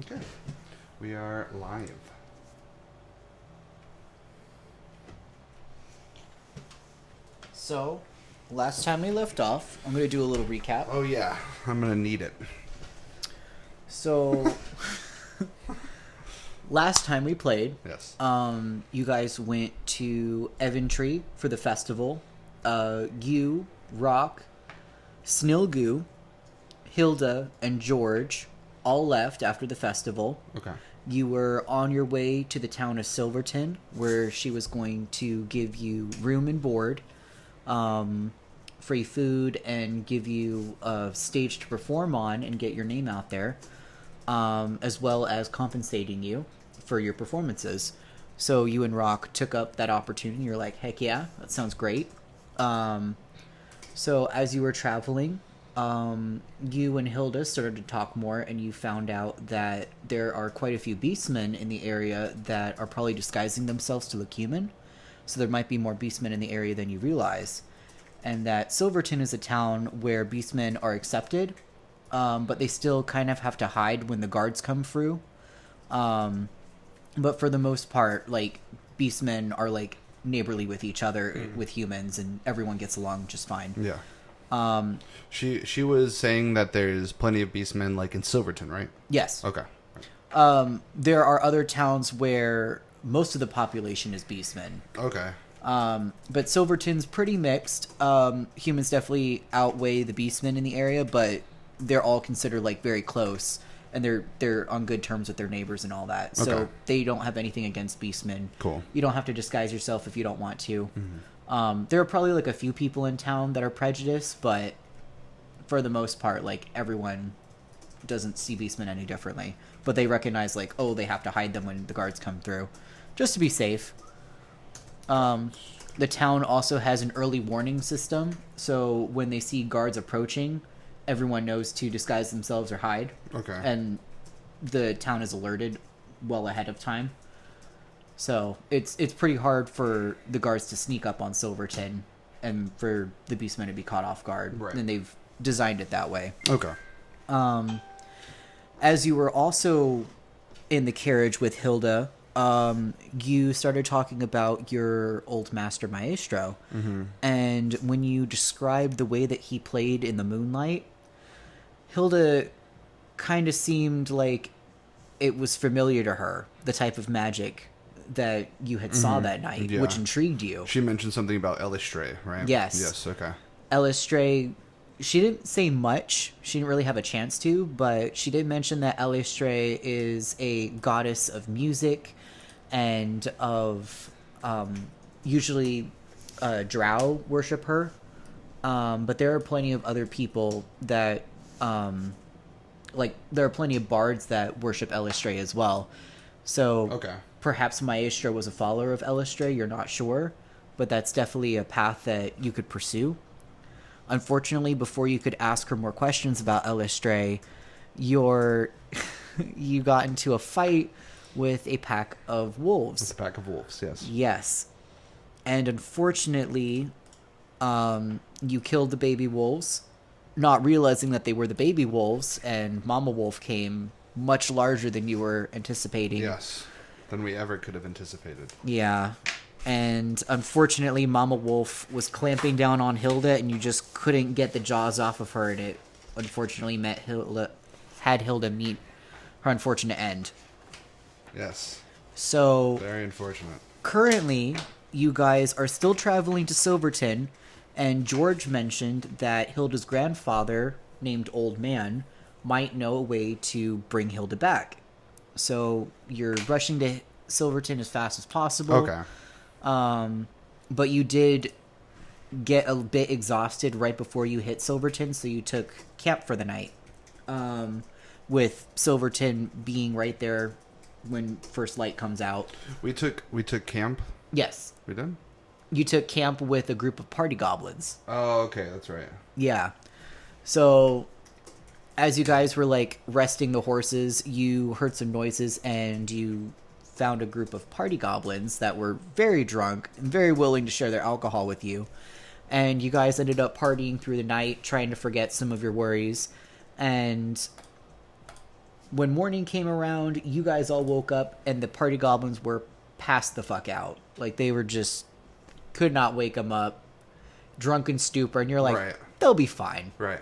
Okay. We are live. So, last time we left off, I'm going to do a little recap. Oh, yeah. I'm going to need it. So, last time we played, Yes. you guys went to Eventry for the festival. You, Rock, Snilgoo, Hilda, and George all left after the festival. Okay. You were on your way to the town of Silverton, where she was going to give you room and board, free food, and give you a stage to perform on and get your name out there, as well as compensating you for your performances. So you and Rock took up that opportunity. You're like, heck yeah, that sounds great. So as you were traveling, you and Hilda started to talk more, and you found out that there are quite a few beastmen in the area that are probably disguising themselves to look human. So there might be more beastmen in the area than you realize. And that Silverton is a town where beastmen are accepted, but they still kind of have to hide when the guards come through. But for the most part, like, beastmen are, like, neighborly with each other, with humans, and everyone gets along just fine. Yeah. She was saying that there's plenty of beastmen, like, in Silverton, right? Yes. Okay. There are other towns where most of the population is beastmen. Okay. But Silverton's pretty mixed. Humans definitely outweigh the beastmen in the area, but they're all considered, like, very close, and they're on good terms with their neighbors and all that. So Okay. they don't have anything against beastmen. Cool. You don't have to disguise yourself if you don't want to. There are probably, like, a few people in town that are prejudiced, but for the most part, like, everyone doesn't see beastmen any differently. But they recognize, like, oh, they have to hide them when the guards come through, just to be safe. The town also has an early warning system, so when they see guards approaching, everyone knows to disguise themselves or hide. Okay. And the town is alerted well ahead of time. So it's pretty hard for the guards to sneak up on Silverton and for the beastmen to be caught off guard. Right. And they've designed it that way. Okay. As you were also in the carriage with Hilda, you started talking about your old master Maestro. And when you described the way that he played in the moonlight, Hilda kind of seemed like it was familiar to her, the type of magic that you had saw that night, Yeah. which intrigued you. She mentioned something about Elistray, right? Yes. Yes, okay. Elistray, she didn't say much. She didn't really have a chance to, but she did mention that Elistray is a goddess of music and of, usually drow worship her. But there are plenty of other people that, there are plenty of bards that worship Elistray as well. So Okay. perhaps Maestro was a follower of Elistray, you're not sure, but that's definitely a path that you could pursue. Unfortunately, before you could ask her more questions about Elistray, you got into a fight with a pack of wolves. It's a pack of wolves, yes. Yes. And unfortunately, you killed the baby wolves, not realizing that they were the baby wolves, and Mama Wolf came much larger than you were anticipating. Yes. Than we ever could have anticipated. Yeah. And unfortunately, Mama Wolf was clamping down on Hilda, and you just couldn't get the jaws off of her, and it unfortunately had Hilda meet her unfortunate end. Yes. So Very unfortunate. currently, you guys are still traveling to Silverton, and George mentioned that Hilda's grandfather, named Old Man, might know a way to bring Hilda back. So you're rushing to Silverton as fast as possible. Okay. But you did get a bit exhausted right before you hit Silverton, so you took camp for the night. With Silverton being right there when first light comes out. We took camp. Yes. We did? You took camp with a group of party goblins. Oh, okay, that's right. Yeah. So as you guys were, like, resting the horses, you heard some noises, and you found a group of party goblins that were very drunk and very willing to share their alcohol with you. And you guys ended up partying through the night, trying to forget some of your worries. And when morning came around, you guys all woke up and the party goblins were passed the fuck out. Like, they were just could not wake them up, drunken stupor, and you're like, Right. they'll be fine. Right.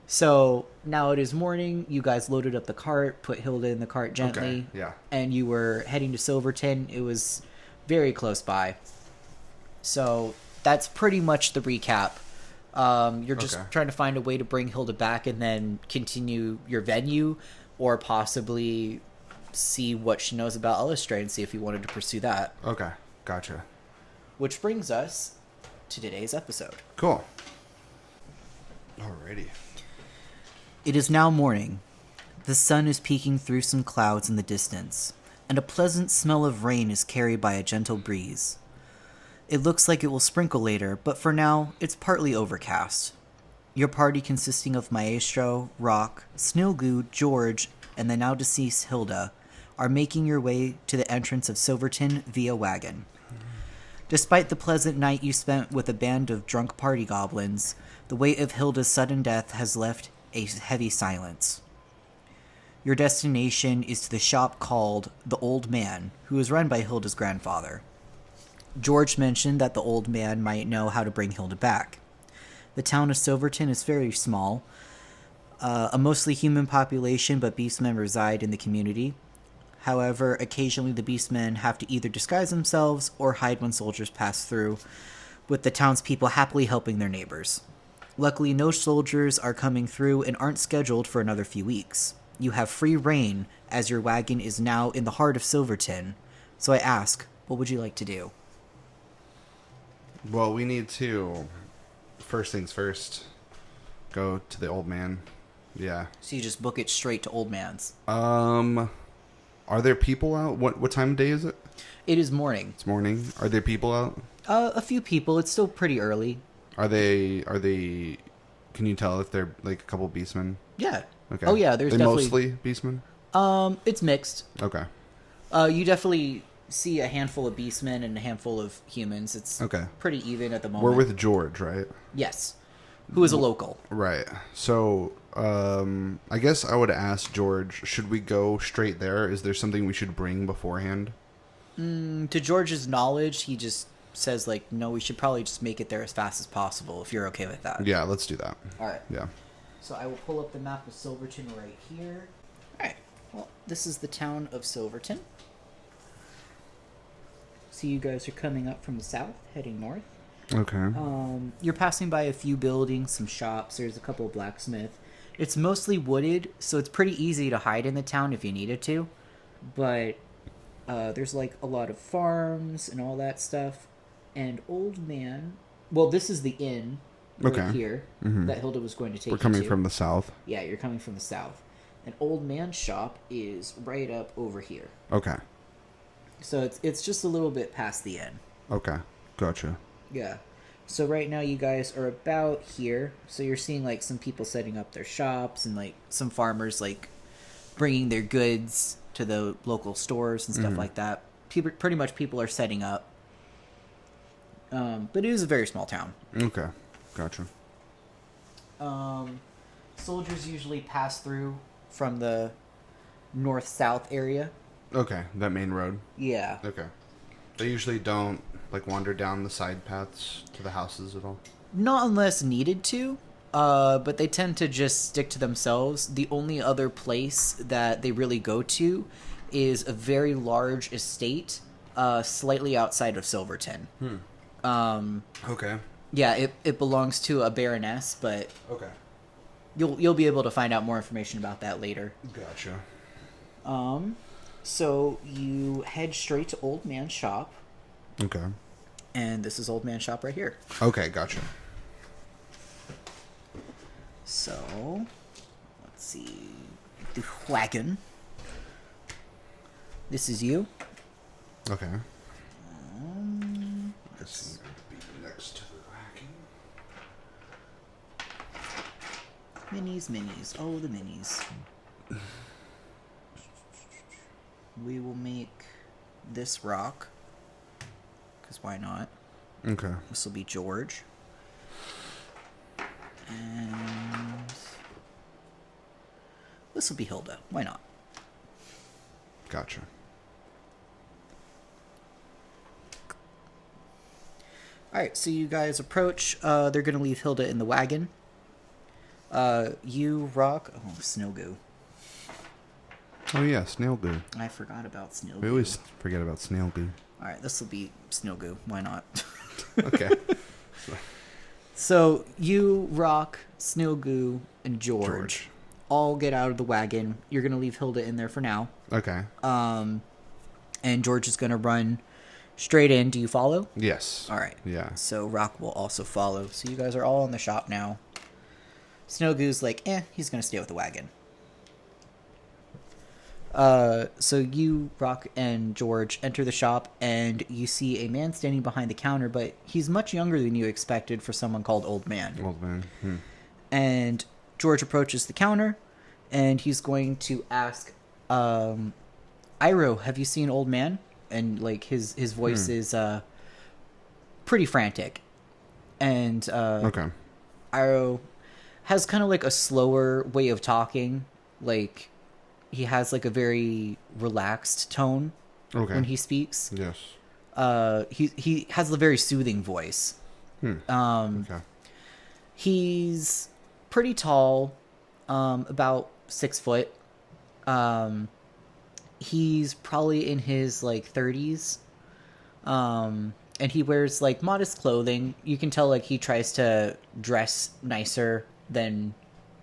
So now it is morning. You guys loaded up the cart, put Hilda in the cart gently. Okay, yeah. And you were heading to Silverton. It was very close by. So that's pretty much the recap. You're just trying to find a way to bring Hilda back and then continue your venue, or possibly see what she knows about Illustrate and see if you wanted to pursue that. Okay, gotcha. Which brings us to today's episode. Cool. Alrighty. It is now morning. The sun is peeking through some clouds in the distance, and a pleasant smell of rain is carried by a gentle breeze. It looks like it will sprinkle later, but for now, it's partly overcast. Your party, consisting of Maestro, Rock, Snillgoo, George, and the now deceased Hilda, are making your way to the entrance of Silverton via wagon. Despite the pleasant night you spent with a band of drunk party goblins, the weight of Hilda's sudden death has left a heavy silence. Your destination is to the shop called The Old Man, who is run by Hilda's grandfather. George mentioned that the old man might know how to bring Hilda back. The town of Silverton is very small, a mostly human population, but beastmen reside in the community. However, occasionally the beastmen have to either disguise themselves or hide when soldiers pass through, with the townspeople happily helping their neighbors. Luckily, no soldiers are coming through and aren't scheduled for another few weeks. You have free reign, as your wagon is now in the heart of Silverton. So I ask, what would you like to do? Well, we need to, first things first, go to the old man. Yeah. So you just book it straight to Old Man's. Are there people out? What time of day is it? It is morning. It's morning. Are there people out? A few people. It's still pretty early. Are they, can you tell if they're like a couple beastmen? Yeah. Okay. Oh yeah, there's they definitely mostly beastmen? It's mixed. Okay. You definitely see a handful of beastmen and a handful of humans. It's pretty even at the moment. We're with George, right? Yes. Who is a local. Right. So, I guess I would ask George, should we go straight there? Is there something we should bring beforehand? To George's knowledge, he just says, like, no, we should probably just make it there as fast as possible, if you're okay with that. Yeah, let's do that. All right. Yeah. So I will pull up the map of Silverton right here. All right. Well, this is the town of Silverton. So you guys are coming up from the south, heading north. Okay. You're passing by a few buildings, some shops. There's a couple of blacksmiths. It's mostly wooded, so it's pretty easy to hide in the town if you needed to. But there's like a lot of farms and all that stuff. And Old Man, well, this is the inn right here that Hilda was going to take. We're coming from the south. Yeah, you're coming from the south. An Old Man's shop is right up over here. Okay. So it's just a little bit past the inn. Okay. Gotcha. Yeah. So right now you guys are about here. So you're seeing like some people setting up their shops and like some farmers like bringing their goods to the local stores and stuff like that. Pretty much people are setting up. But it is a very small town. Okay. Gotcha. Soldiers usually pass through from the north-south area. Okay. That main road. Yeah. Okay. They usually don't like wander down the side paths to the houses at all? Not unless needed to, but they tend to just stick to themselves. The only other place that they really go to is a very large estate, slightly outside of Silverton. Okay. Yeah, it belongs to a baroness, but Okay. you'll be able to find out more information about that later. Gotcha. So you head straight to Old Man's shop. Okay. And this is Old Man's shop right here. Okay, gotcha. So, let's see. The wagon. This is you. Okay. Guess I'm gonna be next to the wagon. Minis. Oh, the minis. We will make this rock. Because why not? Okay. This will be George. And this will be Hilda. Why not? Gotcha. All right, so you guys approach. They're going to leave Hilda in the wagon. You rock... Oh, snow goo. Oh, yeah, snail goo. I forgot about snail goo. We always forget about snail goo. All right, this will be snow goo. Why not? Okay. So you, Rock, Snail Goo, and George all get out of the wagon. You're going to leave Hilda in there for now. Okay. And George is going to run straight in. Do you follow? Yes. All right. Yeah. So Rock will also follow. So you guys are all in the shop now. Snow Goo's like, he's going to stay with the wagon. So you, Rock, and George enter the shop, and you see a man standing behind the counter, but he's much younger than you expected for someone called Old Man. Old Man. And George approaches the counter, and he's going to ask, Iro, have you seen Old Man? And, like, his voice is, pretty frantic. And, Okay. Iro has kind of, like, a slower way of talking, like... He has, like, a very relaxed tone when he speaks. Yes. He has a very soothing voice. Okay. He's pretty tall, about 6 foot. He's probably in his, like, 30s. And he wears, like, modest clothing. You can tell, like, he tries to dress nicer than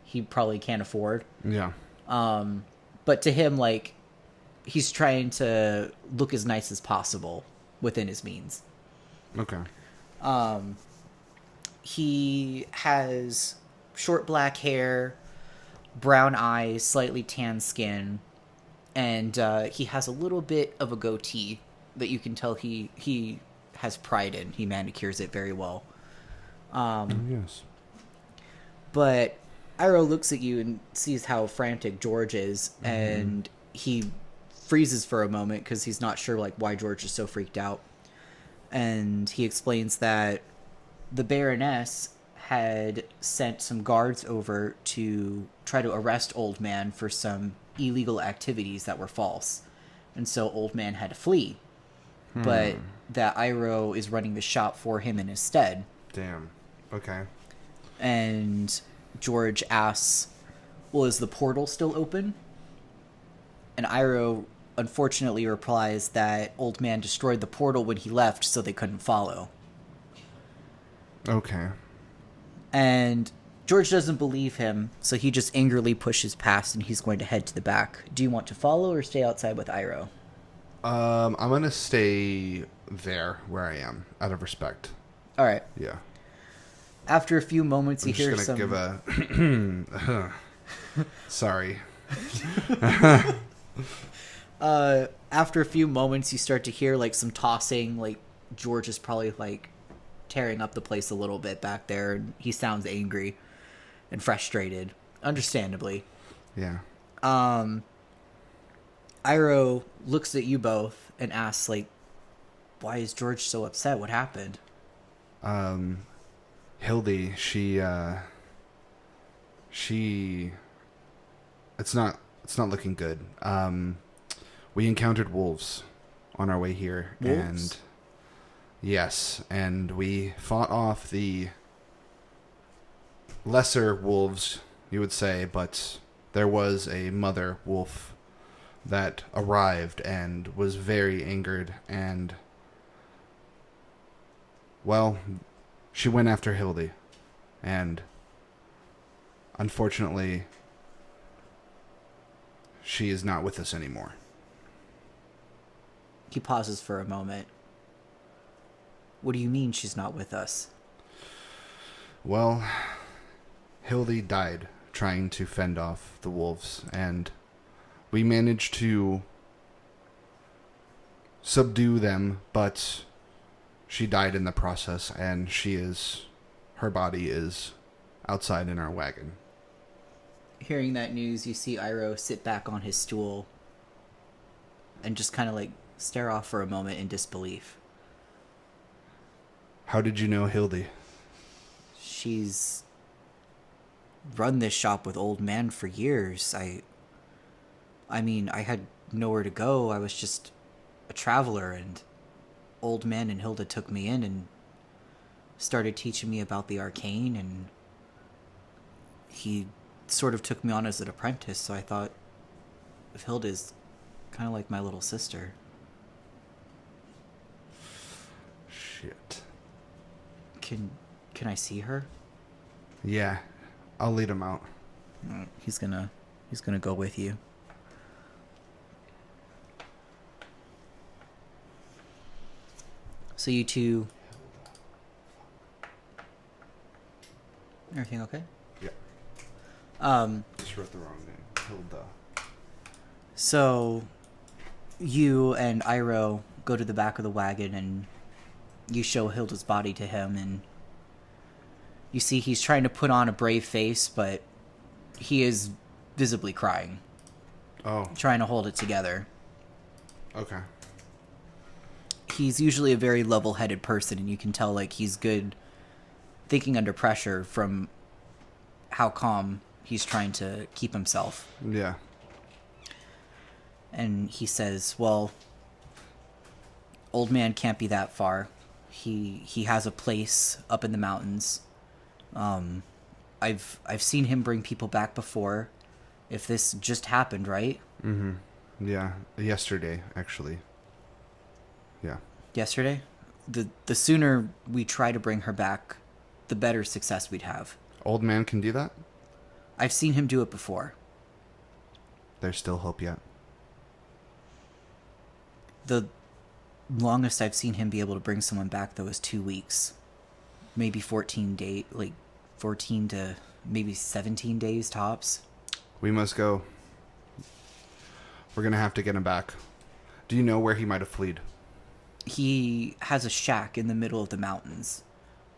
he probably can afford. Yeah. But to him, like, he's trying to look as nice as possible within his means. Okay. He has short black hair, brown eyes, slightly tan skin, and he has a little bit of a goatee that you can tell he has pride in. He manicures it very well. Yes. But Iro looks at you and sees how frantic George is, and he freezes for a moment because he's not sure, like, why George is so freaked out. And he explains that the Baroness had sent some guards over to try to arrest Old Man for some illegal activities that were false. And so Old Man had to flee. But that Iro is running the shop for him in his stead. Damn. Okay. And George asks, well, is the portal still open? And Iro unfortunately replies that Old Man destroyed the portal when he left so they couldn't follow. Okay. And George doesn't believe him, so he just angrily pushes past and he's going to head to the back. Do you want to follow or stay outside with Iro? I'm going to stay there where I am, out of respect. All right. Yeah. After a few moments, you hear some... I'm just going to give a... Sorry. After a few moments, you start to hear, like, some tossing. Like, George is probably, like, tearing up the place a little bit back there. And he sounds angry and frustrated, understandably. Yeah. Iro looks at you both and asks, like, why is George so upset? What happened? Hildy, she it's not looking good. We encountered wolves on our way here. Wolves? And yes, and we fought off the lesser wolves, you would say, but there was a mother wolf that arrived and was very angered, and well, she went after Hildy, and unfortunately, she is not with us anymore. He pauses for a moment. What do you mean she's not with us? Well, Hildy died trying to fend off the wolves, and we managed to subdue them, but she died in the process, and her body is outside in our wagon. Hearing that news, you see Iro sit back on his stool and just kind of like stare off for a moment in disbelief. How did you know Hildy? She's run this shop with Old Man for years. I mean, I had nowhere to go. I was just a traveler, and Old Man and Hilda took me in and started teaching me about the arcane, and he sort of took me on as an apprentice, so I thought of Hilda's kind of like my little sister. Shit. Can I see her? Yeah, I'll lead him out. He's gonna go with you. So you two... Everything okay? Yeah. Just wrote the wrong name. Hilda. So you and Iroh go to the back of the wagon, and you show Hilda's body to him, and you see he's trying to put on a brave face, but he is visibly crying. Oh. Trying to hold it together. Okay. He's usually a very level-headed person, and you can tell, like, he's good thinking under pressure from how calm he's trying to keep himself. Yeah. And he says, well, Old Man can't be that far. He has a place up in the mountains. I've seen him bring people back before. If this just happened, right? Mm-hmm. Yeah. Yesterday, actually. Yeah. Yesterday? The sooner we try to bring her back, the better success we'd have. Old Man can do that? I've seen him do it before. There's still hope yet. The longest I've seen him be able to bring someone back, though, is 2 weeks. Maybe 14 to maybe 17 days tops. We must go. We're gonna have to get him back. Do you know where he might have fled? He has a shack in the middle of the mountains.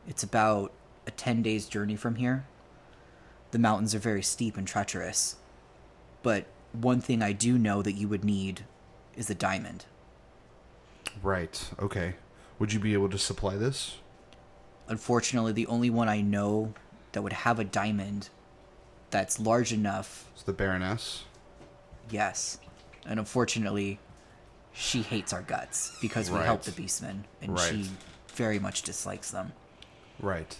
It's about a 10 days journey from here. The mountains are very steep and treacherous. But one thing I do know that you would need is a diamond. Right. Okay. Would you be able to supply this? Unfortunately, the only one I know that would have a diamond that's large enough... It's the Baroness? Yes. And unfortunately, she hates our guts because we Right. help the Beastmen, and Right. she very much dislikes them. Right.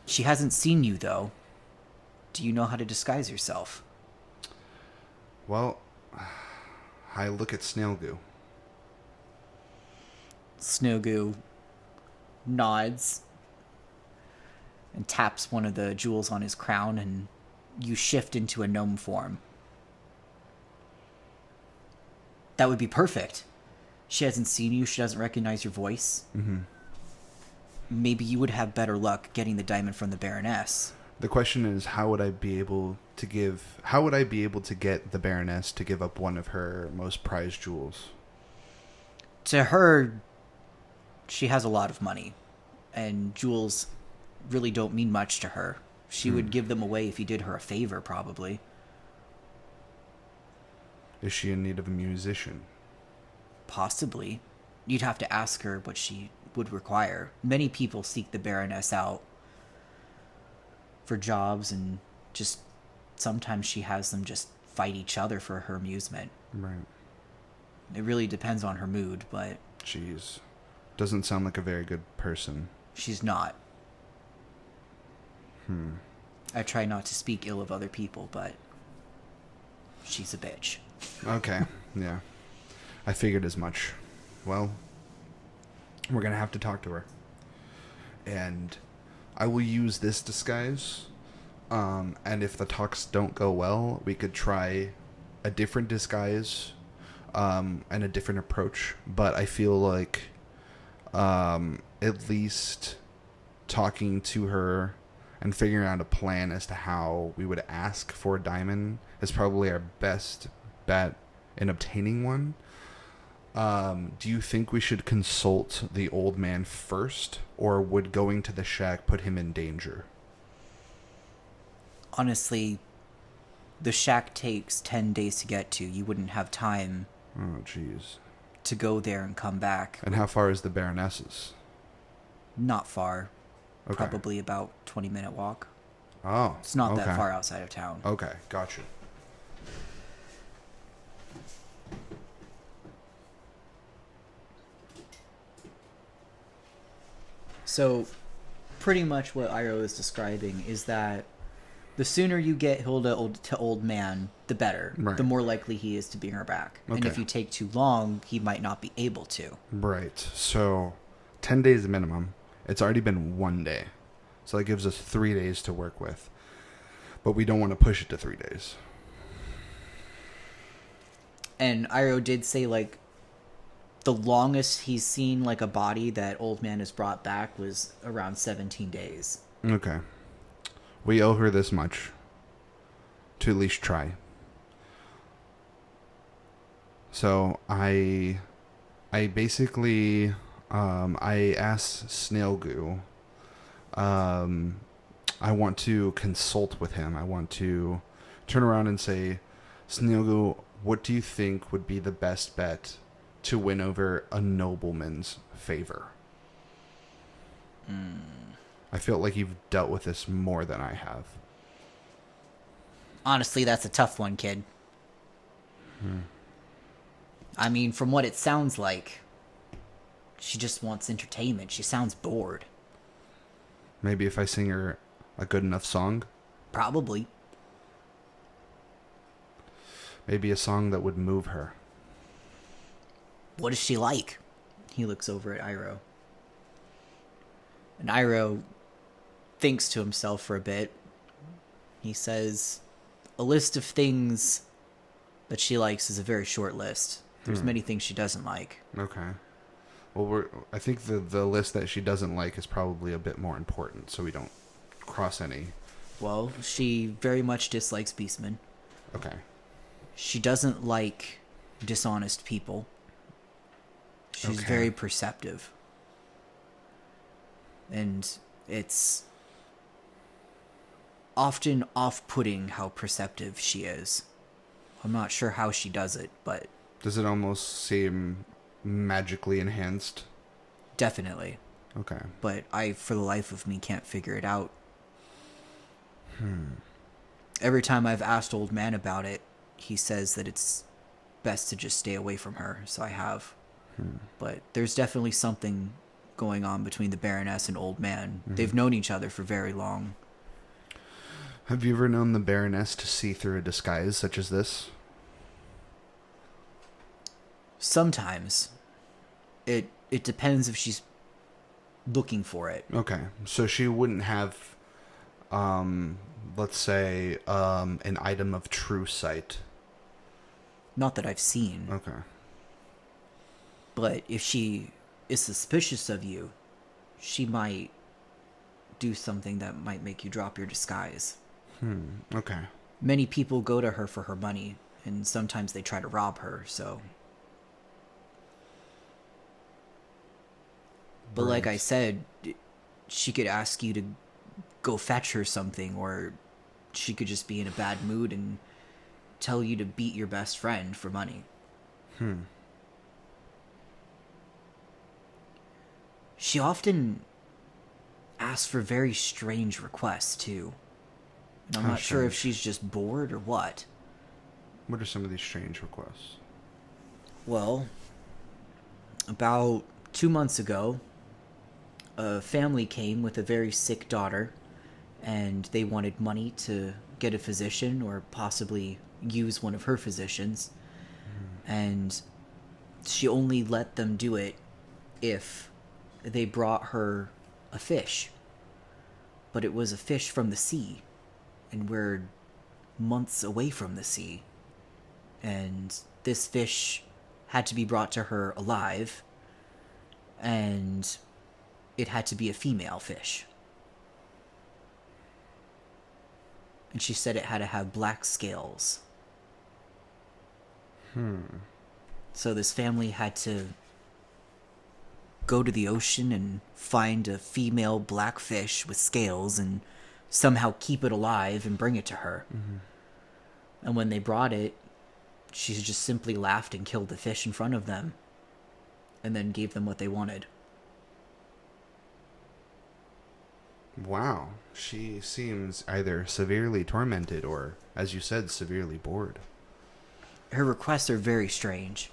She hasn't seen you, though. Do you know how to disguise yourself? Well, I look at snail goo. Snogu nods and taps one of the jewels on his crown, and you shift into a gnome form. That would be perfect. She hasn't seen you. She doesn't recognize your voice. Mm-hmm. Maybe you would have better luck getting the diamond from the Baroness. The question is, how would I be able to get the Baroness to give up one of her most prized jewels? To her, she has a lot of money, and jewels really don't mean much to her. She would give them away if you did her a favor, probably. Is she in need of a musician? Possibly. You'd have to ask her what she would require. Many people seek the Baroness out for jobs, and just sometimes she has them just fight each other for her amusement. Right. It really depends on her mood, but... Jeez. Doesn't sound like a very good person. She's not. I try not to speak ill of other people, but she's a bitch. Okay, yeah. I figured as much. Well, we're going to have to talk to her. And I will use this disguise. And if the talks don't go well, we could try a different disguise and a different approach. But I feel like at least talking to her and figuring out a plan as to how we would ask for a diamond is probably our best bet in obtaining one. Do you think we should consult the old man first, or would going to the shack put him in danger? Honestly, the shack takes 10 days to get to. You wouldn't have time Oh, jeez. to go there and come back. And how far is the Baroness's? Not far. Okay. Probably about 20-minute walk. Oh, It's not okay. that far outside of town. Okay, gotcha. So, pretty much what Iroh is describing is that the sooner you get Hilda to Old Man, the better. Right. The more likely he is to bring her back. And Okay. if you take too long, he might not be able to. Right. So 10 days minimum. It's already been 1 day. So that gives us 3 days to work with. But we don't want to push it to 3 days. And Iroh did say, like, the longest he's seen, like, a body that Old Man has brought back was around 17 days. Okay. We owe her this much. To at least try. So I basically I asked Snail Goo. I want to consult with him. I want to turn around and say, Snail Goo, what do you think would be the best bet to win over a nobleman's favor? I feel like you've dealt with this more than I have. Honestly, that's a tough one, kid. I mean, from what it sounds like, she just wants entertainment. She sounds bored. Maybe if I sing her a good enough song? Probably. Maybe a song that would move her. What is she like? He looks over at Iroh. And Iroh thinks to himself for a bit. He says, a list of things that she likes is a very short list. There's many things she doesn't like. Okay. Well, I think the list that she doesn't like is probably a bit more important, so we don't cross any. Well, she very much dislikes beastmen. Okay. She doesn't like dishonest people. She's Okay. very perceptive. And it's often off-putting how perceptive she is. I'm not sure how she does it, but Does it almost seem magically enhanced? definitely. Okay. But I, for the life of me, can't figure it out. Every time I've asked Old Man about it, he says that it's best to just stay away from her, so I have. But there's definitely something going on between the Baroness and Old Man. They've known each other for very long. Have you ever known the Baroness to see through a disguise such as this? Sometimes. It depends if she's looking for it. Okay. So she wouldn't have, let's say, an item of true sight. Not that I've seen. Okay. But if she is suspicious of you, she might do something that might make you drop your disguise. Okay. Many people go to her for her money, and sometimes they try to rob her, so... But like I Right. said, she could ask you to go fetch her something, or she could just be in a bad mood and tell you to beat your best friend for money. She often asks for very strange requests, too. And I'm How not sure if strange? she's just bored or what. What are some of these strange requests? Well, about 2 months ago, a family came with a very sick daughter, and they wanted money to get a physician or possibly use one of her physicians. And she only let them do it if they brought her a fish. But it was a fish from the sea, and we're months away from the sea. And this fish had to be brought to her alive, and it had to be a female fish. And she said it had to have black scales. So this family had to go to the ocean and find a female black fish with scales and somehow keep it alive and bring it to her. And when they brought it, she just simply laughed and killed the fish in front of them, and then gave them what they wanted. Wow. She seems either severely tormented or, as you said, severely bored. Her requests are very strange.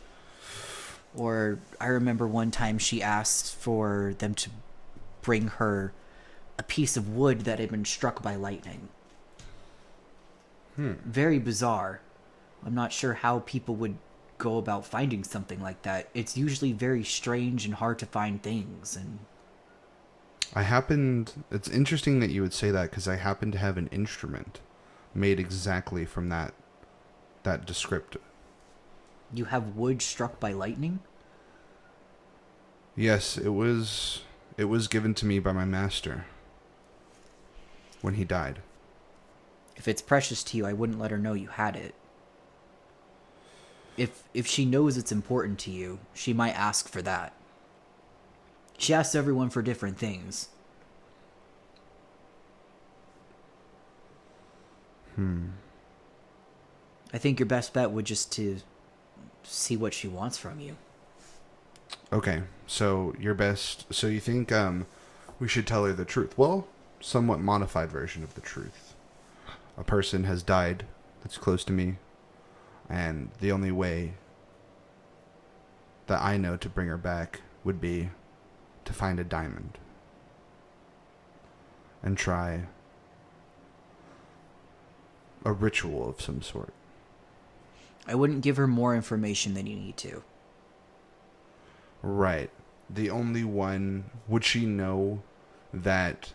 Or I remember one time she asked for them to bring her a piece of wood that had been struck by lightning. Very bizarre. I'm not sure how people would go about finding something like that. It's usually very strange and hard to find things. And it's interesting that you would say that, because I happen to have an instrument made exactly from that descriptor. you have wood struck by lightning? Yes, it was given to me by my master when he died. If it's precious to you, I wouldn't let her know you had it. If she knows it's important to you, she might ask for that. She asks everyone for different things. I think your best bet would just to see what she wants from you. Okay, so you think we should tell her the truth? Well, somewhat modified version of the truth. A person has died that's close to me, and the only way that I know to bring her back would be to find a diamond and try a ritual of some sort. I wouldn't give her more information than you need to. Right. The only one... Would she know that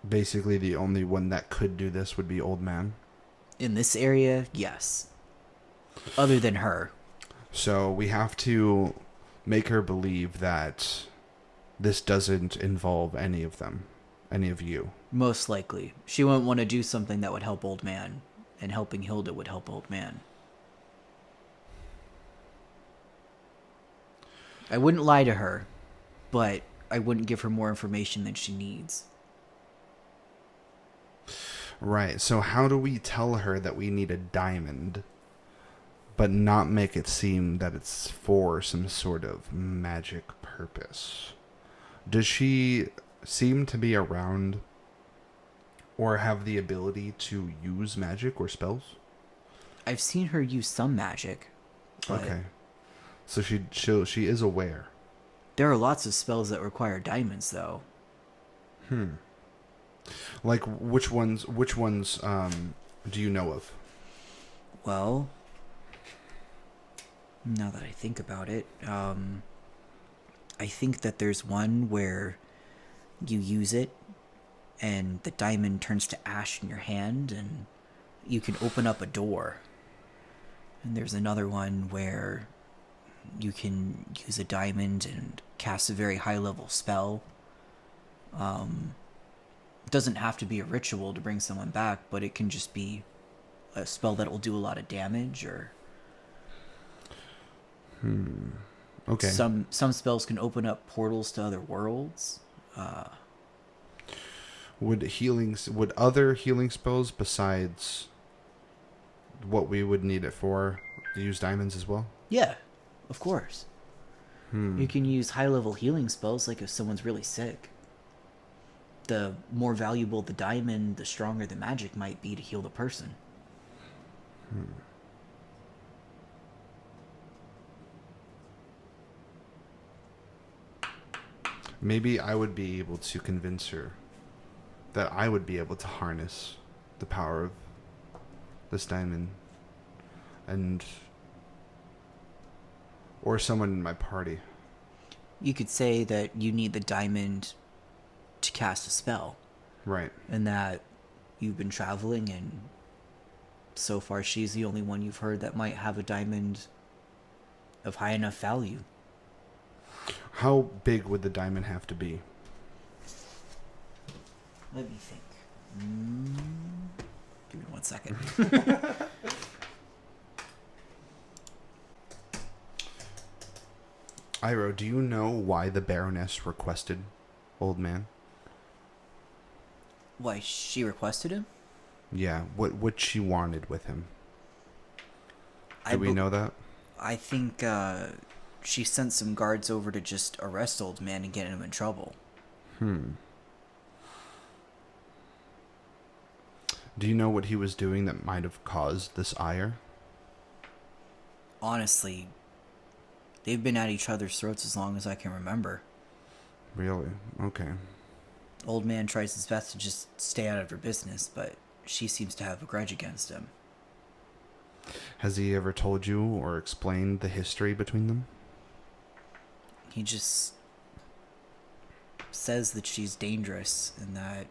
basically the only one that could do this would be Old Man? In this area, yes. Other than her. So we have to make her believe that this doesn't involve any of them. Any of you. Most likely. She wouldn't want to do something that would help Old Man. And helping Hilda would help Old Man. I wouldn't lie to her, but I wouldn't give her more information than she needs. Right, so how do we tell her that we need a diamond, but not make it seem that it's for some sort of magic purpose? Does she seem to be around or have the ability to use magic or spells? I've seen her use some magic. But okay. So she is aware. there are lots of spells that require diamonds, though. Like, which ones do you know of? Well, now that I think about it, I think that there's one where you use it and the diamond turns to ash in your hand and you can open up a door. And there's another one where you can use a diamond and cast a very high level spell. It doesn't have to be a ritual to bring someone back, but it can just be a spell that will do a lot of damage. Or Okay. some spells can open up portals to other worlds. Would other healing spells besides what we would need it for use diamonds as well? Yeah, of course. You can use high-level healing spells, like if someone's really sick. The more valuable the diamond, the stronger the magic might be to heal the person. Maybe I would be able to convince her that I would be able to harness the power of this diamond, or someone in my party. You could say that you need the diamond to cast a spell. Right. And that you've been traveling, and so far she's the only one you've heard that might have a diamond of high enough value. How big would the diamond have to be? Let me think. Give me 1 second. Iroh, do you know why the Baroness requested Old Man? Why, she requested him? Yeah, what she wanted with him. Do we know that? I think she sent some guards over to just arrest Old Man and get him in trouble. Do you know what he was doing that might have caused this ire? Honestly, they've been at each other's throats as long as I can remember. Really? Okay. Old man tries his best to just stay out of her business, but she seems to have a grudge against him. Has he ever told you or explained the history between them? He just says that she's dangerous and that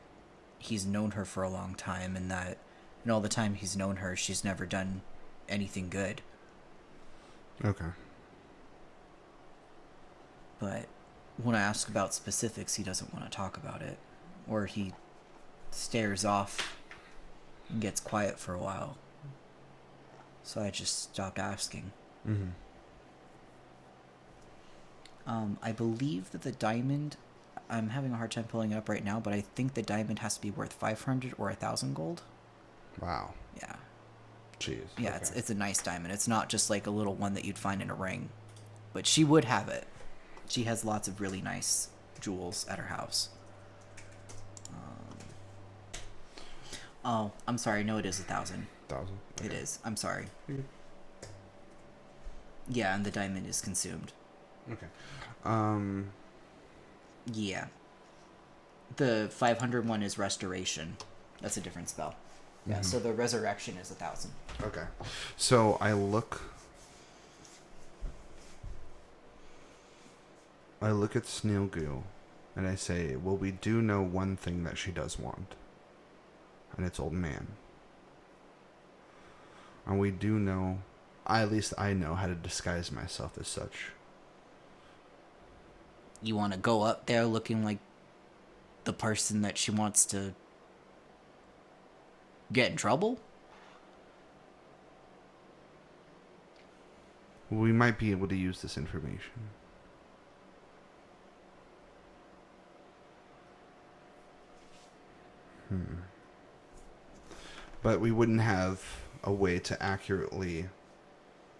he's known her for a long time and that in all the time he's known her, she's never done anything good. Okay. But when I ask about specifics, he doesn't want to talk about it. Or he stares off and gets quiet for a while. So I just stopped asking. Mm-hmm. I believe that the diamond, I'm having a hard time pulling it up right now, but I think the diamond has to be worth 500 or 1,000 gold. Wow. Yeah. Jeez. Yeah, okay. it's a nice diamond. It's not just like a little one that you'd find in a ring. But she would have it. She has lots of really nice jewels at her house. Oh, I'm sorry. No, it is 1,000. 1,000. Okay. It is. I'm sorry. Mhm. Yeah, and the diamond is consumed. Okay. Yeah. The 500 one is restoration. That's a different spell. Yeah, so the resurrection is 1,000. Okay. So I look at Snail Goo and I say, well, we do know one thing that she does want. And it's old man. And we do know, at least I know how to disguise myself as such. You want to go up there looking like the person that she wants to get in trouble? We might be able to use this information. But we wouldn't have a way to accurately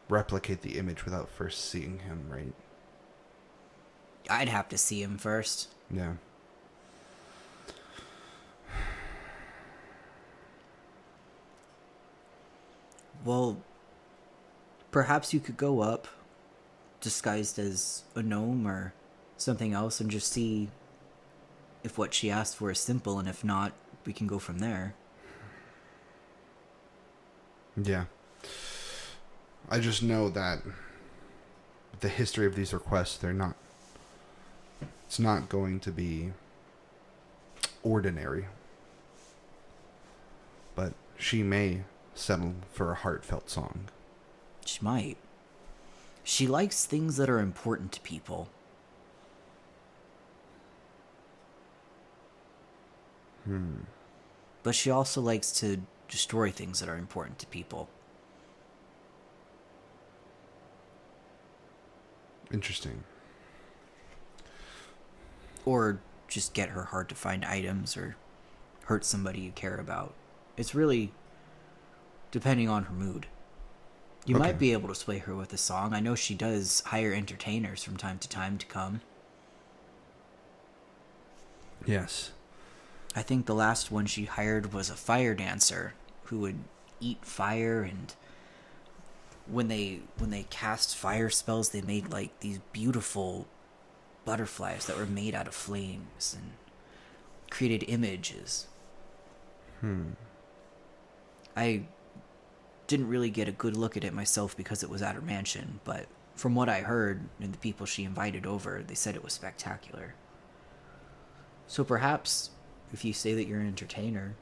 replicate the image without first seeing him, right? I'd have to see him first. Yeah. Well, perhaps you could go up disguised as a gnome or something else and just see if what she asked for is simple, and if not, we can go from there. Yeah. I just know that the history of these requests, it's not going to be ordinary. But she may settle for a heartfelt song. She might. She likes things that are important to people. But she also likes to destroy things that are important to people. Interesting. Or just get her hard to find items or hurt somebody you care about. It's really depending on her mood. You Okay. might be able to sway her with a song. I know she does hire entertainers from time to come. Yes. I think the last one she hired was a fire dancer who would eat fire, and when they cast fire spells, they made like these beautiful butterflies that were made out of flames and created images. I didn't really get a good look at it myself because it was at her mansion, but from what I heard and the people she invited over, they said it was spectacular. So perhaps if you say that you're an entertainer,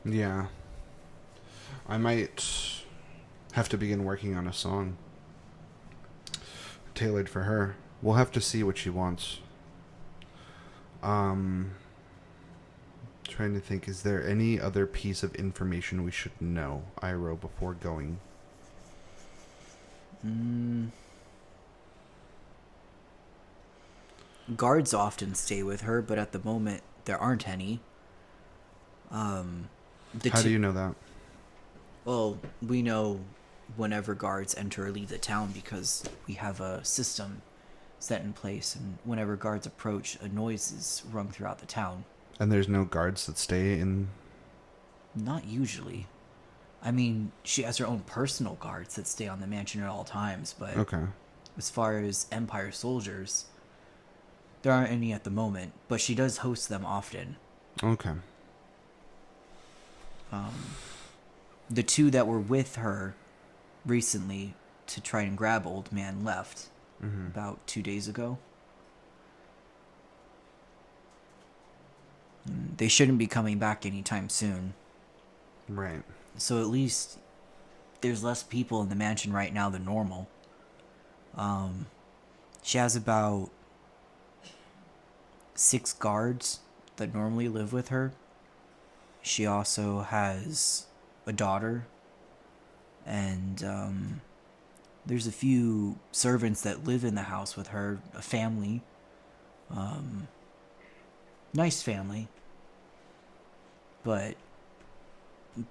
Yeah. I might have to begin working on a song tailored for her. We'll have to see what she wants. Trying to think, is there any other piece of information we should know, Iroh, before going? guards often stay with her, but at the moment there aren't any. How do you know that? Well, we know whenever guards enter or leave the town because we have a system set in place, and whenever guards approach, a noise is rung throughout the town. And there's no guards that stay in... Not usually. I mean, she has her own personal guards that stay on the mansion at all times, but Okay. as far as Empire soldiers, there aren't any at the moment, but she does host them often. Okay. The two that were with her recently to try and grab Old Man left about 2 days ago. They shouldn't be coming back anytime soon. Right. So at least there's less people in the mansion right now than normal. She has about 6 guards that normally live with her. She also has a daughter, and there's a few servants that live in the house with her, a family. Nice family. But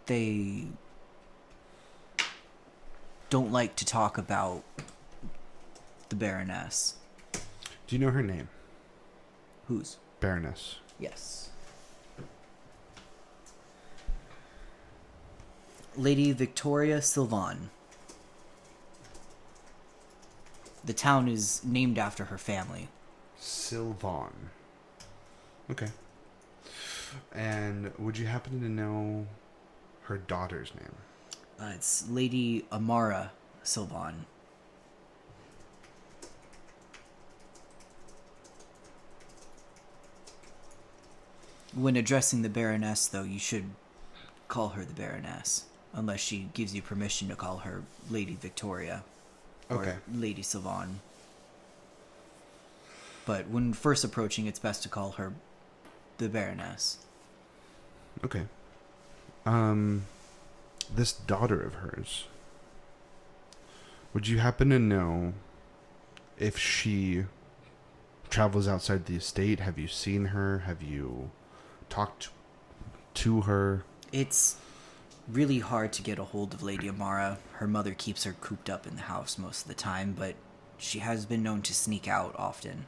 they don't like to talk about the Baroness. Do you know her name? Whose? Baroness. Yes. Lady Victoria Sylvan. The town is named after her family. Sylvan. Okay. And would you happen to know her daughter's name? It's Lady Amara Sylvan. When addressing the Baroness, though, you should call her the Baroness, unless she gives you permission to call her Lady Victoria or Okay. Lady Sylvan. But when first approaching, it's best to call her the Baroness. Okay. This daughter of hers, would you happen to know if she travels outside the estate? Have you seen her? Have you talked to her? It's really hard to get a hold of Lady Amara. Her mother keeps her cooped up in the house most of the time, but she has been known to sneak out often.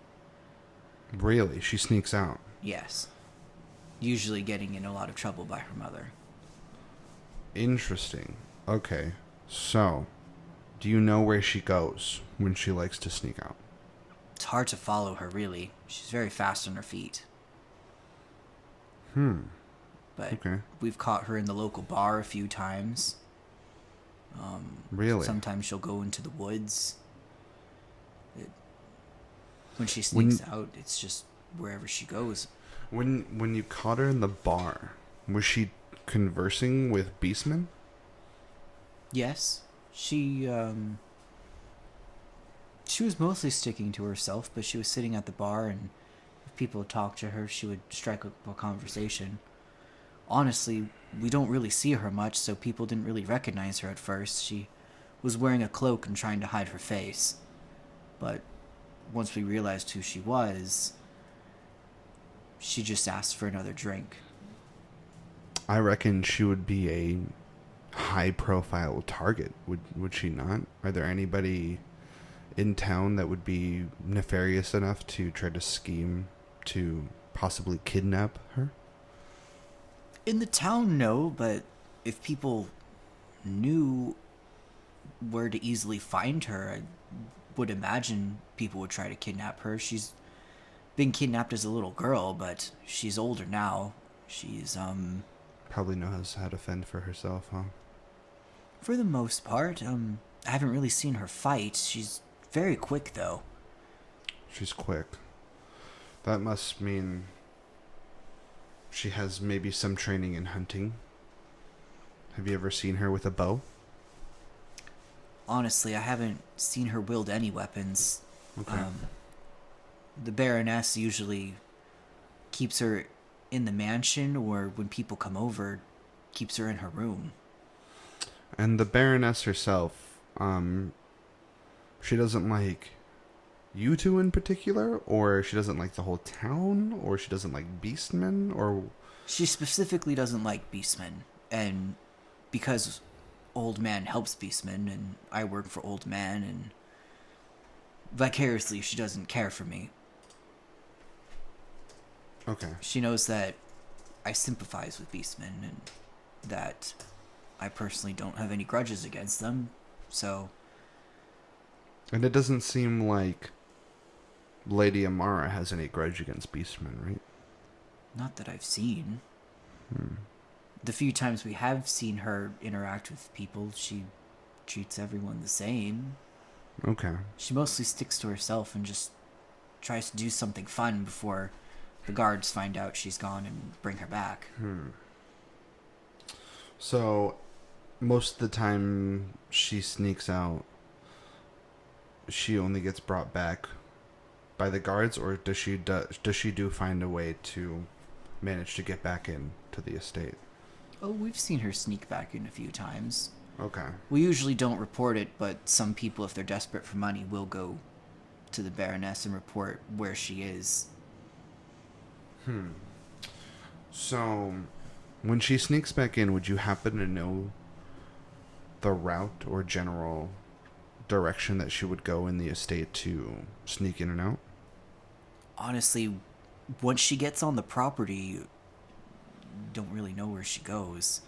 Really? She sneaks out? Yes. Usually getting in a lot of trouble by her mother. Interesting. Okay. So, do you know where she goes when she likes to sneak out? It's hard to follow her, really. She's very fast on her feet. But Okay. we've caught her in the local bar a few times. Really? Sometimes she'll go into the woods. When she sneaks out, it's just wherever she goes. When you caught her in the bar, was she conversing with beastmen? Yes, she was mostly sticking to herself, but she was sitting at the bar, and if people talked to her, she would strike up a conversation. Honestly, we don't really see her much, so people didn't really recognize her at first. She was wearing a cloak and trying to hide her face. But once we realized who she was, she just asked for another drink. I reckon she would be a high-profile target. Would she not? Are there anybody in town that would be nefarious enough to try to scheme to possibly kidnap her? In the town, no, but if people knew where to easily find her, I would imagine people would try to kidnap her. She's been kidnapped as a little girl, but she's older now. She's, Probably knows how to fend for herself, huh? for the most part, I haven't really seen her fight. She's very quick, though. She's quick. That must mean she has maybe some training in hunting. Have you ever seen her with a bow? Honestly, I haven't seen her wield any weapons. Okay. The Baroness usually keeps her in the mansion, or when people come over, keeps her in her room. And the Baroness herself, she doesn't like you two in particular, or she doesn't like the whole town, or she doesn't like beastmen, or... She specifically doesn't like beastmen, and because Old Man helps beastmen, and I work for Old Man, and vicariously she doesn't care for me. Okay. She knows that I sympathize with beastmen, and that I personally don't have any grudges against them, so... And it doesn't seem like Lady Amara has any grudge against Beastmen, right? Not that I've seen. Hmm. The few times we have seen her interact with people, she treats everyone the same. Okay. She mostly sticks to herself and just tries to do something fun before the guards find out she's gone and bring her back. So, most of the time she sneaks out, she only gets brought back by the guards, or does she do find a way to manage to get back in to the estate? Oh, we've seen her sneak back in a few times. Okay. We usually don't report it, but some people, if they're desperate for money, will go to the Baroness and report where she is. So, when she sneaks back in, would you happen to know the route or general direction that she would go in the estate to sneak in and out? Honestly, once she gets on the property, don't really know where she goes.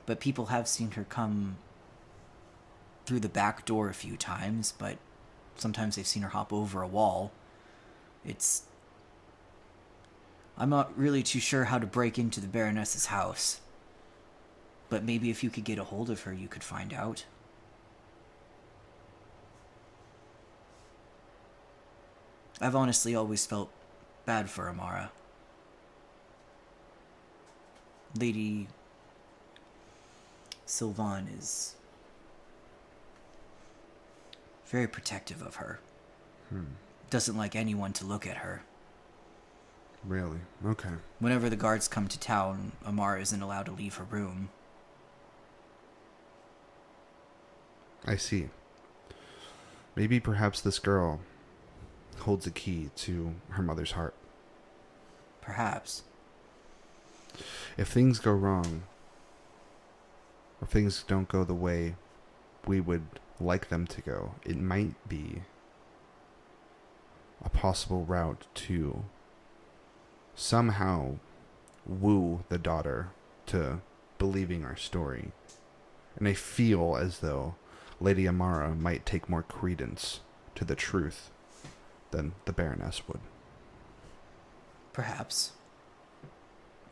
But people have seen her come through the back door a few times, but sometimes they've seen her hop over a wall. I'm not really too sure how to break into the Baroness's house. But maybe if you could get a hold of her, you could find out. I've honestly always felt bad for Amara. Lady Sylvan is very protective of her. Doesn't like anyone to look at her. Really? Okay. Whenever the guards come to town, Amara isn't allowed to leave her room. I see. Maybe perhaps this girl holds a key to her mother's heart. Perhaps. If things go wrong, or things don't go the way we would like them to go, it might be a possible route to somehow woo the daughter to believing our story. And I feel as though Lady Amara might take more credence to the truth than the Baroness would. Perhaps.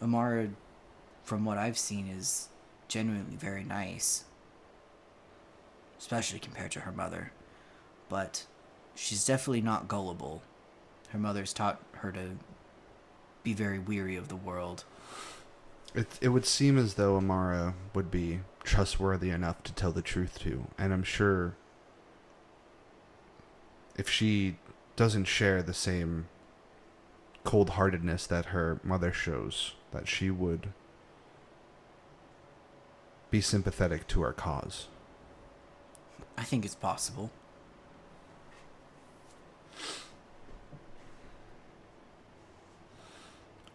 Amara, from what I've seen, is genuinely very nice. Especially compared to her mother. But she's definitely not gullible. Her mother's taught her to be very weary of the world. It would seem as though Amara would be trustworthy enough to tell the truth to, and I'm sure if she doesn't share the same cold-heartedness that her mother shows, that she would be sympathetic to our cause. I think it's possible.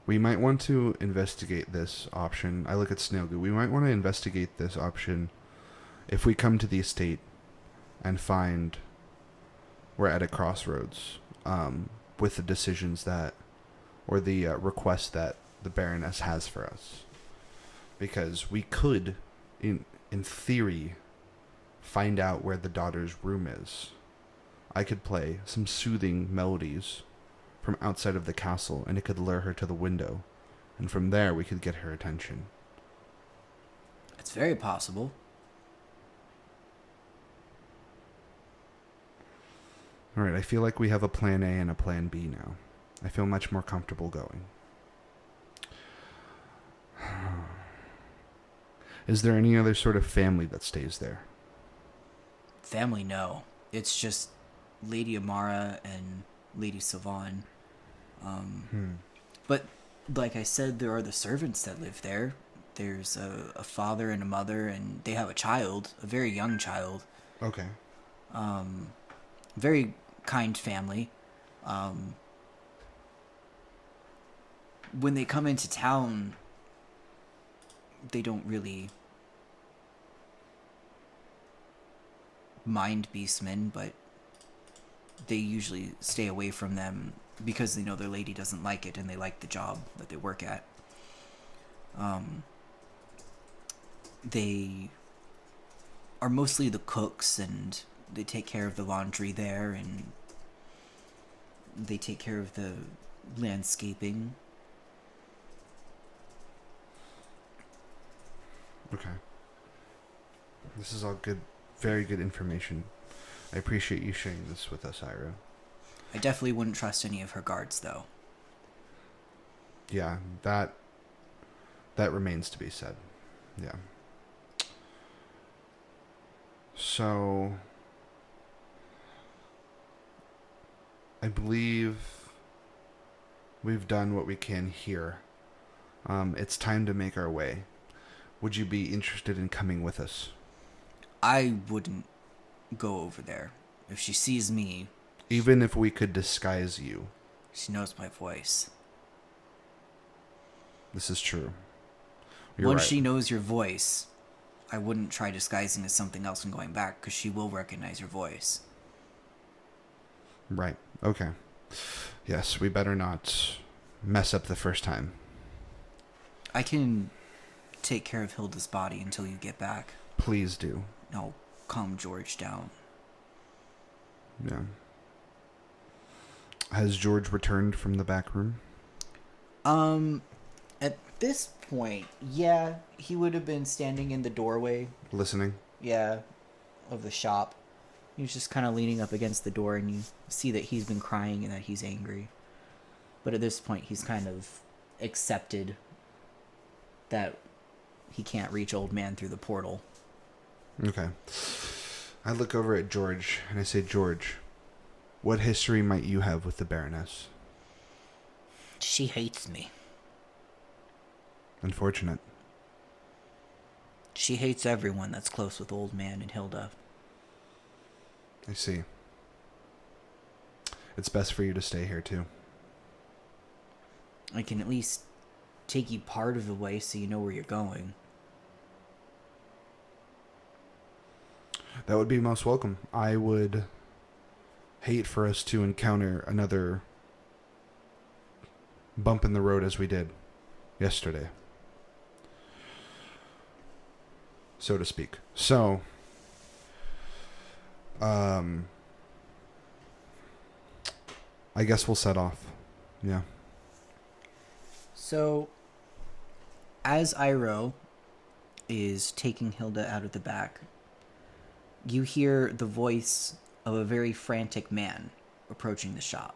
We might want to investigate this option. I look at Snailgoo. We might want to investigate this option if we come to the estate and find we're at a crossroads with the decisions that, or the request that the Baroness has for us. Because we could, in theory, find out where the daughter's room is. I could play some soothing melodies from outside of the castle, and it could lure her to the window, and from there we could get her attention. It's very possible. Alright, I feel like we have a plan A and a plan B now. I feel much more comfortable going. Is there any other sort of family that stays there? Family, no. It's just Lady Amara and Lady Sylvan. But, like I said, there are the servants that live there. There's a father and a mother, and they have a child, a very young child. Okay. Very kind family. When they come into town, they don't really mind beastmen, but they usually stay away from them because they know their lady doesn't like it and they like the job that they work at. they are mostly the cooks, and they take care of the laundry there, and they take care of the landscaping. Okay. This is all good, very good information. I appreciate you sharing this with us, Ira. I definitely wouldn't trust any of her guards, though. Yeah, that remains to be said. Yeah. So, I believe we've done what we can here. It's time to make our way. Would you be interested in coming with us? I wouldn't go over there. If she sees me... Even if we could disguise you. She knows my voice. This is true. You're Once right. she knows your voice, I wouldn't try disguising as something else and going back, because she will recognize your voice. Right. Okay. Yes, we better not mess up the first time. I can take care of Hilda's body until you get back. Please do. I'll calm George down. Yeah. Has George returned from the back room? At this point, yeah, he would have been standing in the doorway. Listening? Yeah, of the shop. He was just kind of leaning up against the door, and you see that he's been crying and that he's angry. But at this point, he's kind of accepted that he can't reach old man through the portal. Okay. I look over at George and I say, George, what history might you have with the Baroness? She hates me. Unfortunate. She hates everyone that's close with old man and Hilda. I see. It's best for you to stay here too. I can at least take you part of the way so you know where you're going. That would be most welcome. I would hate for us to encounter another bump in the road as we did yesterday, so to speak. So, I guess we'll set off. Yeah. So, as Iroh is taking Hilda out of the back, you hear the voice of a very frantic man approaching the shop.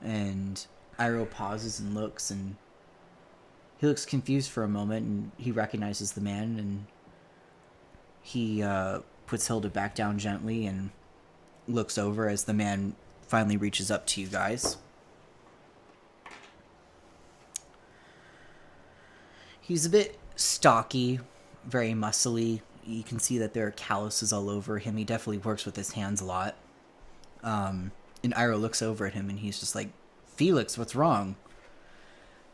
And Iroh pauses and looks, and he looks confused for a moment, and he recognizes the man, and he puts Hilda back down gently and looks over as the man finally reaches up to you guys. He's a bit stocky, very muscly. You can see that there are calluses all over him. He definitely works with his hands a lot. And Iroh looks over at him and he's just like, Felix, what's wrong?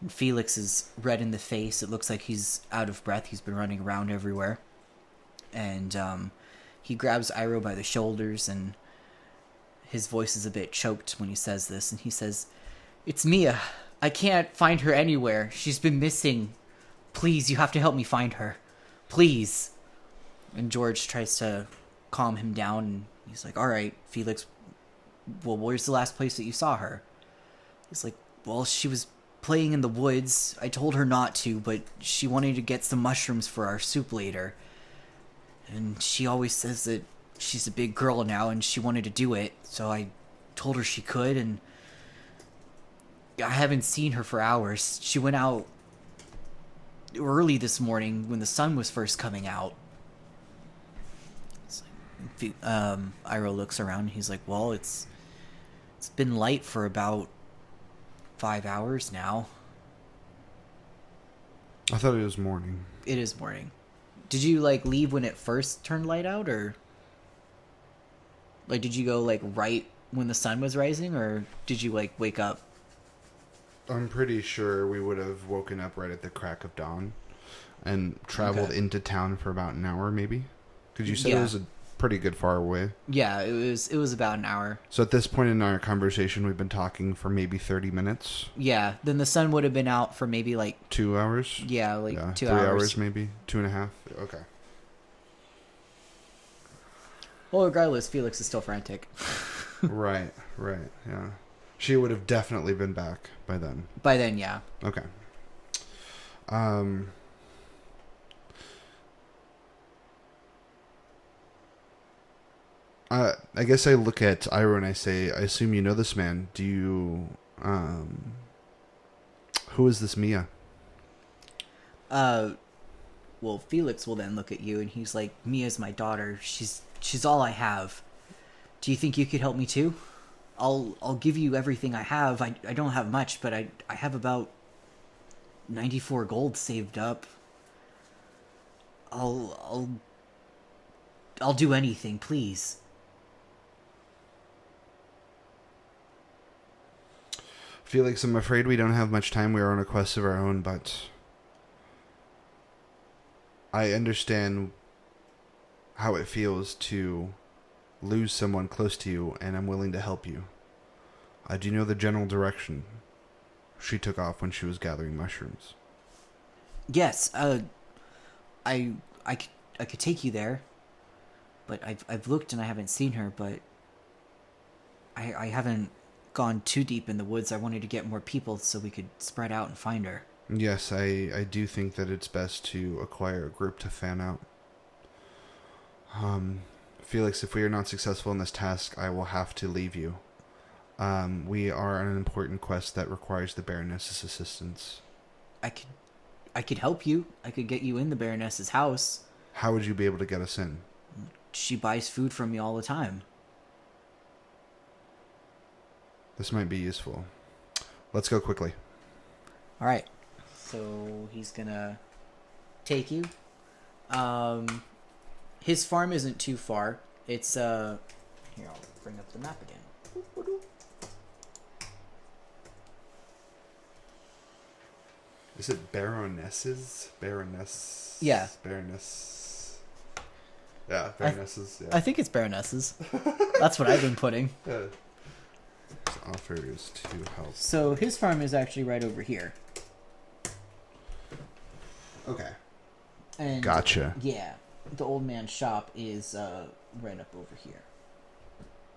And Felix is red in the face. It looks like he's out of breath. He's been running around everywhere. And he grabs Iroh by the shoulders, and his voice is a bit choked when he says this. And he says, "It's Mia. I can't find her anywhere. She's been missing. Please, you have to help me find her. Please." And George tries to calm him down, and he's like, "All right, Felix, well, where's the last place that you saw her?" He's like, "Well, she was playing in the woods. I told her not to, but she wanted to get some mushrooms for our soup later. And she always says that she's a big girl now, and she wanted to do it, so I told her she could, and I haven't seen her for hours. She went out early this morning when the sun was first coming out." Iroh looks around and he's like, "Well, it's been light for about 5 hours now." I thought it was morning. It is morning. Did you leave when it first turned light out, or did you go right when the sun was rising, or did you wake up? I'm pretty sure we would have woken up right at the crack of dawn and traveled into town for about an hour, maybe. Because you said it was a pretty good far away. Yeah, it was about an hour. So at this point in our conversation, we've been talking for maybe 30 minutes. Yeah, then the sun would have been out for maybe like 2 hours? yeah, like Yeah, 2 3 hours. hours maybe? 2.5? Okay. Well, regardless, Felix is still frantic. Right, yeah. She would have definitely been back by then. By then, yeah. Okay. I guess I look at Iroh and I say, I assume you know this man. Do you, who is this Mia? Well, Felix will then look at you and he's like, Mia's my daughter. She's all I have. Do you think you could help me too? I'll give you everything I have. I don't have much, but I have about 94 gold saved up. I'll do anything, please. Felix, I'm afraid we don't have much time. We are on a quest of our own, but I understand how it feels to lose someone close to you, and I'm willing to help you. Do you know the general direction she took off when she was gathering mushrooms? Yes, I could take you there, but I've looked and I haven't seen her, but I haven't gone too deep in the woods. I wanted to get more people so we could spread out and find her. Yes, I do think that it's best to acquire a group to fan out. Felix, if we are not successful in this task, I will have to leave you. We are on an important quest that requires the Baroness's assistance. I could help you. I could get you in the Baroness's house. How would you be able to get us in? She buys food from me all the time. This might be useful. Let's go quickly. All right. So he's gonna take you. His farm isn't too far. It's here. I'll bring up the map again. Is it Baroness's? Baroness? Yeah. Baroness. Yeah, Baroness's. Yeah. I think it's Baroness's. That's what I've been putting. Yeah. Offers to help. So his farm is actually right over here. Okay. And Gotcha. yeah, the old man's shop is right up over here.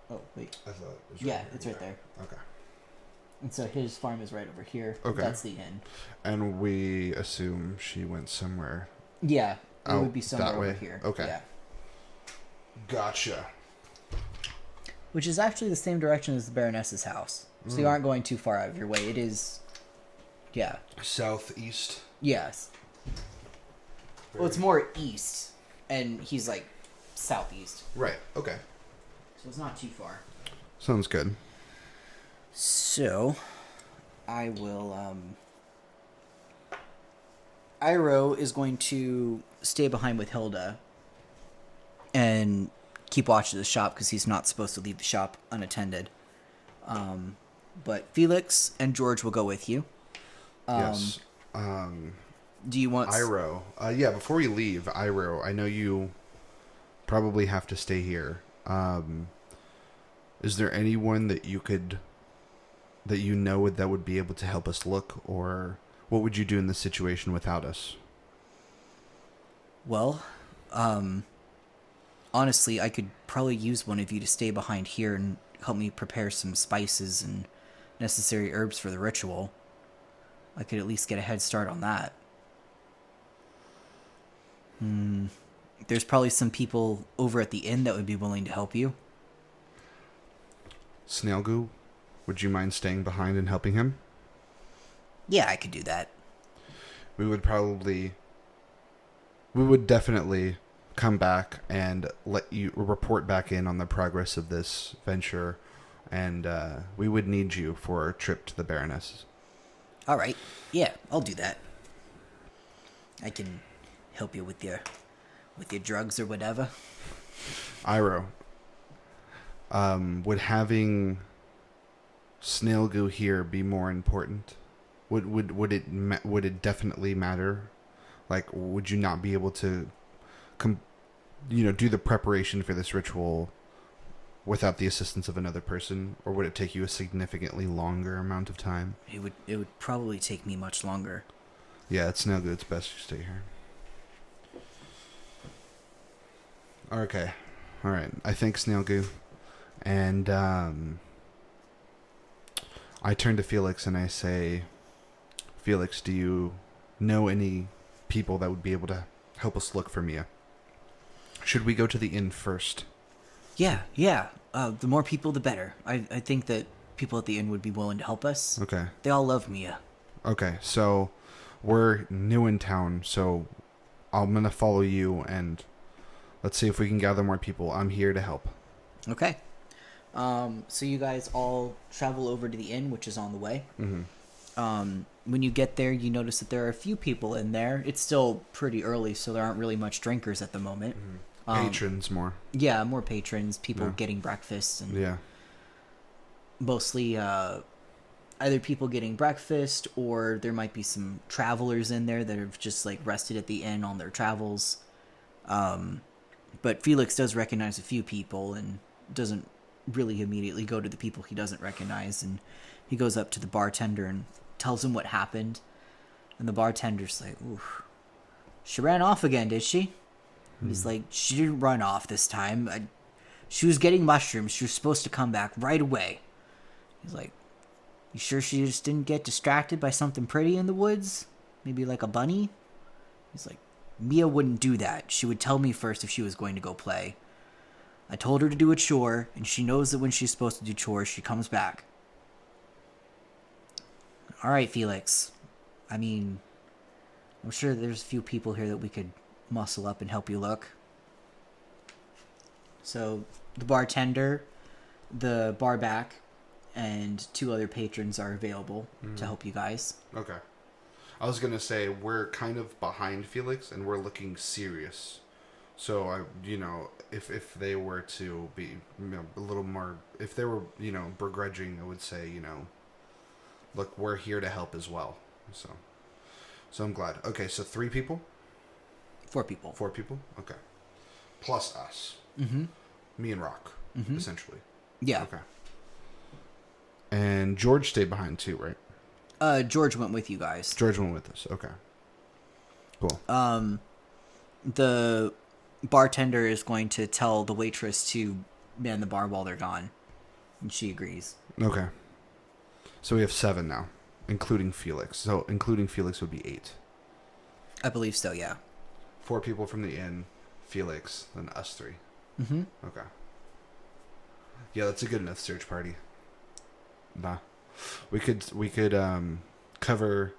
Oh wait. I thought it was Yeah, it's right there. Okay. And so his farm is right over here. Okay. That's the inn. And we assume she went somewhere. Yeah, it out would be somewhere that way? over here. Okay. Yeah. Gotcha. Which is actually the same direction as the Baroness's house. So you aren't going too far out of your way. It is, yeah. Southeast. Yes. Well, it's more east, and he's like southeast. Right. Okay. So it's not too far. Sounds good. So, I will, Iroh is going to stay behind with Hilda and keep watch of the shop because he's not supposed to leave the shop unattended. But Felix and George will go with you. Yes. Do you want... Iroh. Yeah, before we leave, Iroh, I know you probably have to stay here. Is there anyone that you could... that you know that would be able to help us look, or what would you do in this situation without us? Well, honestly, I could probably use one of you to stay behind here and help me prepare some spices and necessary herbs for the ritual. I could at least get a head start on that. There's probably some people over at the inn that would be willing to help you. Snailgoo, would you mind staying behind and helping him? Yeah, I could do that. We would definitely come back and let you report back in on the progress of this venture, and we would need you for our trip to the Baroness. All right. Yeah, I'll do that. I can help you with your drugs or whatever. Iroh, would having Snailgoo here be more important? Would it definitely matter? Like, would you not be able to do the preparation for this ritual without the assistance of another person, or would it take you a significantly longer amount of time? It would probably take me much longer. Yeah, it's no good. It's best you stay here. Okay. All right. I thank Snail Goo, and I turn to Felix and I say, Felix, do you know any people that would be able to help us look for Mia? Should we go to the inn first? Yeah. The more people, the better. I think that people at the inn would be willing to help us. Okay. They all love Mia. Okay, so we're new in town, so I'm going to follow you, and let's see if we can gather more people. I'm here to help. Okay. So you guys all travel over to the inn, which is on the way. Mm-hmm. When you get there, you notice that there are a few people in there. It's still pretty early, so there aren't really much drinkers at the moment. Mm-hmm. Patrons more. Yeah, more patrons, people getting breakfast, and mostly either people getting breakfast, or there might be some travelers in there that have just like rested at the inn on their travels. But Felix does recognize a few people and doesn't really immediately go to the people he doesn't recognize, and he goes up to the bartender and tells him what happened. And the bartender's like, "Ooh, she ran off again, did she?" He's like, "She didn't run off this time. She was getting mushrooms. She was supposed to come back right away." He's like, "You sure she just didn't get distracted by something pretty in the woods? Maybe like a bunny?" He's like, "Mia wouldn't do that. She would tell me first if she was going to go play. I told her to do a chore, and she knows that when she's supposed to do chores, she comes back." "All right, Felix. I mean, I'm sure there's a few people here that we could muscle up and help you look." So the bartender, the barback, and 2 other patrons are available to help you guys. Okay. I was going to say, we're kind of behind Felix, and we're looking serious. So, if they were to be a little more... If they were, begrudging, I would say, look, we're here to help as well. So I'm glad. Okay, so 3 people? 4 people. 4 people? Okay. Plus us. Mm-hmm. Me and Rock, essentially. Yeah. Okay. And George stayed behind too, right? George went with you guys. George went with us. Okay. Cool. The bartender is going to tell the waitress to man the bar while they're gone, and she agrees. Okay. So we have 7 now, including Felix. So including Felix would be 8. I believe so, yeah. 4 people from the inn, Felix, then us 3. Mm-hmm. Okay. Yeah, that's a good enough search party. Nah. We could cover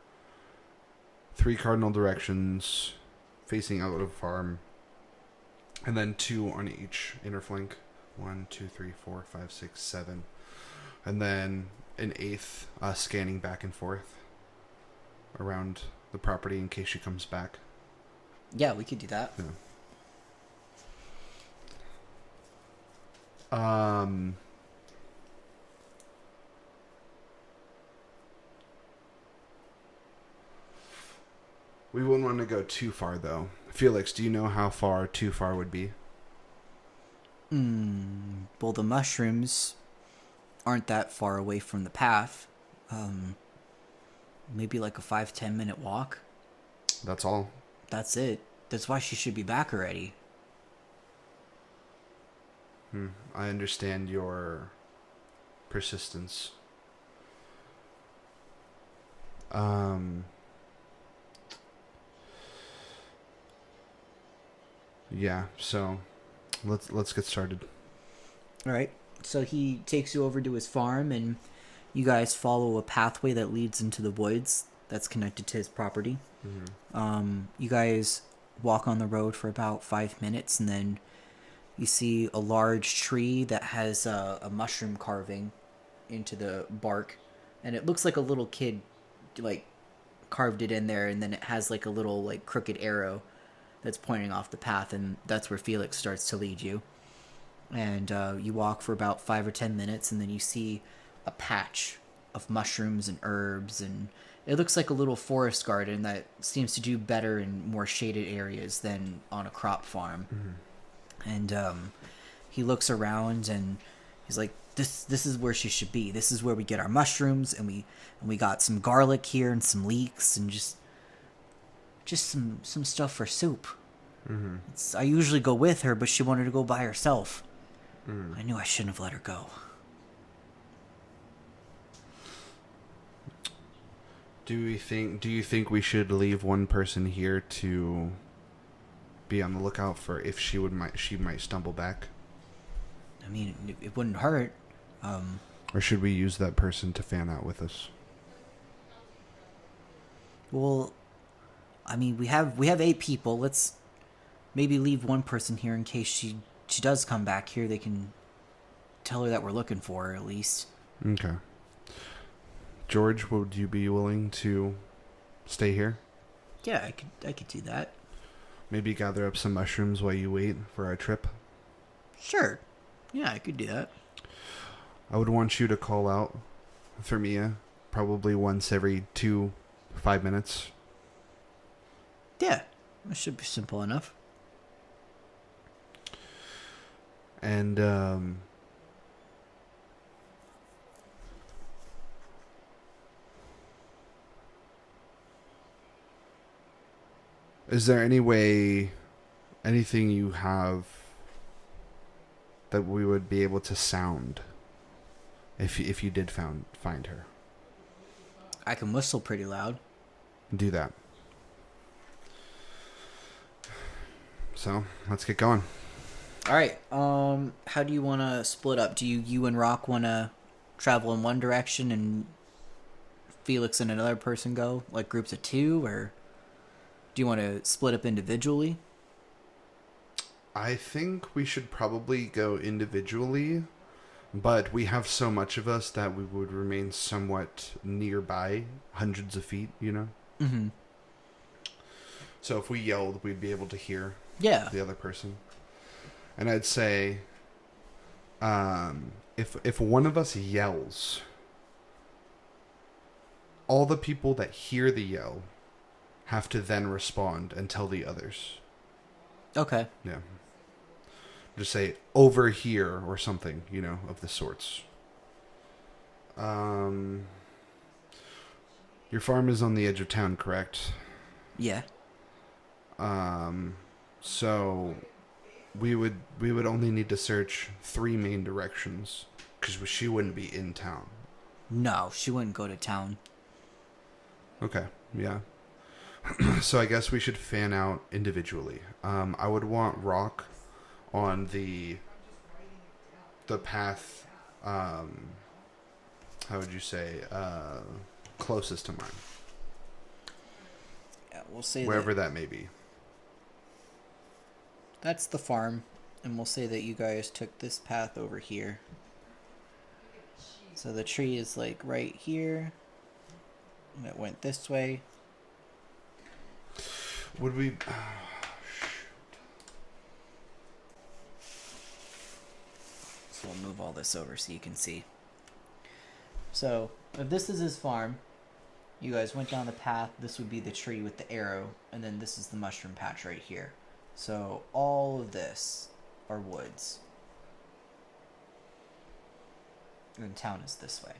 3 cardinal directions facing out of farm, and then 2 on each inner flank. 1, 2, 3, 4, 5, 6, 7, and then an 8th scanning back and forth around the property in case she comes back. Yeah, we could do that. Yeah. We wouldn't want to go too far, though. Felix, do you know how far too far would be? Well, the mushrooms aren't that far away from the path. Maybe like a 5-10 minute walk. That's all. That's it. That's why she should be back already. I understand your persistence. Yeah, so let's get started. All right. So he takes you over to his farm, and you guys follow a pathway that leads into the woods that's connected to his property. You guys walk on the road for about 5 minutes, and then you see a large tree that has a mushroom carving into the bark, and it looks like a little kid like carved it in there, and then it has like a little like crooked arrow that's pointing off the path, and that's where Felix starts to lead you. And you walk for about 5 or 10 minutes, and then you see a patch of mushrooms and herbs, and it looks like a little forest garden that seems to do better in more shaded areas than on a crop farm. And he looks around and he's like, this is where she should be. This is where we get our mushrooms, and we got some garlic here and some leeks and just some stuff for soup. Mm-hmm. I usually go with her, but she wanted to go by herself. Mm. I knew I shouldn't have let her go. Do you think we should leave one person here to be on the lookout for if she might stumble back? I mean, it wouldn't hurt. Or should we use that person to fan out with us? Well, I mean, we have 8 people. Let's maybe leave one person here in case she does come back here. They can tell her that we're looking for her, at least. Okay. George, would you be willing to stay here? Yeah, I could do that. Maybe gather up some mushrooms while you wait for our trip? Sure. Yeah, I could do that. I would want you to call out for Mia probably once every 5 minutes. Yeah, that should be simple enough. And, is there anything you have that we would be able to sound if you did find her? I can whistle pretty loud. Do that. So, let's get going. All right. How do you want to split up? Do you and Rock want to travel in one direction and Felix and another person go, like groups of 2, or do you want to split up individually? I think we should probably go individually, but we have so much of us that we would remain somewhat nearby, hundreds of feet, you know? Mm-hmm. So if we yelled, we'd be able to hear the other person. And I'd say, if one of us yells, all the people that hear the yell have to then respond and tell the others. Okay. Yeah. Just say, over here, or something, of the sorts. Your farm is on the edge of town, correct? Yeah. So we would only need to search 3 main directions, because she wouldn't be in town. No, she wouldn't go to town. Okay, yeah. So I guess we should fan out individually. I would want Rock on the path, how would you say, closest to mine. Yeah, we'll say wherever that may be. That's the farm, and we'll say that you guys took this path over here. So the tree is like right here, and it went this way. Would we... So we'll move all this over so you can see. So, if this is his farm, you guys went down the path, this would be the tree with the arrow, and then this is the mushroom patch right here. So, all of this are woods. And town is this way.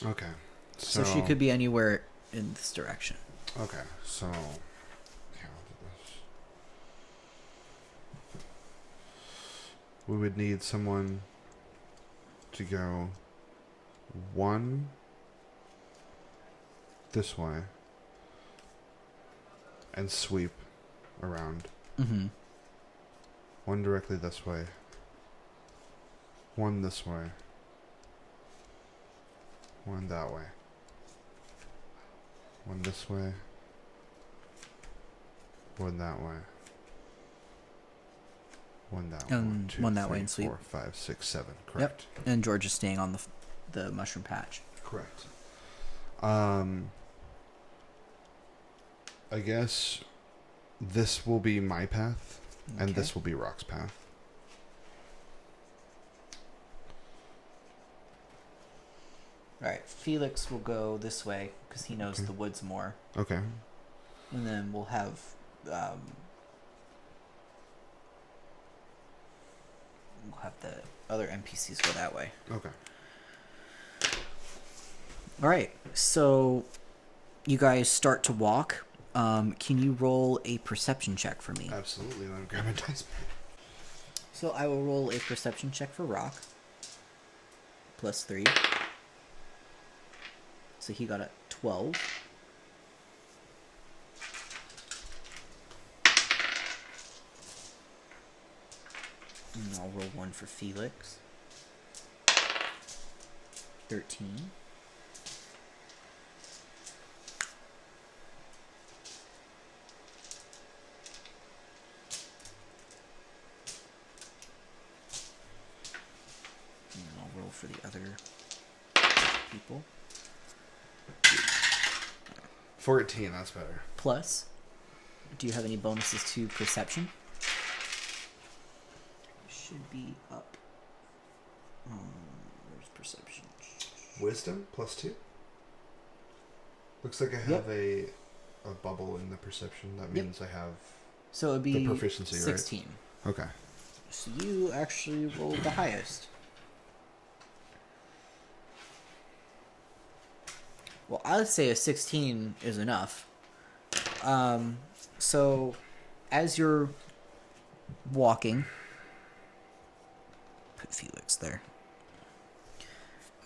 Okay. So she could be anywhere in this direction. Okay, so... yeah, I'll do this. We would need someone to go 1 this way and sweep around. Mm-hmm. 1 directly this way. 1 this way. 1 that way. 1 this way. 1 that way. 1 that way. 1, 2, 1 that 3, way and sweep. 4, 5, 6, 7. Correct. Yep. And George is staying on the mushroom patch. Correct. I guess this will be my path, and Okay. this will be Rock's path. Alright, Felix will go this way, because he knows Okay. the woods more. Okay. And then we'll have we'll have the other NPCs go that way. Okay. All right, so you guys start to walk. Can you roll a perception check for me? Absolutely. Let me grab my dice. So I will roll a perception check for Rock. +3. So he got a 12. And I'll roll one for Felix. 13. And I'll roll for the other people. 14, that's better. Plus, do you have any bonuses to perception? Should be up. Where's perception? Wisdom +2. Looks like I have a bubble in the perception. That means I have So it would be the proficiency, 16. right? Okay. So you actually rolled the highest. Well, I would say a 16 is enough. So as you're walking, put Felix there.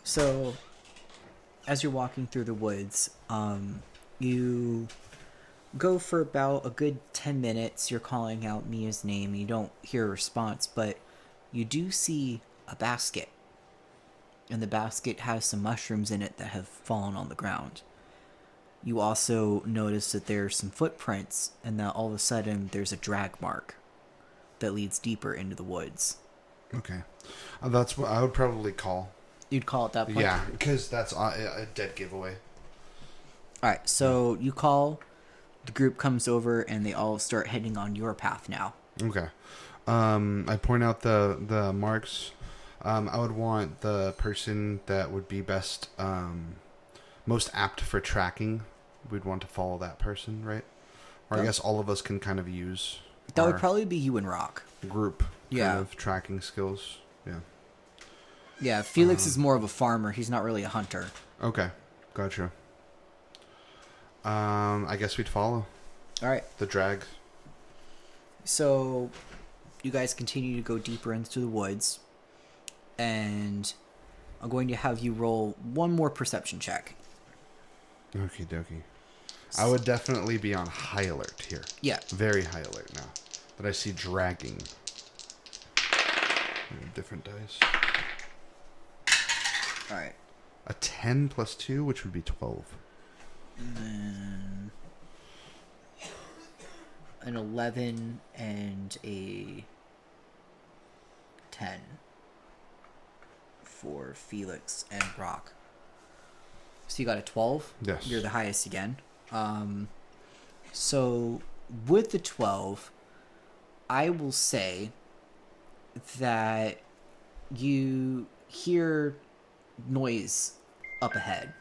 So as you're walking through the woods, you go for about a good 10 minutes. You're calling out Mia's name. You don't hear a response, but you do see a basket. And the basket has some mushrooms in it that have fallen on the ground. You also notice that there's some footprints, and that all of a sudden there's a drag mark that leads deeper into the woods. Okay. That's what I would probably call. You'd call it that point? Yeah, because that's a dead giveaway. Alright, so you call, the group comes over, and they all start heading on your path now. Okay. I point out the marks. I would want the person that would be best, most apt for tracking. We'd want to follow that person, right? Or I guess all of us can kind of use That our would probably be you and Rock. group Yeah. kind of tracking skills. Yeah. Yeah, Felix is more of a farmer. He's not really a hunter. Okay. Gotcha. I guess we'd follow Alright, the drag. so you guys continue to go deeper into the woods. And I'm going to have you roll one more perception check. Okie dokie. I would definitely be on high alert here. Yeah. Very high alert now. That I see dragging. Different dice. Alright. A 10 plus 2, which would be 12. And then an 11 and a 10 for Felix and Brock. So you got a 12? Yes. You're the highest again. So with the 12, I will say that you hear noise up ahead.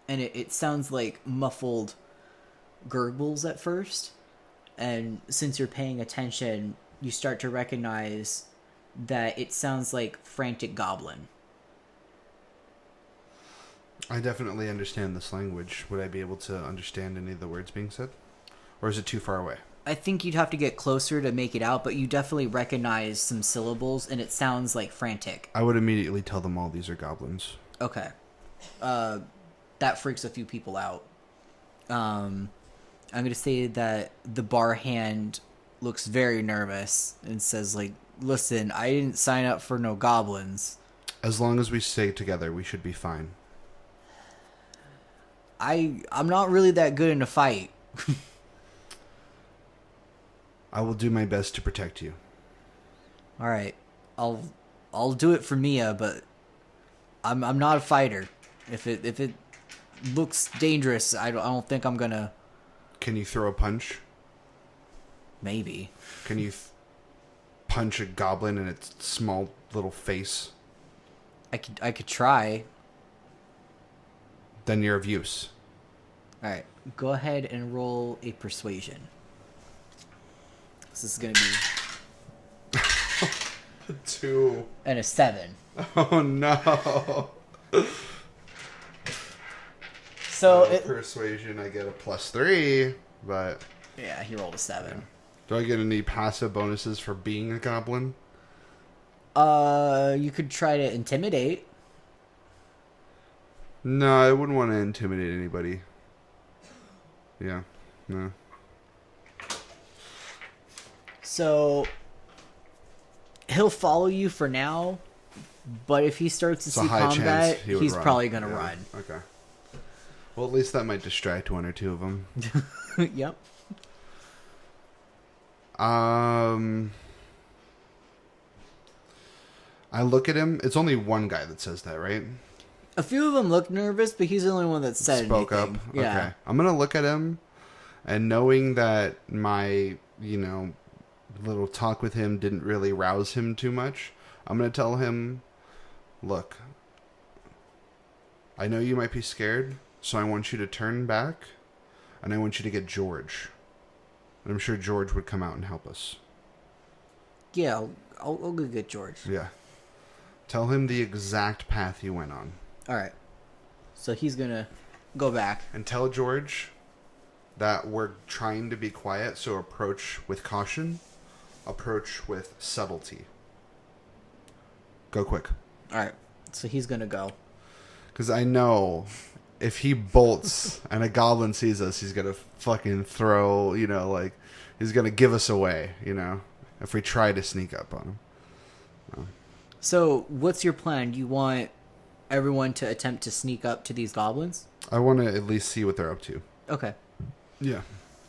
And it sounds like muffled gurgles at first. And since you're paying attention, you start to recognize that it sounds like frantic goblin. I definitely understand this language. Would I be able to understand any of the words being said? Or is it too far away? I think you'd have to get closer to make it out, but you definitely recognize some syllables, and it sounds like frantic. I would immediately tell them all these are goblins. Okay. That freaks a few people out. I'm going to say that the bar hand looks very nervous and says, like, listen, I didn't sign up for no goblins. As long as we stay together, we should be fine. I'm not really that good in a fight. I will do my best to protect you. All right. I'll do it for Mia, but I'm not a fighter. If it looks dangerous, I don't think I'm going to. Can you throw a punch? Maybe. Can you punch a goblin in its small little face? I could try. Then you're of use. All right. Go ahead and roll a persuasion. This is going to be 2. And a 7. Oh no. So persuasion, I get a +3, but yeah, he rolled a 7. do I get any passive bonuses for being a goblin? You could try to intimidate. No, I wouldn't want to intimidate anybody. Yeah, no. So he'll follow you for now, but if he starts to It's a see high combat, chance he would he's run. probably going to Yeah, run. Okay. Well, at least that might distract one or two of them. Yep. I look at him. It's only one guy that says that, right? A few of them look nervous, but he's the only one that said Spoke anything. up. Yeah. Okay. I'm gonna look at him, and knowing that my, little talk with him didn't really rouse him too much, I'm gonna tell him, look, I know you might be scared, so I want you to turn back, and I want you to get George. And I'm sure George would come out and help us. Yeah, I'll go get George. Yeah. Tell him the exact path he went on. All right. So he's going to go back. And tell George that we're trying to be quiet, so approach with caution, approach with subtlety. Go quick. All right. So he's going to go. Because I know if he bolts and a goblin sees us, he's going to fucking throw, he's going to give us away, if we try to sneak up on him. So what's your plan? Do you want everyone to attempt to sneak up to these goblins? I want to at least see what they're up to. Okay. Yeah.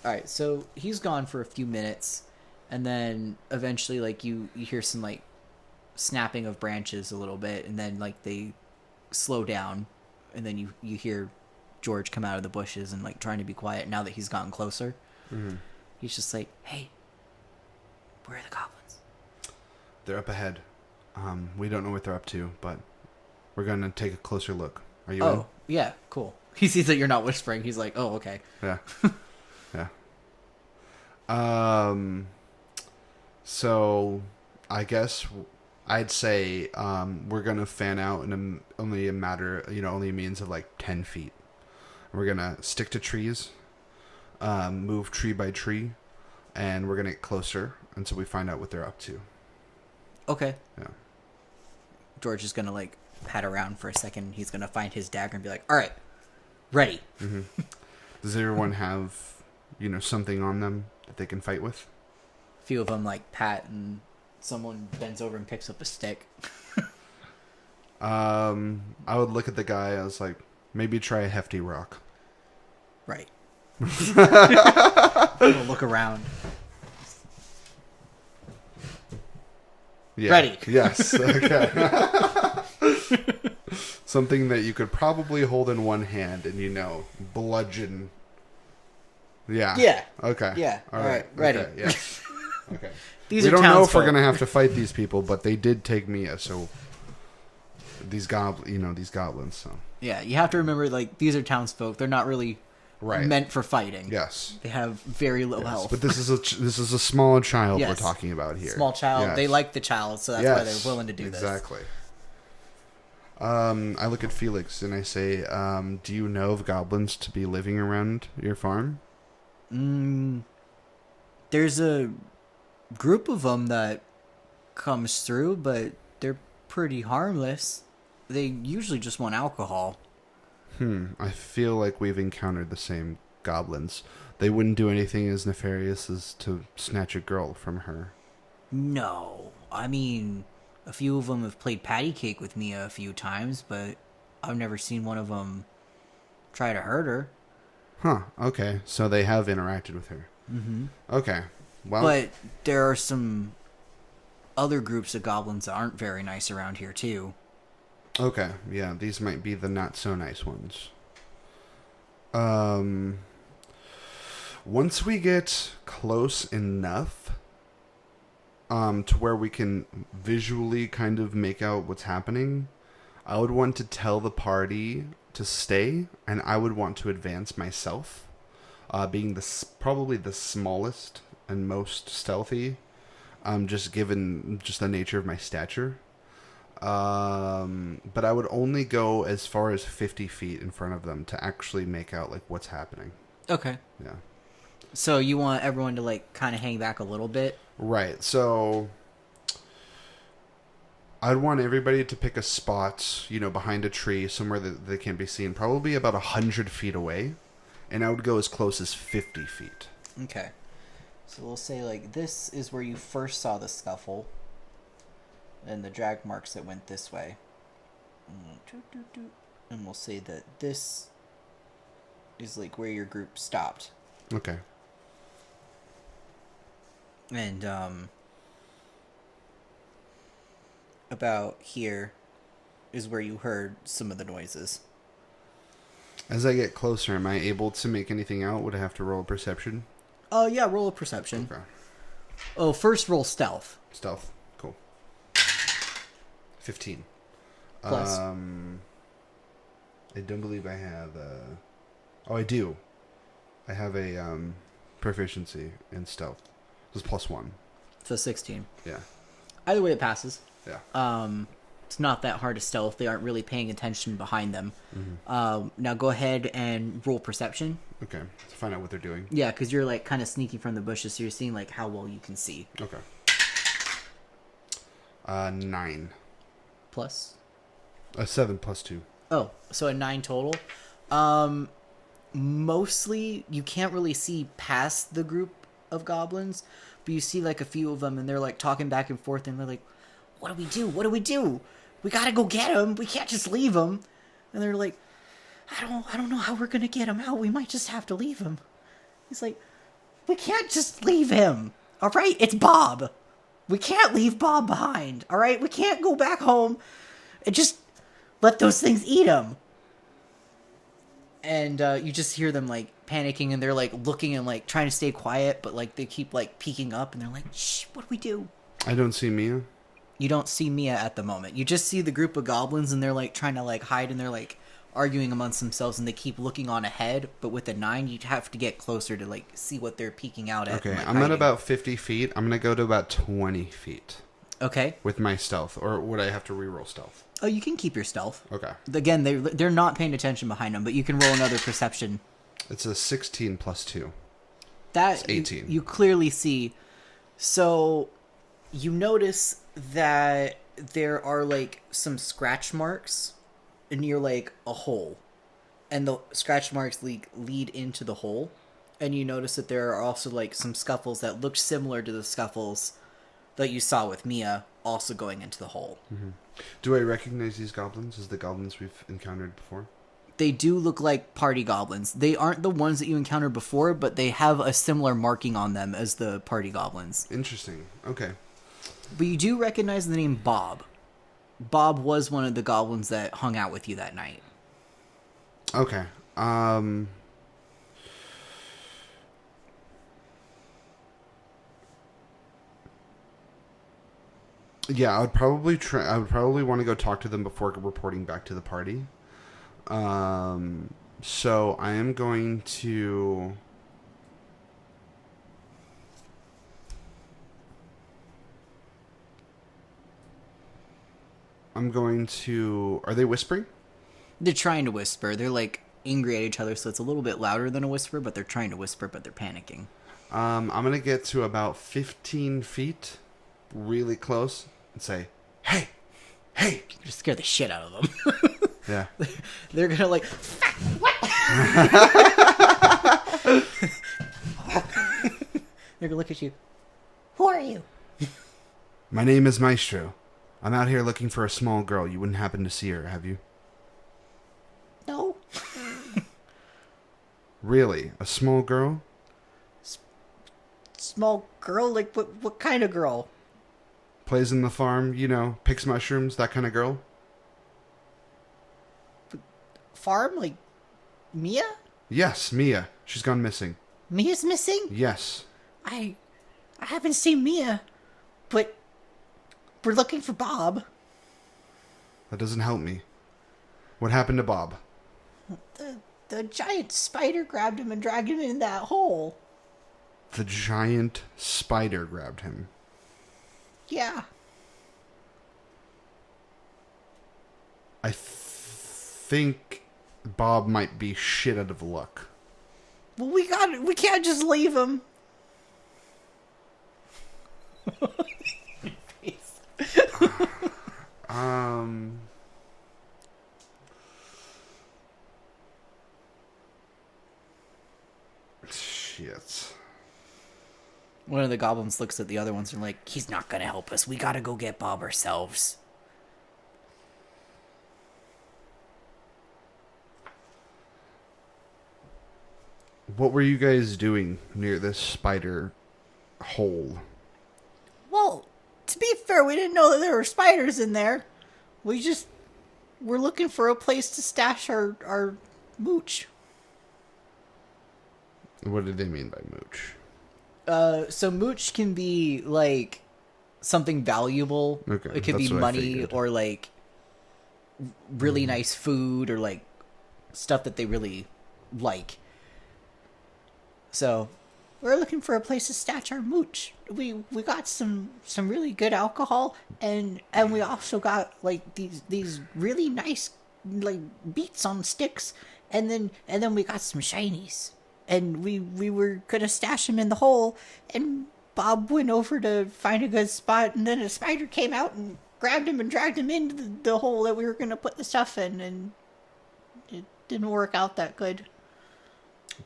All right. So he's gone for a few minutes, and then eventually, you hear some, snapping of branches a little bit, and then, they slow down, and then you hear George come out of the bushes and, trying to be quiet now that he's gotten closer. Mm-hmm. He's just like, hey, where are the goblins? They're up ahead. We don't know what they're up to, but we're going to take a closer look. Are you in? Oh, yeah, cool. He sees that you're not whispering. He's like, oh, okay. Yeah. Yeah. So I guess I'd say we're going to fan out in only a means of 10 feet. We're going to stick to trees, move tree by tree, and we're going to get closer until we find out what they're up to. Okay. Yeah. George is going to, pat around for a second. He's going to find his dagger and be like, all right, ready. Mm-hmm. Does everyone have, something on them that they can fight with? A few of them, pat, and someone bends over and picks up a stick. I would look at the guy. I was like, maybe try a hefty rock. Right. We'll look around. Yeah. Ready. Yes. Okay. Something that you could probably hold in one hand and, bludgeon. Yeah. Yeah. Okay. Yeah. All right. Ready. Okay. Yes. Okay. These we are don't know if we're townsfolk. gonna have to fight these people, but they did take Mia, so these goblins. So Yeah, you have to remember, these are townsfolk. They're not really meant for fighting. Yes. They have very low health. But this is a small child Yes. we're talking about here. Small child. Yes. They like the child, so that's why they're willing to do this. Exactly. I look at Felix and I say, do you know of goblins to be living around your farm? There's a group of them that comes through, but they're pretty harmless. They usually just want alcohol. I feel like we've encountered the same goblins. They wouldn't do anything as nefarious as to snatch a girl from her. No. I mean, a few of them have played patty cake with Mia a few times, but I've never seen one of them try to hurt her. Huh, okay. So they have interacted with her. Mm-hmm. Okay. Well, But there are some other groups of goblins that aren't very nice around here, too. okay. Yeah, these might be the not so nice ones. Once we get close enough to where we can visually kind of make out what's happening, I would want to tell the party to stay, and I would want to advance myself, being probably the smallest and most stealthy. just given just the nature of my stature. But I would only go as far as 50 feet in front of them to actually make out like what's happening. Okay. Yeah. So you want everyone to like kind of hang back a little bit? Right. So I'd want everybody to pick a spot, behind a tree, somewhere that they can't be seen, probably about 100 feet away. And I would go as close as 50 feet. Okay. So we'll say, like, this is where you first saw the scuffle. And the drag marks that went this way. And we'll say that this is, like, where your group stopped. Okay. And, about here is where you heard some of the noises. As I get closer, am I able to make anything out? Would I have to roll a perception? Oh, yeah, roll a perception. Okay. Oh, first roll stealth. Stealth. Cool. 15. Plus. I don't believe I have Oh, I do. I have a proficiency in stealth. This is +1. So 16. Yeah. Either way, it passes. Yeah. It's not that hard to stealth. They aren't really paying attention behind them. Mm-hmm. Now go ahead and roll perception. Okay. To find out what they're doing. Yeah, because you're like kind of sneaking from the bushes, so you're seeing like how well you can see. Okay. 9. Plus? 7 + 2. Oh, so a 9 total. Mostly you can't really see past the group of goblins, but you see like a few of them, and they're like talking back and forth, and they're like, "What do we do? What do we do? We gotta go get him. We can't just leave him." And they're like, I don't know how we're gonna get him out. We might just have to leave him." He's like, "We can't just leave him. All right, it's Bob. We can't leave Bob behind. All right, we can't go back home and just let those things eat him." And you just hear them like panicking, and they're like looking and like trying to stay quiet, but like they keep like peeking up, and they're like, "Shh, what do we do?" I don't see Mia. You don't see Mia at the moment. You just see the group of goblins, and they're like trying to like hide, and they're like arguing amongst themselves, and they keep looking on ahead. But with a 9, you'd have to get closer to like see what they're peeking out at. Okay, and, like, I'm hiding. at about 50 feet. I'm gonna go to about 20 feet. Okay. With my stealth, or would I have to reroll stealth? Oh, you can keep your stealth. Okay. Again, they're not paying attention behind them, but you can roll another perception. It's a 16 + 2. That's 18. You clearly see. So you notice that there are like some scratch marks near like a hole, and the scratch marks lead into the hole, and you notice that there are also like some scuffles that look similar to the scuffles that you saw with Mia also going into the hole. Mm-hmm. Do I recognize these goblins as the goblins we've encountered before? They do look like party goblins. They aren't the ones that you encountered before, but they have a similar marking on them as the party goblins. Interesting. Okay. But you do recognize the name Bob. Bob was one of the goblins that hung out with you that night. Okay. Yeah, I would probably want to go talk to them before reporting back to the party. So I am going to... Are they whispering? They're trying to whisper. They're like angry at each other, so it's a little bit louder than a whisper, but they're trying to whisper, but they're panicking. I'm going to get to about 15 feet, really close, and say, "Hey! Hey!" Just scare the shit out of them. Yeah. They're gonna like, what? They're gonna look at you. Who are you? My name is Maestro. I'm out here looking for a small girl. You wouldn't happen to see her, have you? No. Really? A small girl? Small girl? Like, what kind of girl? Plays in the farm, picks mushrooms, that kind of girl? Farm? Like, Mia? Yes, Mia. She's gone missing. Mia's missing? Yes. I haven't seen Mia, but we're looking for Bob. That doesn't help me. What happened to Bob? The giant spider grabbed him and dragged him in that hole. The giant spider grabbed him. Yeah. I think Bob might be shit out of luck. Well, we can't just leave him. Um. Shit. One of the goblins looks at the other ones and like, he's not gonna help us. We gotta go get Bob ourselves. What were you guys doing near this spider hole? Well, to be fair, we didn't know that there were spiders in there. We just were looking for a place to stash our mooch. What did they mean by mooch? So mooch can be like something valuable. Okay, it could be that's what I money figured. or like really nice food or like stuff that they really like. So we're looking for a place to stash our mooch. We got some really good alcohol and we also got like these really nice like beets on sticks and then we got some shinies. And we were gonna stash them in the hole, and Bob went over to find a good spot, and then a spider came out and grabbed him and dragged him into the hole that we were gonna put the stuff in, and it didn't work out that good.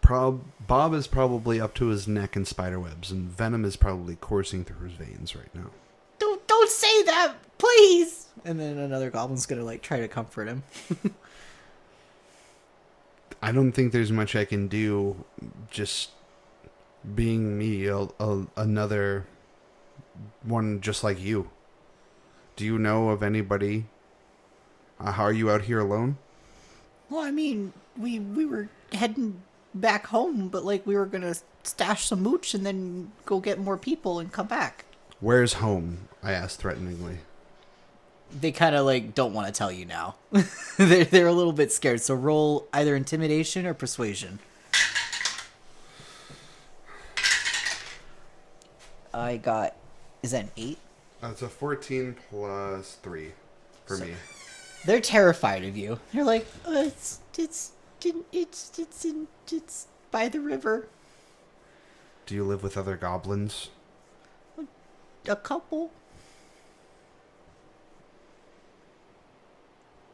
Bob is probably up to his neck in spider webs, and venom is probably coursing through his veins right now. Don't say that, please. And then another goblin's gonna like try to comfort him. I don't think there's much I can do just being me, another one just like you. Do you know of anybody? How are you out here alone? Well, I mean, we were heading back home, but like we were gonna stash some mooch and then go get more people and come back. Where's home? I asked threateningly. They kind of like don't want to tell you now. they're a little bit scared. So roll either intimidation or persuasion. Is that an 8? It's a 14 plus 3 for me. They're terrified of you. They're like, it's by the river. Do you live with other goblins? A couple.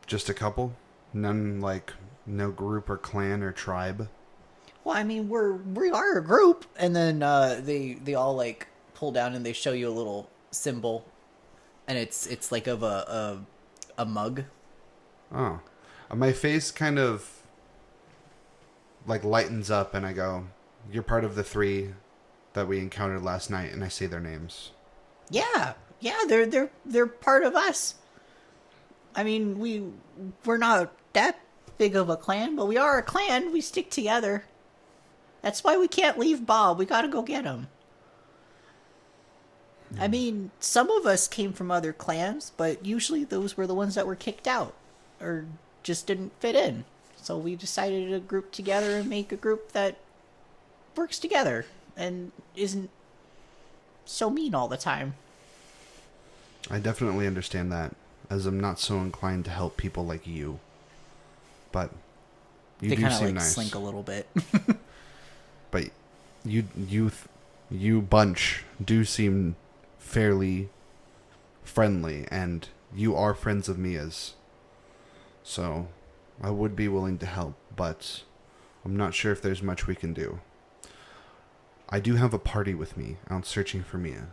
Just a couple? None, like, no group or clan or tribe? Well, I mean, we are a group, and then they all like pull down and they show you a little symbol, and it's like of a mug. Oh, my face kind of like lightens up, and I go, "You're part of the 3 that we encountered last night," and I say their names. Yeah, they're part of us. I mean, we're not that big of a clan, but we are a clan. We stick together. That's why we can't leave Bob. We gotta go get him. I mean, some of us came from other clans, but usually those were the ones that were kicked out or just didn't fit in. So we decided to group together and make a group that works together and isn't so mean all the time. I definitely understand that, as I'm not so inclined to help people like you. But you they do kind of seem like nice. slink a little bit. But you bunch do seem fairly friendly, and you are friends of Mia's. So I would be willing to help, but I'm not sure if there's much we can do. I do have a party with me out searching for Mia.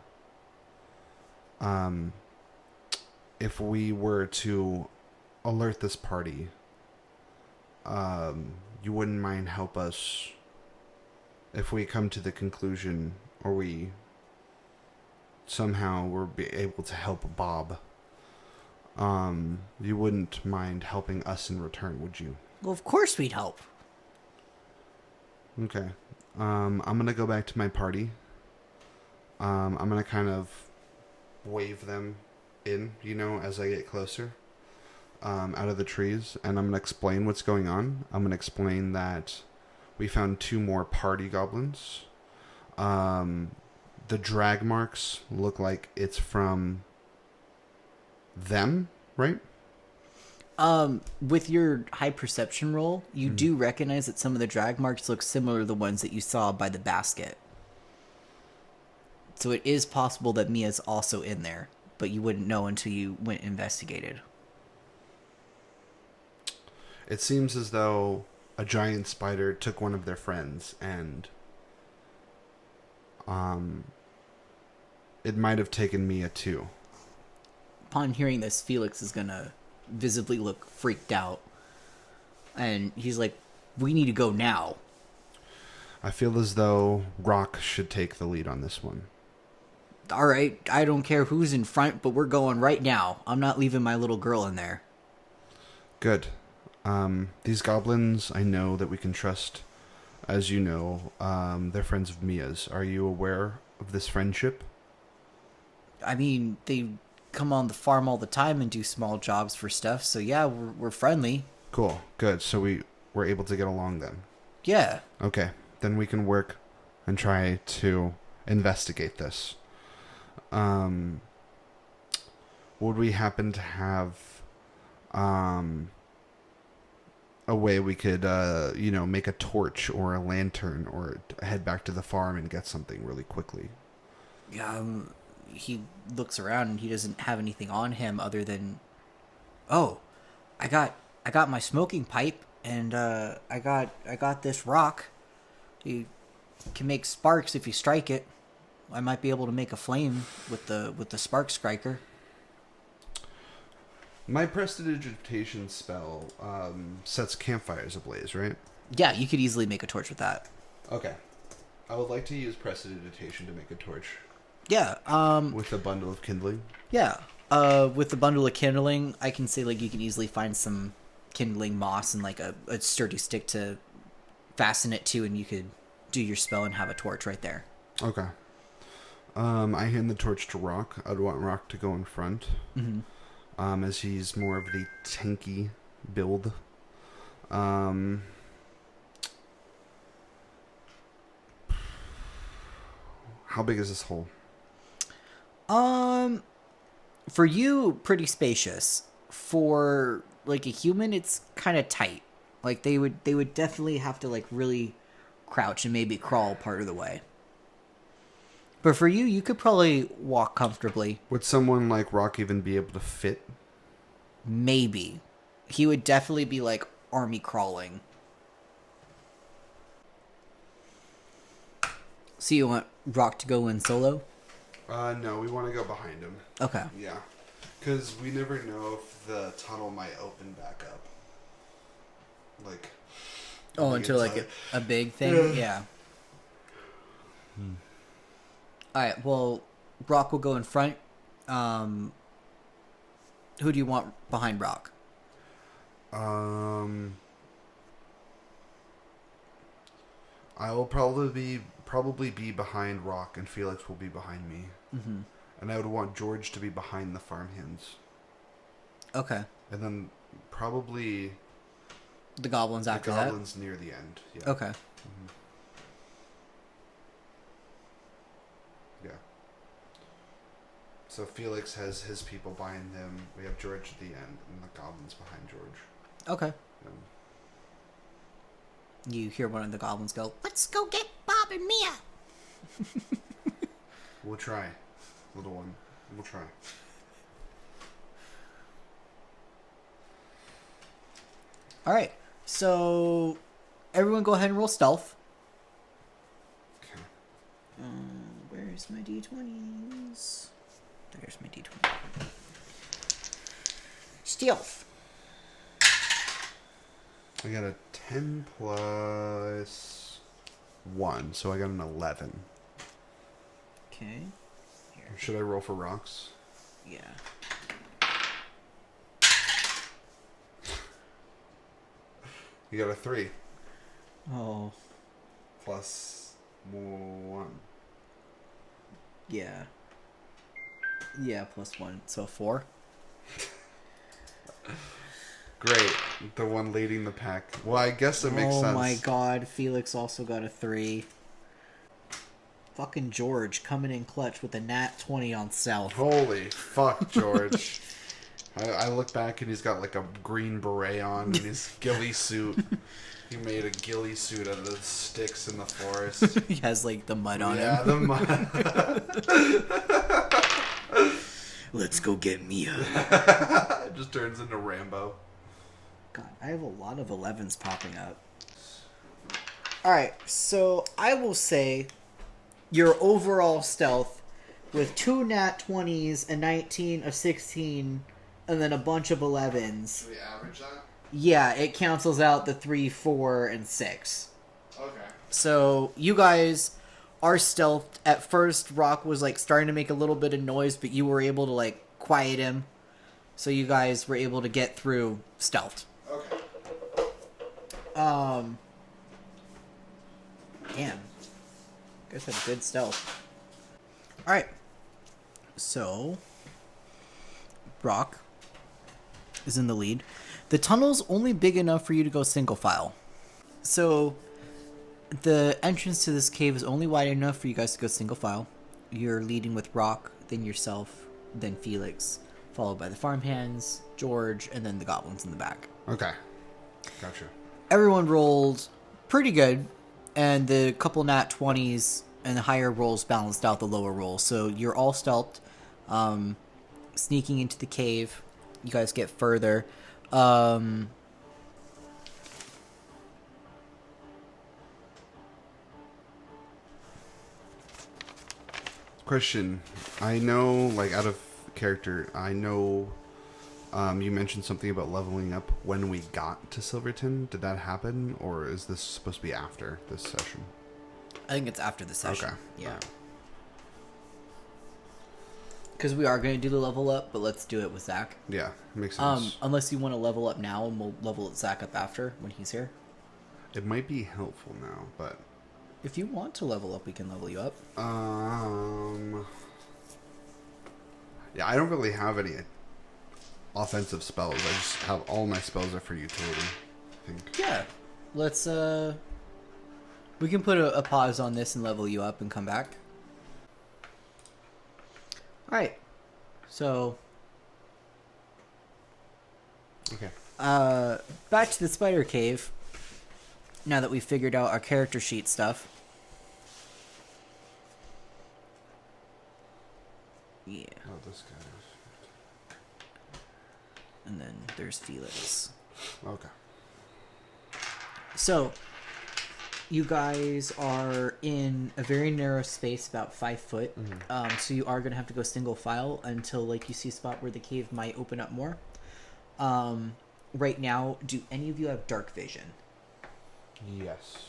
If we were to alert this party, you wouldn't mind help us if we come to the conclusion, or we somehow were be able to help Bob. You wouldn't mind helping us in return, would you? Well, of course we'd help. Okay. I'm gonna go back to my party. I'm gonna kind of wave them in, as I get closer, out of the trees, and I'm gonna explain what's going on. I'm gonna explain that we found 2 more party goblins. the drag marks look like it's from them, right? With your high perception roll, you do recognize that some of the drag marks look similar to the ones that you saw by the basket. So it is possible that Mia's also in there, but you wouldn't know until you went and investigated. It seems as though a giant spider took one of their friends, and it might have taken Mia too. Upon hearing this, Felix is gonna visibly look freaked out. And he's like, we need to go now. I feel as though Rock should take the lead on this one. Alright, I don't care who's in front, but we're going right now. I'm not leaving my little girl in there. Good. These goblins, I know that we can trust. As you know, they're friends of Mia's. Are you aware of this friendship? I mean, they come on the farm all the time and do small jobs for stuff, so yeah, we're friendly. Cool. Good. So we're able to get along then. Yeah. Okay. Then we can work and try to investigate this. Would we happen to have a way we could make a torch or a lantern or head back to the farm and get something really quickly? He looks around and he doesn't have anything on him other than, oh, I got my smoking pipe and I got this rock. You can make sparks if you strike it. I might be able to make a flame with the spark striker. My prestidigitation spell sets campfires ablaze, right? Yeah, you could easily make a torch with that. Okay. I would like to use prestidigitation to make a torch. Yeah. With a bundle of kindling. Yeah. With the bundle of kindling, I can say like you can easily find some kindling moss and like a sturdy stick to fasten it to, and you could do your spell and have a torch right there. Okay. I hand the torch to Rock. I'd want Rock to go in front. Mm-hmm. As he's more of the tanky build. How big is this hole? For you, pretty spacious. For like a human, it's kind of tight. Like they would definitely have to like really crouch and maybe crawl part of the way. But for you, you could probably walk comfortably. Would someone like Rock even be able to fit? Maybe. He would definitely be like army crawling. So you want Rock to go in solo? No, we want to go behind him. Okay. Yeah. Because we never know if the tunnel might open back up. Like... Oh, into like a big thing? Yeah. Alright, well, Rock will go in front. Who do you want behind Rock? I will probably be behind Rock, and Felix will be behind me. Mm-hmm. And I would want George to be behind the farmhands. Okay. And then probably The goblins after that? The goblins near the end. Yeah. Okay. Mm-hmm. Yeah. So Felix has his people behind him. We have George at the end, and the goblins behind George. Okay. You hear one of the goblins go, Let's go get Bob and Mia. We'll try, little one. We'll try. Alright, so everyone go ahead and roll stealth. Okay. Where's my d20s? There's my d20. Stealth. I got a 10 plus 1, so I got an 11. Okay. Here. Should I roll for rocks? Yeah. You got a 3 Oh, plus 1. yeah. Yeah, plus 1. So 4. Great. The one leading the pack. Well, I guess it makes sense. Oh my god, Felix also got a 3. Fucking George coming in clutch with a nat 20 on stealth. Holy fuck, George. I look back and he's got like a green beret on and his ghillie suit. He made a ghillie suit out of the sticks in the forest. He has like the mud on him. Yeah, the mud. Let's go get Mia. It just turns into Rambo. God, I have a lot of 11s popping up. Alright, so I will say your overall stealth with 2 nat 20s, a 19, a 16, and then a bunch of 11s. Should we average that? Yeah, it cancels out the 3, 4, and 6. Okay. So you guys are stealthed. At first, Rock was like starting to make a little bit of noise, but you were able to like quiet him. So you guys were able to get through stealthed. Okay. Damn. You guys have good stealth. Alright. So Rock is in the lead. The tunnel's only big enough for you to go single file. So the entrance to this cave is only wide enough for you guys to go single file. You're leading with Rock, then yourself, then Felix, followed by the farmhands, George, and then the goblins in the back. Okay. Gotcha. Everyone rolled pretty good, and the couple nat 20s and the higher rolls balanced out the lower rolls. So you're all stealthed, sneaking into the cave. You guys get further. Question. I know, like, out of character, I know you mentioned something about leveling up when we got to Silverton. Did that happen, or is this supposed to be after this session? I think it's after the session. Okay. Yeah. Because we are going to do the level up, but let's do it with Zach. Yeah, makes sense. Unless you want to level up now, and we'll level Zach up after when he's here. It might be helpful now, but... If you want to level up, we can level you up. Yeah, I don't really have any offensive spells. I just have all my spells are for utility, I think. Yeah. Let's, we can put a pause on this and level you up and come back. Alright. So, Okay. back to the spider cave. Now that we've figured out our character sheet stuff. Yeah. Oh, this guy And then there's Felix. is... Okay. So, you guys are in a very narrow space, about 5 foot. So you are going to have to go single file until like you see a spot where the cave might open up more. Right now, do any of you have dark vision? Yes.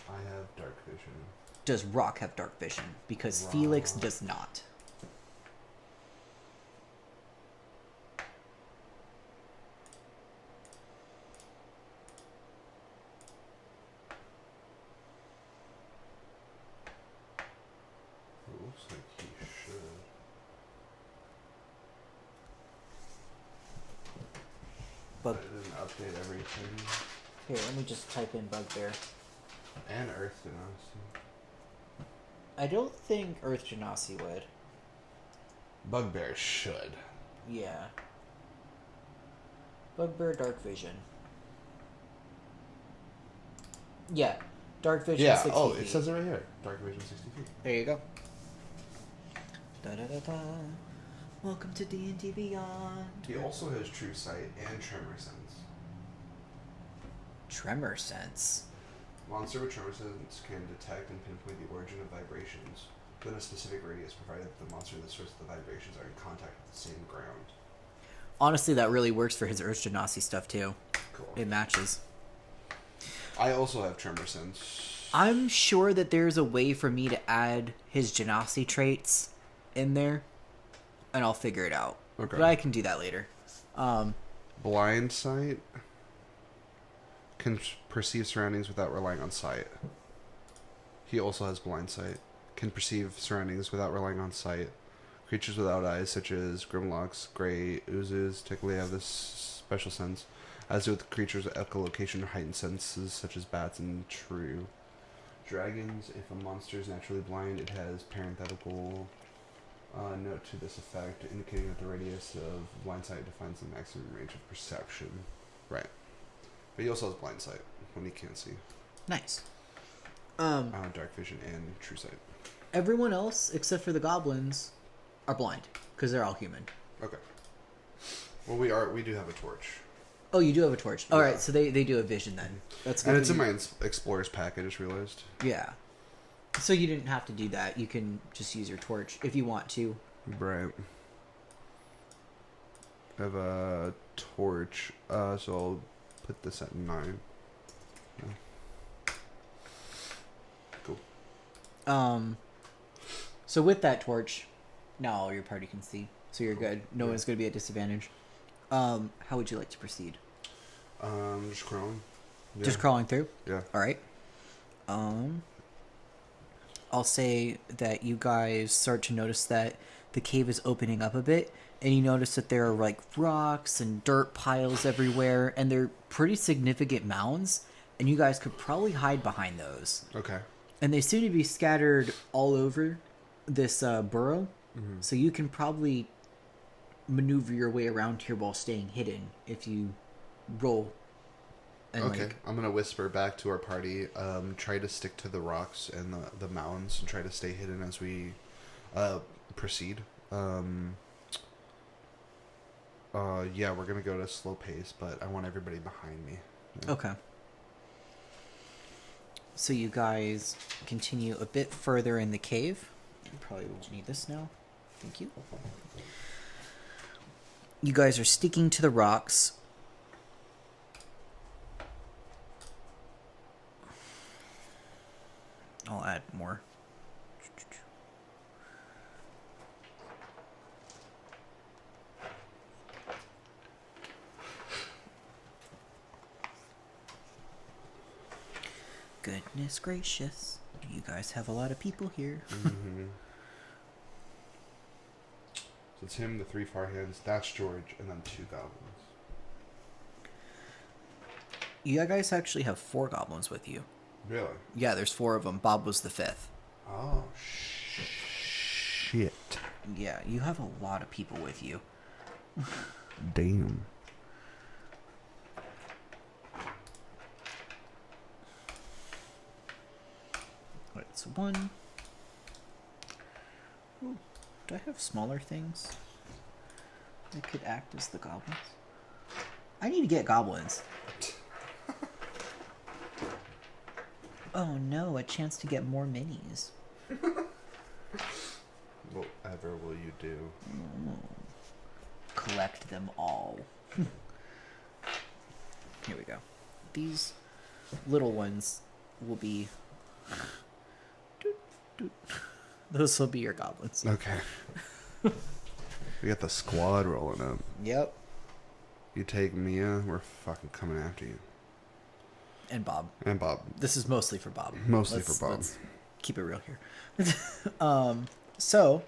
I have dark vision. Does Rock have dark vision? Because Felix does not. It looks like he should. I Bug. didn't update everything. Here, let me just type in Bugbear. And Earth did honestly. I don't think Earth Genasi would. Bugbear should. Yeah. Bugbear Dark Vision. Yeah. Dark Vision Yeah, 60 it feet. says it right here. Dark vision 60 feet. There you go. Da-da-da-da. Welcome to D&D Beyond. He also has true sight and tremor sense. Tremor sense. Monster with tremor sense can detect and pinpoint the origin of vibrations within a specific radius, provided that the monster and the source of the vibrations are in contact with the same ground. Honestly, that really works for his Earth Genasi stuff too. Cool. It matches. I also have tremor sense. I'm sure that there's a way for me to add his Genasi traits in there, and I'll figure it out. Okay. But I can do that later. Blind sight can perceive surroundings without relying on sight. He also has blind sight. Can perceive surroundings without relying on sight. Creatures without eyes, such as Grimlocks, Grey Oozes, typically have this special sense, as do with creatures with echolocation or heightened senses, such as bats and shrew. Dragons, if a monster is naturally blind, it has parenthetical note to this effect, indicating that the radius of blind sight defines the maximum range of perception. Right. But he also has blind sight when he can't see. Nice. Dark vision and true sight. Everyone else, except for the goblins, are blind, because they're all human. Okay. Well, we do have a torch. Oh, you do have a torch. All Yeah. right, so they do have vision then. That's good. And it's in my Explorer's pack, I just realized. Yeah. So you didn't have to do that. You can just use your torch if you want to. Right. I have a torch, so I'll put this at 9. Yeah. Cool. So with that torch, now all your party can see. So you're good. No one's going to be at disadvantage. How would you like to proceed? Just crawling. Yeah. Just crawling through? Yeah. All right. I'll say that you guys start to notice that the cave is opening up a bit, and you notice that there are like rocks and dirt piles everywhere, and they're pretty significant mounds, and you guys could probably hide behind those. Okay. And they seem to be scattered all over this burrow, so you can probably maneuver your way around here while staying hidden if you roll. And Okay, I'm gonna whisper back to our party. Try to stick to the rocks and the mounds, and try to stay hidden as we proceed. Yeah, we're gonna go at a slow pace, but I want everybody behind me. Yeah. Okay. So you guys continue a bit further in the cave. You probably won't need this now. Thank you. You guys are sticking to the rocks. I'll add more. Goodness gracious. You guys have a lot of people here. Mm-hmm. So it's him, the 3 Farhands, that's George, and then 2 goblins. You guys actually have 4 goblins with you. Really? Yeah, there's 4 of them. Bob was the 5th. Oh, shit. Yeah, you have a lot of people with you. Damn. Right, so 1. Ooh, do I have smaller things that could act as the goblins? I need to get goblins. Oh no, a chance to get more minis. Whatever will you do? Collect them all. Here we go. These little ones will be... Those will be your goblins. Okay. We got the squad rolling up. Yep. You take Mia, we're fucking coming after you. And Bob. And Bob. This is mostly for Bob. Mostly for Bob. Let's keep it real here. So,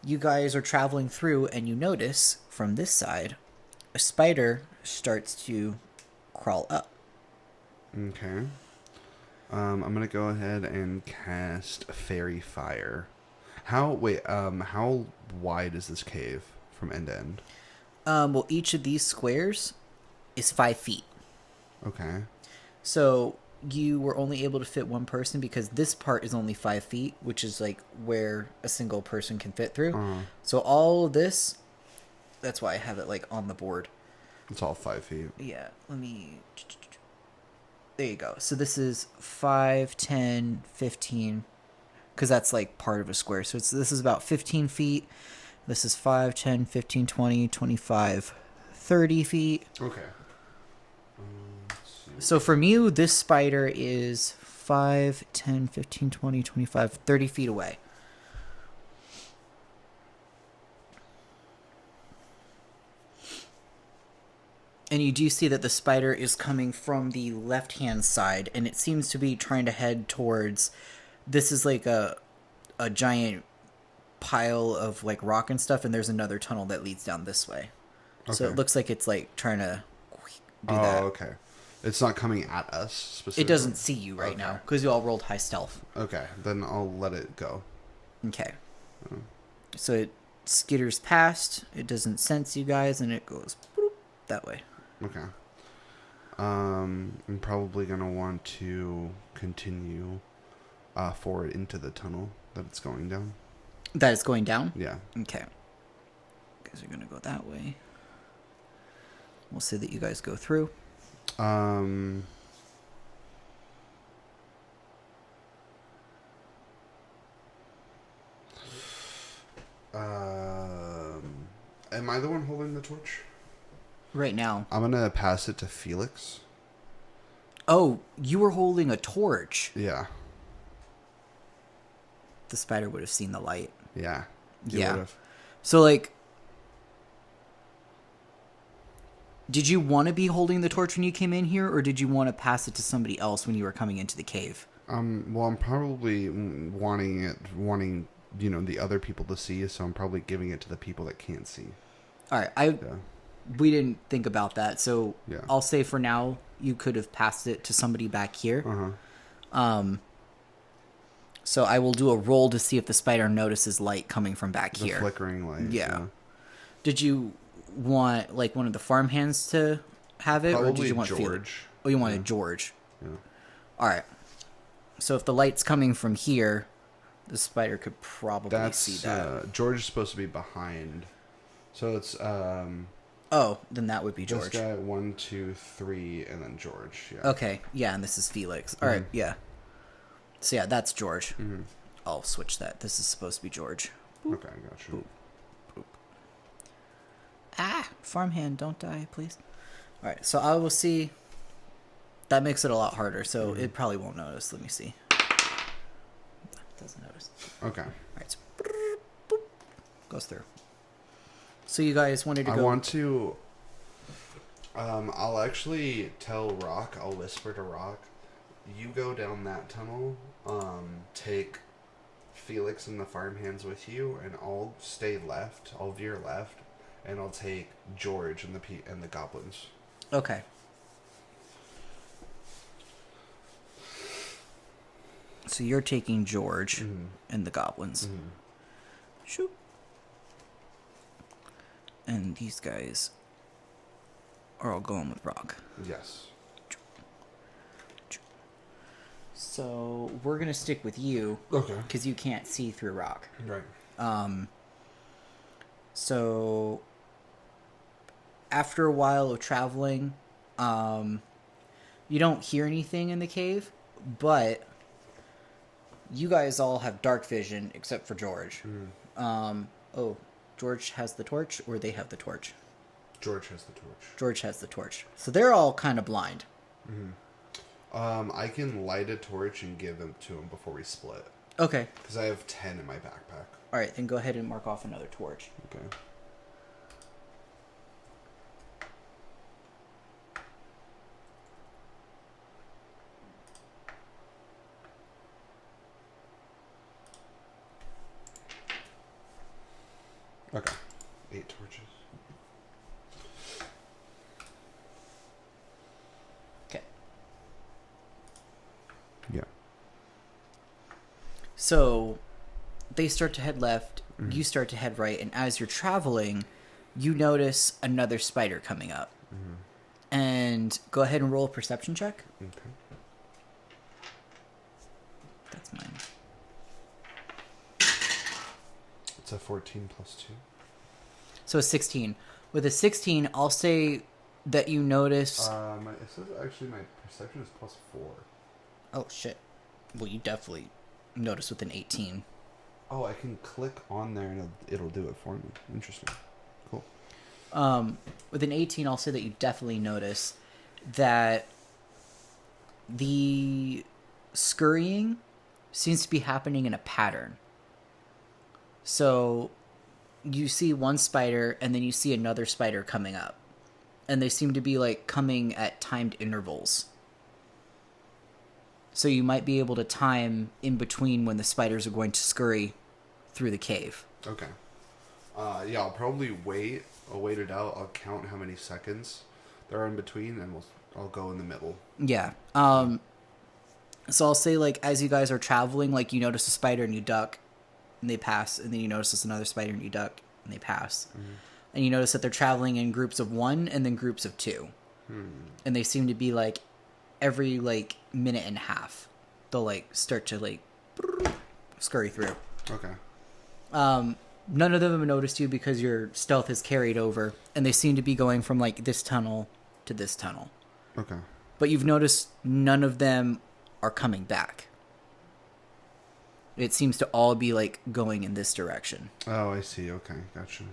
you guys are traveling through, and you notice from this side, a spider starts to crawl up. Okay. I'm gonna go ahead and cast Fairy Fire. How wide is this cave from end to end? Well, each of these squares is 5 feet. Okay. So you were only able to fit one person because this part is only 5 feet, which is like where a single person can fit through. So all of this, that's why I have it like on the board. It's all 5 feet. Yeah, let me... There you go. So this is 5, 10, 15, because that's like part of a square. So this is about 15 feet. This is 5, 10, 15, 20, 25, 30 feet. Okay. So from you, this spider is 5, 10, 15, 20, 25, 30 feet away. And you do see that the spider is coming from the left-hand side, and it seems to be trying to head towards... This is like a giant pile of like rock and stuff, and there's another tunnel that leads down this way. Okay. So it looks like it's like trying to do that. Oh, okay. It's not coming at us specifically? It doesn't see you right now because you all rolled high stealth. Okay, then I'll let it go. Okay. So it skitters past. It doesn't sense you guys, and it goes boop, that way. Okay. I'm probably going to want to continue forward into the tunnel that it's going down. That it's going down? Yeah. Okay. You guys are going to go that way. We'll say that you guys go through. Am I the one holding the torch? Right now. I'm gonna pass it to Felix. Oh, you were holding a torch. Yeah. The spider would have seen the light. Yeah. Yeah. So, like, did you want to be holding the torch when you came in here, or did you want to pass it to somebody else when you were coming into the cave? Well, I'm probably wanting, the other people to see, so I'm probably giving it to the people that can't see. All right, we didn't think about that, so Yeah. I'll say for now you could have passed it to somebody back here. So I will do a roll to see if the spider notices light coming from back The here. flickering light. Yeah. Did you want like one of the farmhands to have it, Probably or did you want George. Felix? Oh, you wanted George. Yeah. All right. So if the light's coming from here, the spider could probably see that. George is supposed to be behind. So it's Oh, then that would be this George. guy, 1, 2, 3, and then George. Yeah. Okay, yeah, and this is Felix. All right, yeah. So yeah, that's George. Mm-hmm. I'll switch that. This is supposed to be George. Okay, gotcha. Ah, farmhand, don't die, please. All right, so I will see. That makes it a lot harder, so it probably won't notice. Let me see. Doesn't notice. Okay. All right, so boop, goes through. So you guys wanted to go. I want to. I'll actually tell Rock. I'll whisper to Rock. You go down that tunnel. Take Felix and the farmhands with you, and I'll stay left. I'll veer left, and I'll take George and the goblins. Okay. So you're taking George and the goblins. Shoot. And these guys are all going with Rock. Yes. So we're going to stick with you. Okay. Because you can't see through Rock. Right. So after a while of traveling, you don't hear anything in the cave, but you guys all have dark vision except for George. George has the torch, or they have the torch? George has the torch. George has the torch. So they're all kind of blind. I can light a torch and give them to him before we split. Okay. Because I have 10 in my backpack. All right, then go ahead and mark off another torch. Okay. Okay. 8 torches. Okay. Yeah. So they start to head left, you start to head right, and as you're traveling, you notice another spider coming up. And go ahead and roll a perception check. Okay. That's mine. It's a 14 plus 2. So a 16. With a 16, I'll say that you notice... It says actually my perception is plus 4. Oh, shit. Well, you definitely notice with an 18. Oh, I can click on there and it'll do it for me. Interesting. Cool. With an 18, I'll say that you definitely notice that the scurrying seems to be happening in a pattern. So you see one spider and then you see another spider coming up. And they seem to be like coming at timed intervals. So you might be able to time in between when the spiders are going to scurry through the cave. Okay. Yeah, I'll probably wait. I'll wait it out. I'll count how many seconds. They're in between, and I'll go in the middle. Yeah. So I'll say, like, as you guys are traveling, like, you notice a spider and you duck, and they pass, and then you notice there's another spider and you duck, and they pass. And you notice that they're traveling in groups of 1 and then groups of 2. And they seem to be, like, every, like, minute and a half. They'll, like, start to, like, scurry through. Okay. None of them have noticed you because your stealth is carried over, and they seem to be going from, like, this tunnel to this tunnel. Okay. But you've noticed none of them are coming back. It seems to all be, like, going in this direction. Oh, I see. Okay, gotcha.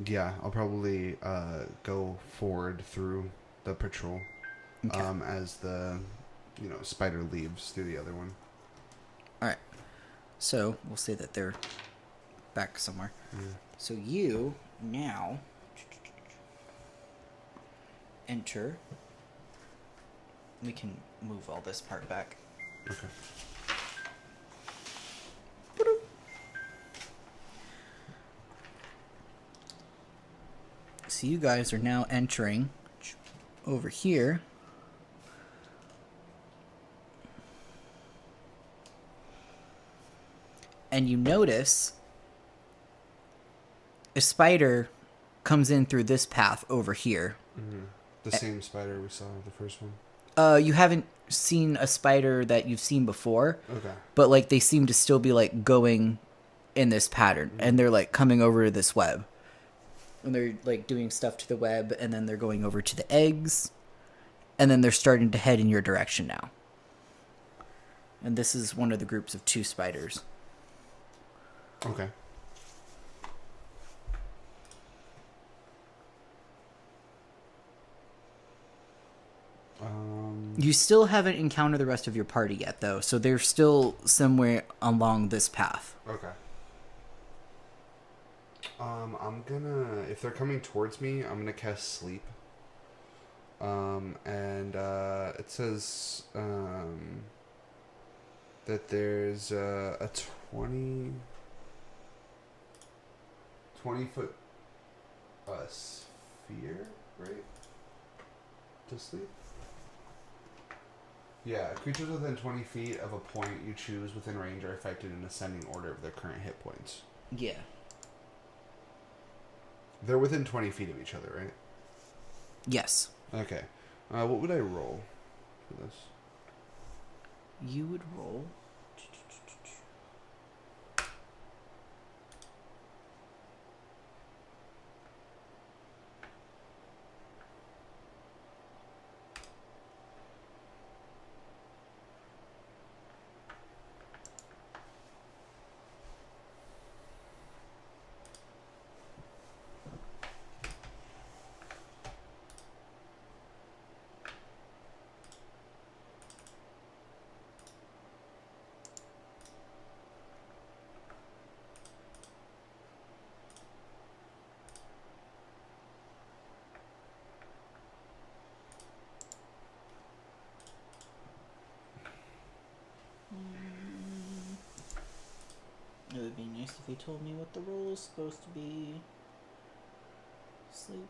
Yeah, I'll probably go forward through the patrol as the spider leaves through the other one. All right. So we'll say that they're back somewhere. Yeah. So you now enter. We can move all this part back. Okay. So you guys are now entering over here. And you notice a spider comes in through this path over here. Mm-hmm. The same spider we saw in the first one. You haven't seen a spider that you've seen before. Okay. But, like, they seem to still be, like, going in this pattern. Mm-hmm. And they're, like, coming over to this web. And they're, like, doing stuff to the web. And then they're going over to the eggs. And then they're starting to head in your direction now. And this is one of the groups of 2 spiders. Okay. You still haven't encountered the rest of your party yet, though, so they're still somewhere along this path. Okay. I'm gonna, if they're coming towards me, I'm gonna cast sleep. And it says that there's a 20 foot sphere, right? To sleep? Yeah, creatures within 20 feet of a point you choose within range are affected in ascending order of their current hit points. Yeah. They're within 20 feet of each other, right? Yes. Okay. What would I roll for this? You would roll... It would be nice if he told me what the roll is supposed to be. Sleep.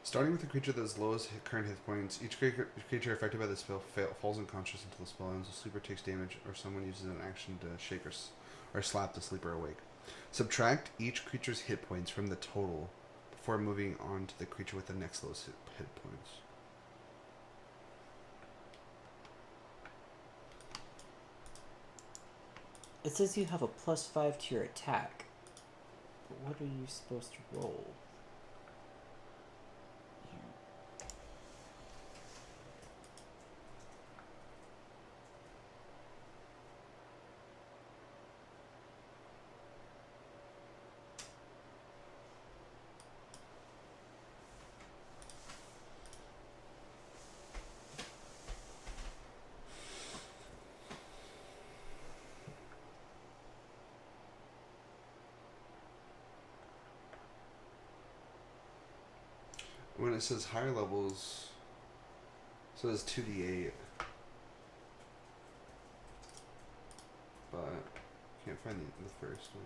Starting with a creature that has lowest current hit points, each creature affected by the spell falls unconscious until the spell ends. The sleeper takes damage, or someone uses an action to shake or slap the sleeper awake. Subtract each creature's hit points from the total before moving on to the creature with the next lowest hit points. It says you have a +5 to your attack. But what are you supposed to roll? When it says higher levels, so it's 2d8. find the first one.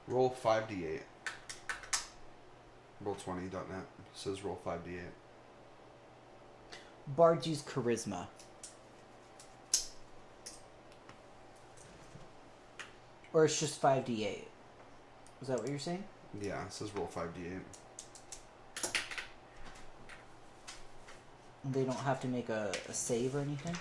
Roll 5d8. Roll20.net says roll 5d8. Bards use charisma. Or it's just 5d8. Is that what you're saying? Yeah, it says roll 5d8. They don't have to make a save or anything?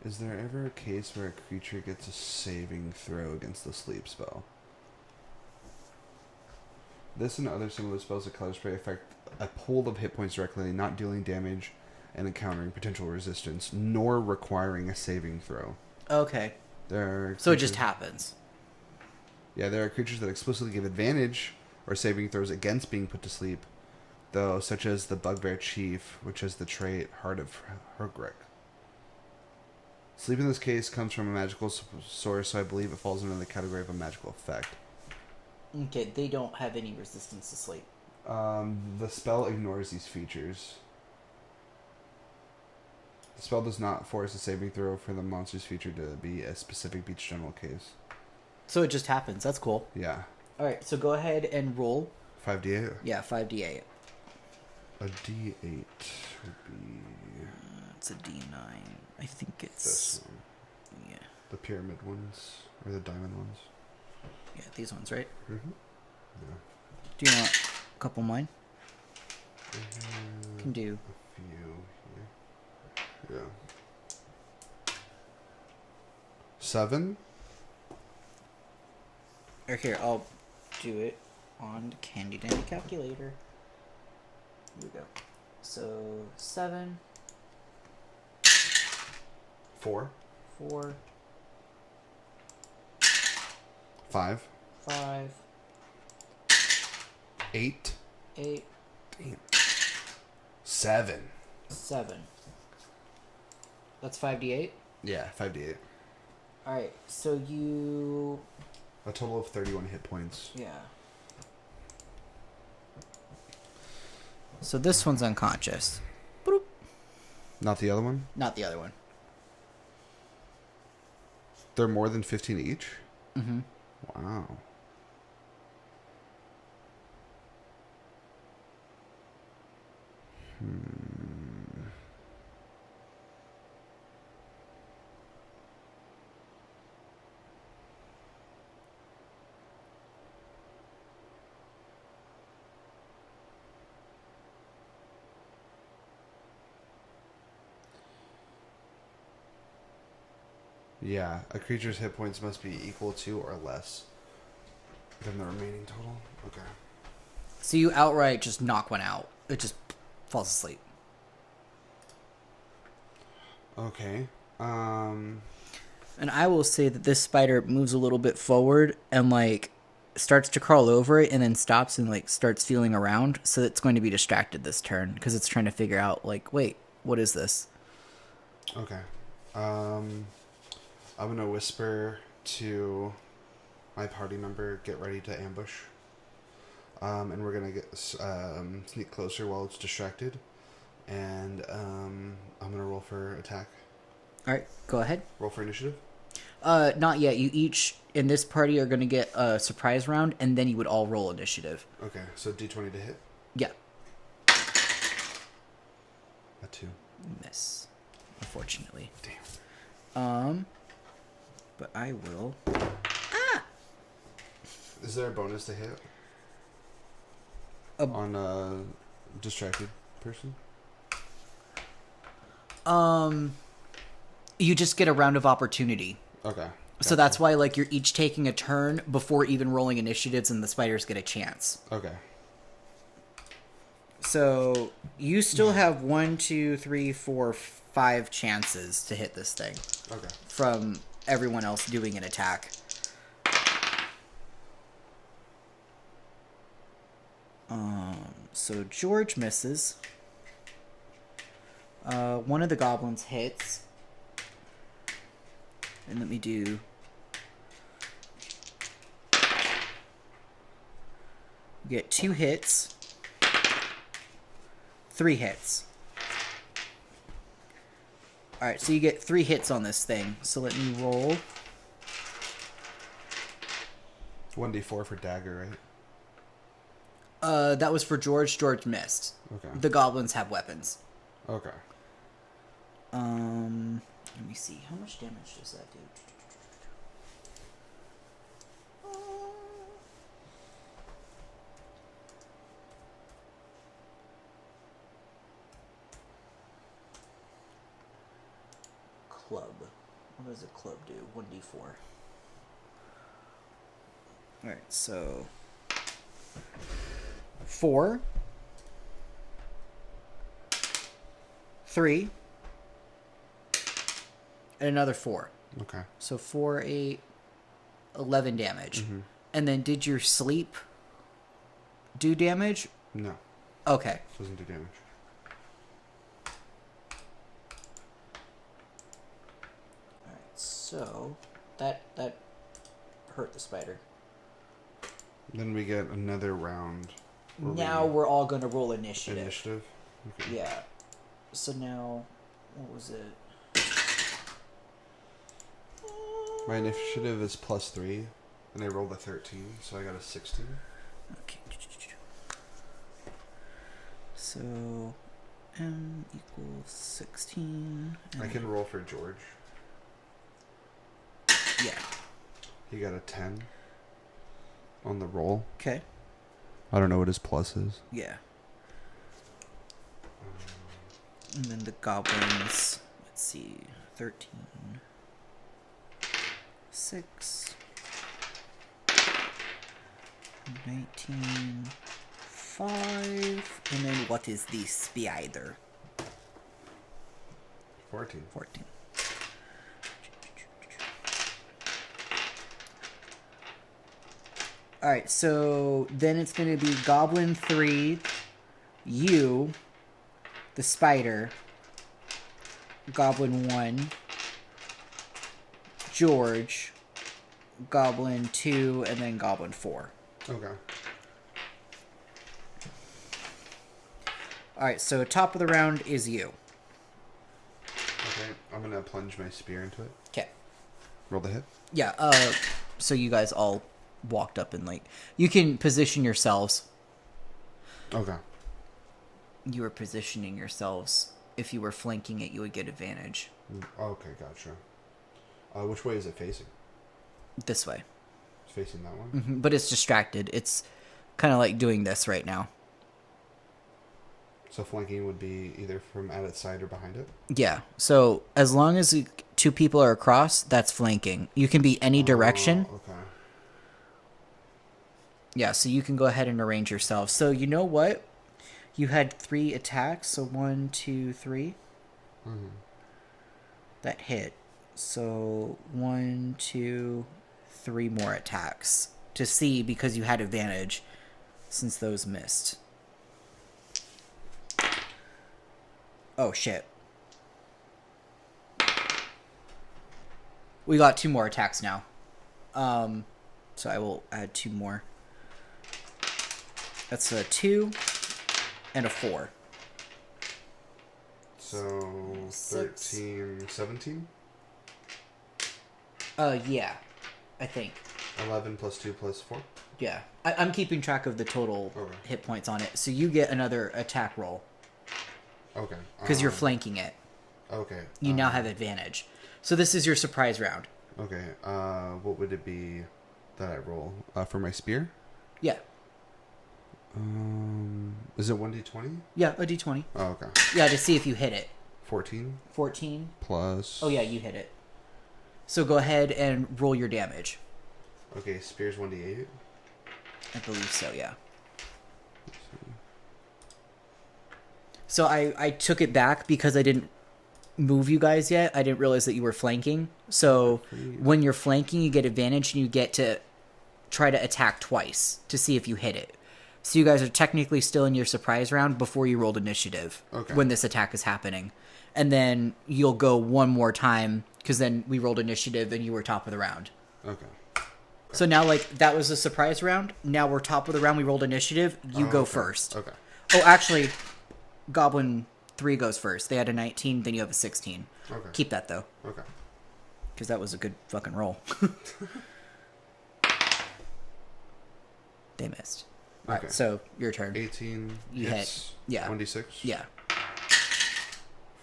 Is there ever a case where a creature gets a saving throw against the sleep spell? This and other similar spells that color spray affect a pool of hit points directly, not dealing damage and encountering potential resistance, nor requiring a saving throw. Okay. So it just happens. Yeah, there are creatures that explicitly give advantage or saving throws against being put to sleep, though, such as the Bugbear Chief, which has the trait Heart of Hergrick. Sleep in this case comes from a magical source, so I believe it falls into the category of a magical effect. Okay, they don't have any resistance to sleep. The spell ignores these features. The spell does not force a saving throw for the monster's feature to be a specific Beach General case. So it just happens. That's cool. Yeah. Alright, so go ahead and roll. 5d8? Yeah, 5d8. A d8 would be... It's a d9. I think it's... this one. Yeah. The pyramid ones, or the diamond ones. Yeah, these ones, right? Mm-hmm. Yeah. Do you want a couple of mine? Can do. A few here. Yeah. 7? Or here, I'll do it on the Candy Dandy calculator. Here we go. So, 7. 4? 4. 5? 5. 8? 8. Damn. 7. 7. That's 5d8? Yeah, 5d8. Alright, so you... A total of 31 hit points. Yeah. So this one's unconscious. Boop. Not the other one? Not the other one. They're more than 15 each? Mm-hmm. Wow. Yeah, a creature's hit points must be equal to or less than the remaining total. Okay. So you outright just knock one out. It just falls asleep. Okay. And I will say that this spider moves a little bit forward and like starts to crawl over it and then stops and like starts feeling around. So it's going to be distracted this turn because it's trying to figure out like, wait, what is this? Okay. I'm gonna whisper to my party member, get ready to ambush. And we're gonna get sneak closer while it's distracted. And I'm gonna roll for attack. All right, go ahead. Roll for initiative. Not yet. You each in this party are going to get a surprise round, and then you would all roll initiative. Okay, so D20 to hit. Yeah. A 2. Miss, unfortunately. Damn. But I will. Is there a bonus to hit on a distracted person? You just get a round of opportunity. Okay. Gotcha. So that's why, like, you're each taking a turn before even rolling initiatives, and the spiders get a chance. Okay. So you still have 1, 2, 3, 4, 5 chances to hit this thing Okay. from everyone else doing an attack. So George misses. One of the goblins hits. And let me do... Get 2 hits. 3 hits. Alright, so you get 3 hits on this thing. So let me roll. 1d4 for dagger, right? That was for George. George missed. Okay. The goblins have weapons. Okay. Let me see. How much damage does that do? Club. What does a club do? 1d4. Alright, so... 4. 3. And another 4. Okay. So 4, 8, 11 damage. Mm-hmm. And then did your sleep do damage? No. Okay. Doesn't do damage. Alright, so that hurt the spider. Then we get another round. Now we're all going to roll initiative. Initiative? Okay. Yeah. So now, what was it? My initiative is +3, and I rolled a 13, so I got a 16. Okay. So, M equals 16. I can roll for George. Yeah. He got a 10 on the roll. Okay. I don't know what his plus is. Yeah. And then the goblins, let's see, 13, 6, 19, 5, and then what is the spider? 14. 14. Alright, so then it's going to be Goblin 3, you, the spider, Goblin 1, George, Goblin 2, and then Goblin 4. Okay. Alright, so top of the round is you. Okay, I'm gonna plunge my spear into it. Okay. Roll the hit. Yeah, so you guys all walked up and, like, you can position yourselves. Okay. You were positioning yourselves. If you were flanking it, you would get advantage. Okay, gotcha. Which way is it facing? This way. It's facing that one? But it's distracted. It's kind of like doing this right now. So flanking would be either from at its side or behind it? Yeah. So as long as 2 people are across, that's flanking. You can be any direction. Oh, okay. Yeah, so you can go ahead and arrange yourself. So you know what? You had 3 attacks. So 1, 2, 3. Mm-hmm. That hit. So 1, 2, 3 more attacks to see, because you had advantage since those missed. Oh, shit. We got 2 more attacks now. So I will add 2 more. That's a 2 and a 4. So 6. 13, 17? Yeah. I think. 11 plus 2 plus 4? Yeah. I'm keeping track of the total Okay. hit points on it. So you get another attack roll. Okay. Because you're flanking it. Okay. You now have advantage. So this is your surprise round. Okay. What would it be that I roll? For my spear? Yeah. Is it 1d20? Yeah, a d20. Oh, okay. Yeah, to see if you hit it. 14 14. plus... Oh, yeah, you hit it. So go ahead and roll your damage. Okay, spear's 1d8. I believe so, yeah. So I took it back because I didn't move you guys yet. I didn't realize that you were flanking. So when you're flanking, you get advantage and you get to try to attack twice to see if you hit it. So you guys are technically still in your surprise round before you rolled initiative when this attack is happening. And then you'll go one more time because then we rolled initiative and you were top of the round. Okay. So now, like, that was a surprise round. Now we're top of the round. We rolled initiative. You go first. Okay. Oh, actually, Goblin 3 goes first. They had a 19, then you have a 16. Okay. Keep that, though. Okay. Because that was a good fucking roll. They missed. All right, so your turn. 18. You hit. Yeah. 1d6? Yeah.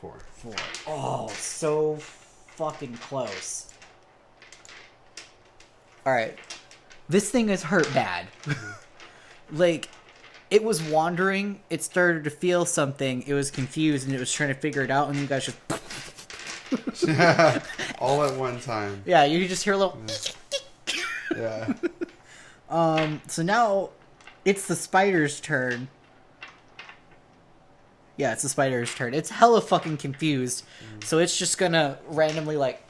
4. 4. Oh, so fucking close. Alright. This thing is hurt bad. Like, it was wandering, it started to feel something, it was confused, and it was trying to figure it out, and you guys just... All at one time. Yeah, you just hear a little... Yeah. So now, it's the spider's turn. Yeah, it's the spider's turn. It's hella fucking confused. So it's just gonna randomly, like...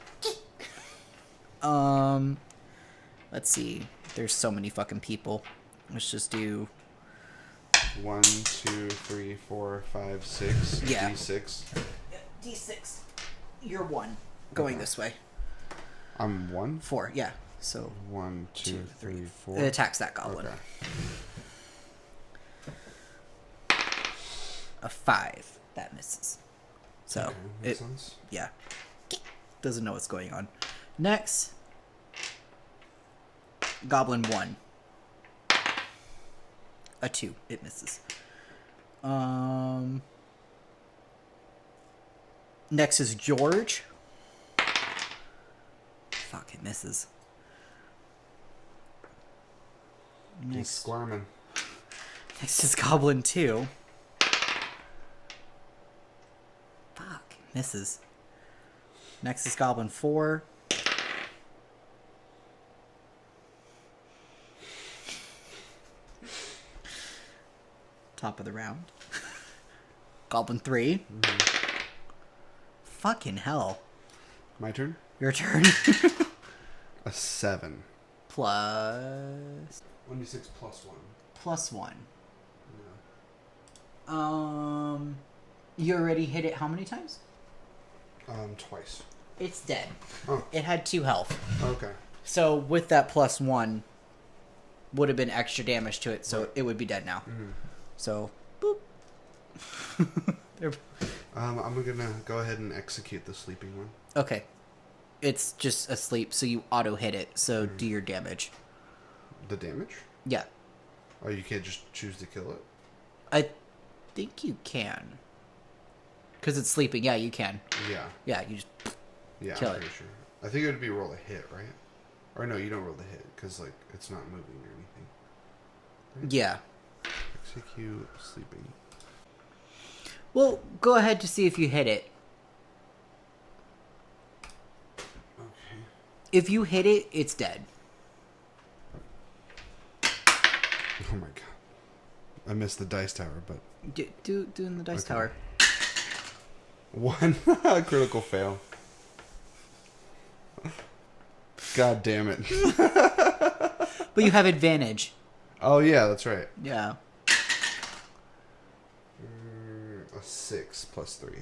Let's see. There's so many fucking people. Let's just do... 1, 2, 3, 4, 5, 6. Yeah. D6. D6. You're 1. Going this way. I'm 1? 4, yeah. So 1, 2, 3, 4. it attacks that goblin. Okay. A 5. That misses. So Okay, makes sense. yeah. Doesn't know what's going on. Next. Goblin 1. A 2. It misses. Next is George. Fuck, it misses. He's squirming. Next is Goblin 2. Fuck, misses. Next is Goblin 4. Top of the round. Goblin 3. Mm-hmm. Fucking hell. My turn? Your turn. A 7. Plus... 1d6 plus 1. Plus 1. Yeah. You already hit it how many times? Twice. It's dead. Oh. It had 2 health. Okay. So with that plus 1, would have been extra damage to it, so it would be dead now. Mm-hmm. So, boop. I'm gonna go ahead and execute the sleeping one. Okay. It's just asleep, so you auto hit it, so do your damage. The damage? Yeah. Oh, you can't just choose to kill it? I think you can. Because it's sleeping. Yeah, you can. Yeah. Yeah, you just... Yeah, Kill I'm it. pretty sure. I think it would be roll a hit, right? Or no, you don't roll the hit, because, like, it's not moving or anything. Right? Yeah. Execute sleeping. Well, go ahead to see if you hit it. Okay. If you hit it, it's dead. Oh my god. I missed the dice tower, but... Do in the dice Okay. tower. 1. Critical fail. God damn it. But you have advantage. Oh, yeah, that's right. Yeah. A 6 plus 3.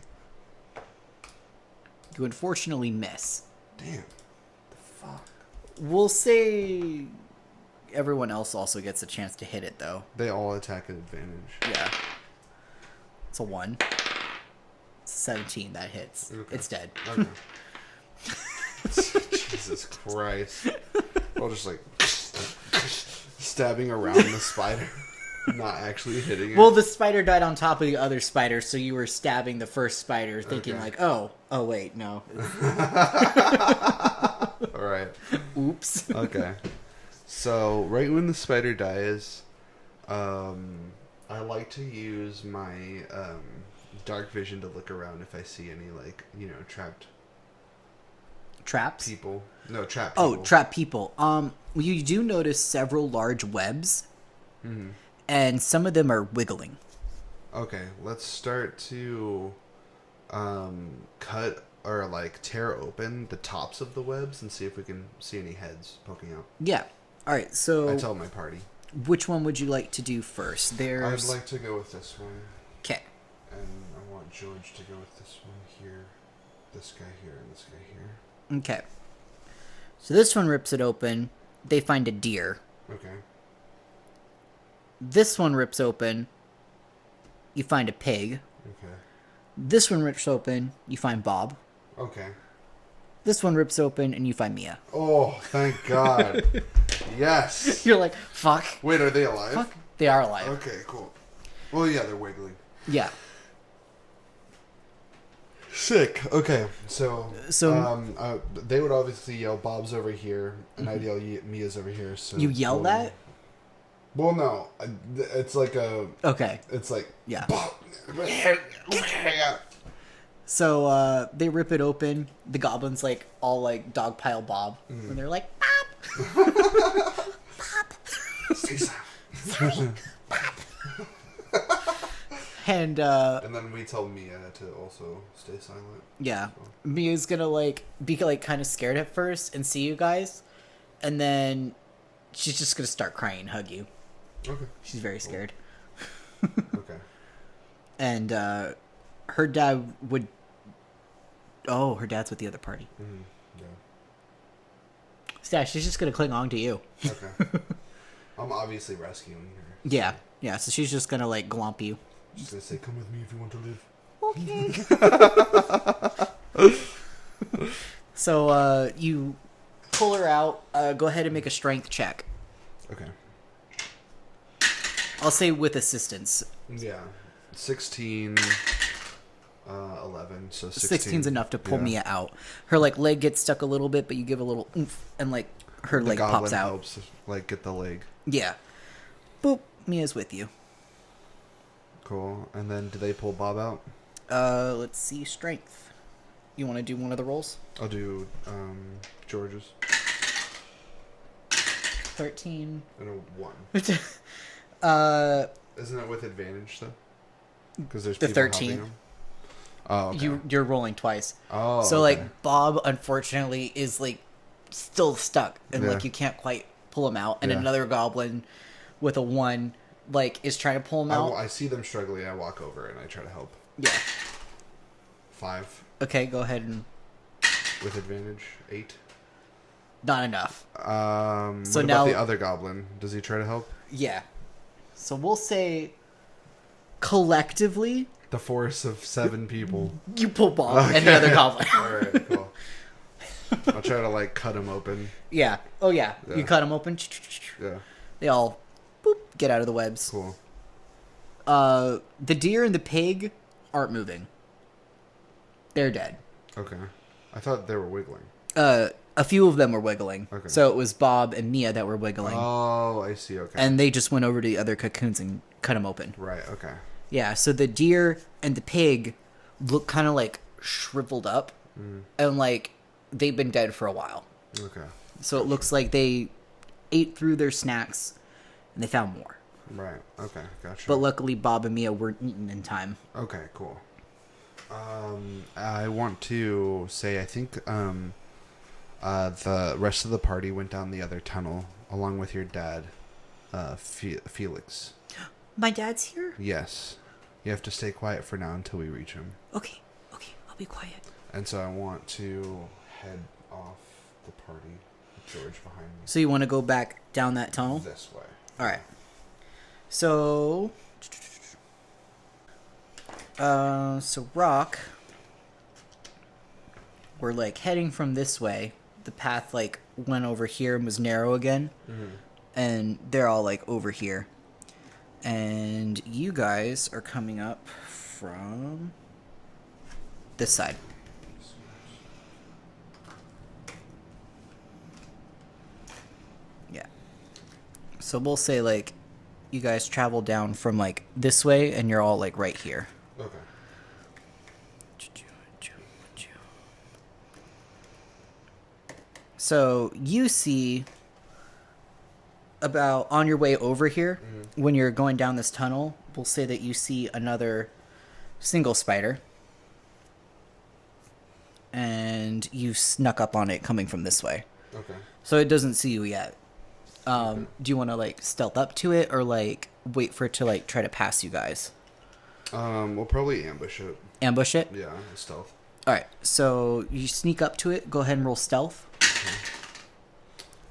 You unfortunately miss. Damn. The fuck? We'll say everyone else also gets a chance to hit it, though. They all attack at advantage. Yeah. It's a 1. 17, that hits. Okay. It's dead. Okay. Jesus Christ. I'll just like stabbing around the spider, not actually hitting it. Well, the spider died on top of the other spider, so you were stabbing the first spider, thinking Okay. like, oh wait, no. Alright. Oops. Okay. So, right when the spider dies, I like to use my dark vision to look around if I see any, like, trapped Traps? people. No, trapped people. Oh, trap people. You do notice several large webs, Mm-hmm. and some of them are wiggling. Okay, let's start to cut or like tear open the tops of the webs and see if we can see any heads poking out. Yeah. All right. So I tell my party. which one would you like to do first? There's. I'd like to go with this one. Okay. And I want George to go with this one here, this guy here, and this guy here. Okay. So this one rips it open. They find a deer. Okay. This one rips open. You find a pig. Okay. This one rips open. You find Bob. Okay. This one rips open and you find Mia. Oh, thank God. Yes. You're like, fuck. Wait, are they alive? Fuck. They are alive. Okay, cool. Well, yeah, they're wiggling. Yeah. Sick. Okay, so they would obviously yell, "Bob's over here," and I'd yell, "Mia's over here." So You yell that? Well, no, it's like Okay. it's like Yeah. Bob. So they rip it open. The goblins like all like dogpile Bob, and they're like, Bob. Stay silent. And then we tell Mia to also stay silent. yeah, Mia's gonna like be like kind of scared at first and see you guys, and then she's just gonna start crying and hug you. Okay. She's very scared. Okay. And her dad would. Oh, her dad's with the other party. Mm-hmm. Yeah. So yeah, she's just gonna cling on to you. Okay. I'm obviously rescuing her. Yeah, yeah. So she's just gonna like glomp you. She's gonna say, "Come with me if you want to live." Okay. So you pull her out. Go ahead and make a strength check. Okay. I'll say with assistance. Yeah. 16, 11, so 16. 16's enough to pull Mia out. Her like leg gets stuck a little bit, but you give a little oomph, and like her leg pops out. Helps, like, get the leg. Yeah. Boop. Mia's with you. Cool. And then do they pull Bob out? Let's see. Strength. You want to do one of the rolls? I'll do George's. 13. And a 1. Isn't it with advantage, though? Because there's The people 13th. helping him? Oh, okay. You're rolling twice. Oh, so okay. like Bob unfortunately is like still stuck and Yeah. like you can't quite pull him out, and Yeah. another goblin with a 1 like is trying to pull him out. I see them struggling. I walk over and I try to help. Yeah. 5 Okay, go ahead and with advantage. 8. not enough. So what now- about the other goblin? Does he try to help? Yeah. So we'll say collectively The force of 7 people. you pull Bob and the other goblin. All right, cool. I'll try to like cut him open. Yeah. Oh yeah. Yeah. You cut him open. Yeah, They all boop get out of the webs. cool. The deer and the pig aren't moving. They're dead. Okay, I thought they were wiggling. A few of them were wiggling. Okay. So it was Bob and Mia that were wiggling. Oh, I see. Okay. And they just went over to the other cocoons and cut them open. Right. Okay. Yeah, so the deer and the pig look kind of like shriveled up. And like they've been dead for a while. Okay. So it looks like they ate through their snacks and they found more. Right. Okay. Gotcha. But luckily Bob and Mia weren't eaten in time. Okay. Cool. I want to say I think the rest of the party went down the other tunnel along with your dad, Felix. My dad's here? Yes. You have to stay quiet for now until we reach him. Okay, I'll be quiet. And so I want to head off the party with George behind me. So you want to go back down that tunnel? This way. Alright. So Rock, we're like heading from this way. The path like went over here and was narrow again. And they're all like over here. And you guys are coming up from this side. Yeah. So we'll say like you guys travel down from like this way and you're all like right here. Okay. So you see about on your way over here when you're going down this tunnel we'll say that you see another single spider. And you snuck up on it coming from this way. Okay. So it doesn't see you yet. Do you want to, like, stealth up to it or, like, wait for it to, like, try to pass you guys? We'll probably ambush it. Ambush it? Yeah, stealth. Alright, so you sneak up to it. Go ahead and roll stealth.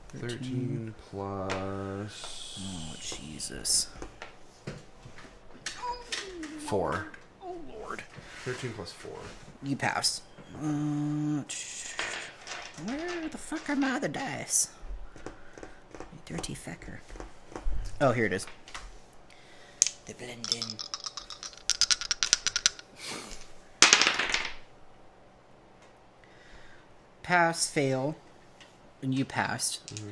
13 plus... Oh, Jesus. 4. Oh, Lord. 13 plus 4. You pass. Where the fuck are my other dice? You dirty fecker. Oh, here it is. They blend in. Pass, fail, and you passed. Mm-hmm.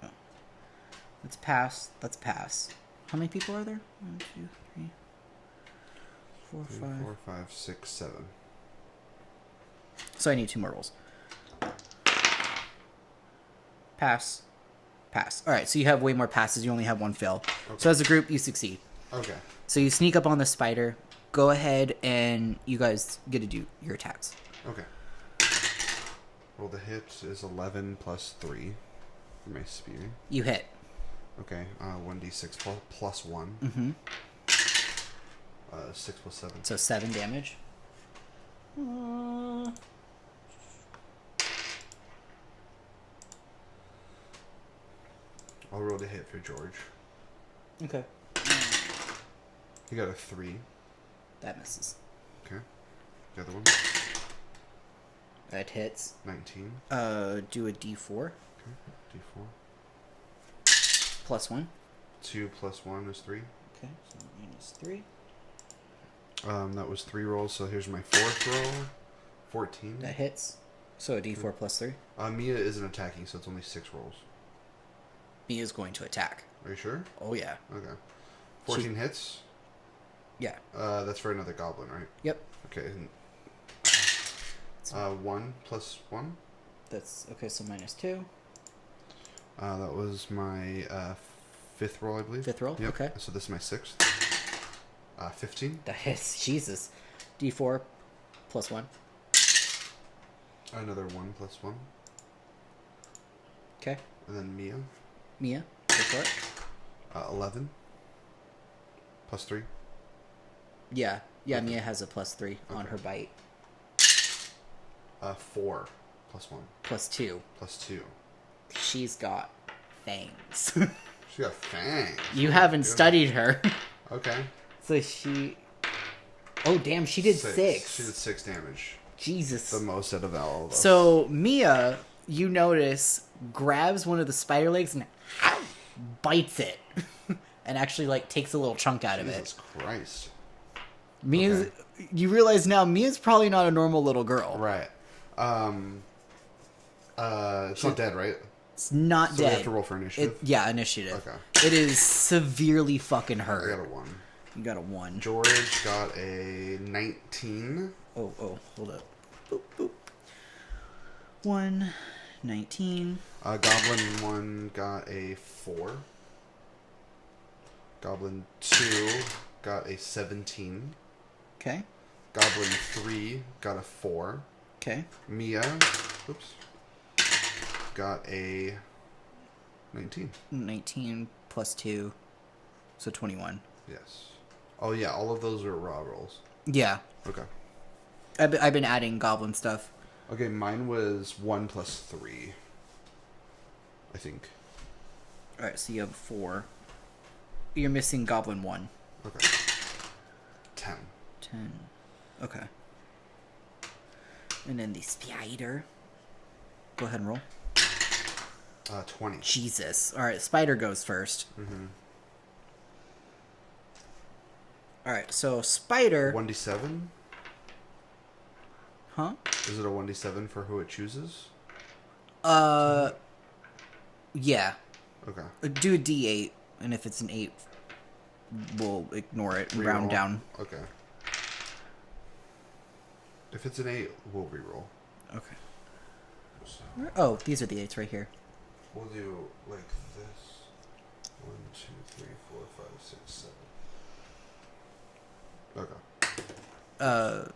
Oh. Let's pass. Let's pass. How many people are there? 1, 2, 3, 4, 5. 4, 5, 6, 7. So I need 2 more rolls. Pass. Pass. Alright, so you have way more passes. You only have 1 fail. Okay. So as a group, you succeed. Okay. So you sneak up on the spider. Go ahead and you guys get to do your attacks. Okay. Well, the hit is 11 plus 3 for my spear. You hit. Okay. 1d6 plus 1. Mm-hmm. 6 plus 7. So 7 damage. I'll roll the hit for George. Okay. He got a 3. That misses. Okay. The other one? That hits. 19. Do a d4. Okay. D4. Plus 1. 2 plus 1 is 3. Okay, so minus 3. That was 3 rolls, so here's my 4th roll. 14. That hits. So a d4 plus 3. Mia isn't attacking, so it's only 6 rolls. Mia is going to attack. Are you sure? Oh, yeah. Okay. 14 hits? Yeah. That's for another goblin, right? Yep. Okay. 1 plus 1? That's okay, so minus 2. That was my 5th roll, I believe. 5th roll? Yep. Okay. So this is my 6th. 15. That hits. Jesus. D4 plus 1. Another 1 plus 1. Okay. And then Mia. Mia, go for it. 11. Plus 3. Yeah. Yeah, Okay. Mia has a plus 3 on Okay. her bite. 4 plus 1. Plus 2. Plus 2. She's got fangs. She got fangs. You Oh, haven't goodness. studied her. Okay. So she... Oh, damn, she did 6. She did 6 damage. Jesus. The most out of all of us. So, Mia, you notice, grabs one of the spider legs and bites it. And actually, like, takes a little chunk out of it. Jesus Christ. Mia's... Okay. You realize now, Mia's probably not a normal little girl. Right. It's not dead, right? It's not So dead. we have to roll for initiative? Yeah, initiative. Okay. It is severely fucking I hurt. got a 1. You got a 1. George got a 19. Oh, hold up. Boop, boop. 1, 19. Goblin 1 got a 4. Goblin 2 got a 17. Okay. Goblin 3 got a 4. Okay. Mia, oops, got a 19. 19 plus 2, so 21. Yes. Oh yeah, all of those are raw rolls. Yeah. Okay. I've been adding goblin stuff. Okay, mine was 1 plus 3. I think. Alright, so you have 4. You're missing goblin 1. Okay. 10. 10. Okay. And then the spider. Go ahead and roll. 20. Jesus. Alright, spider goes first. Mm-hmm. Alright, so spider... 1d7? Huh? Is it a 1d7 for who it chooses? Yeah. Okay. Do a D8, and if it's an 8, we'll ignore it and round Reroll? down. Okay. If it's an 8, we'll reroll. Okay. So Oh, these are the 8s right here. we'll do like this. 6, 7. Okay.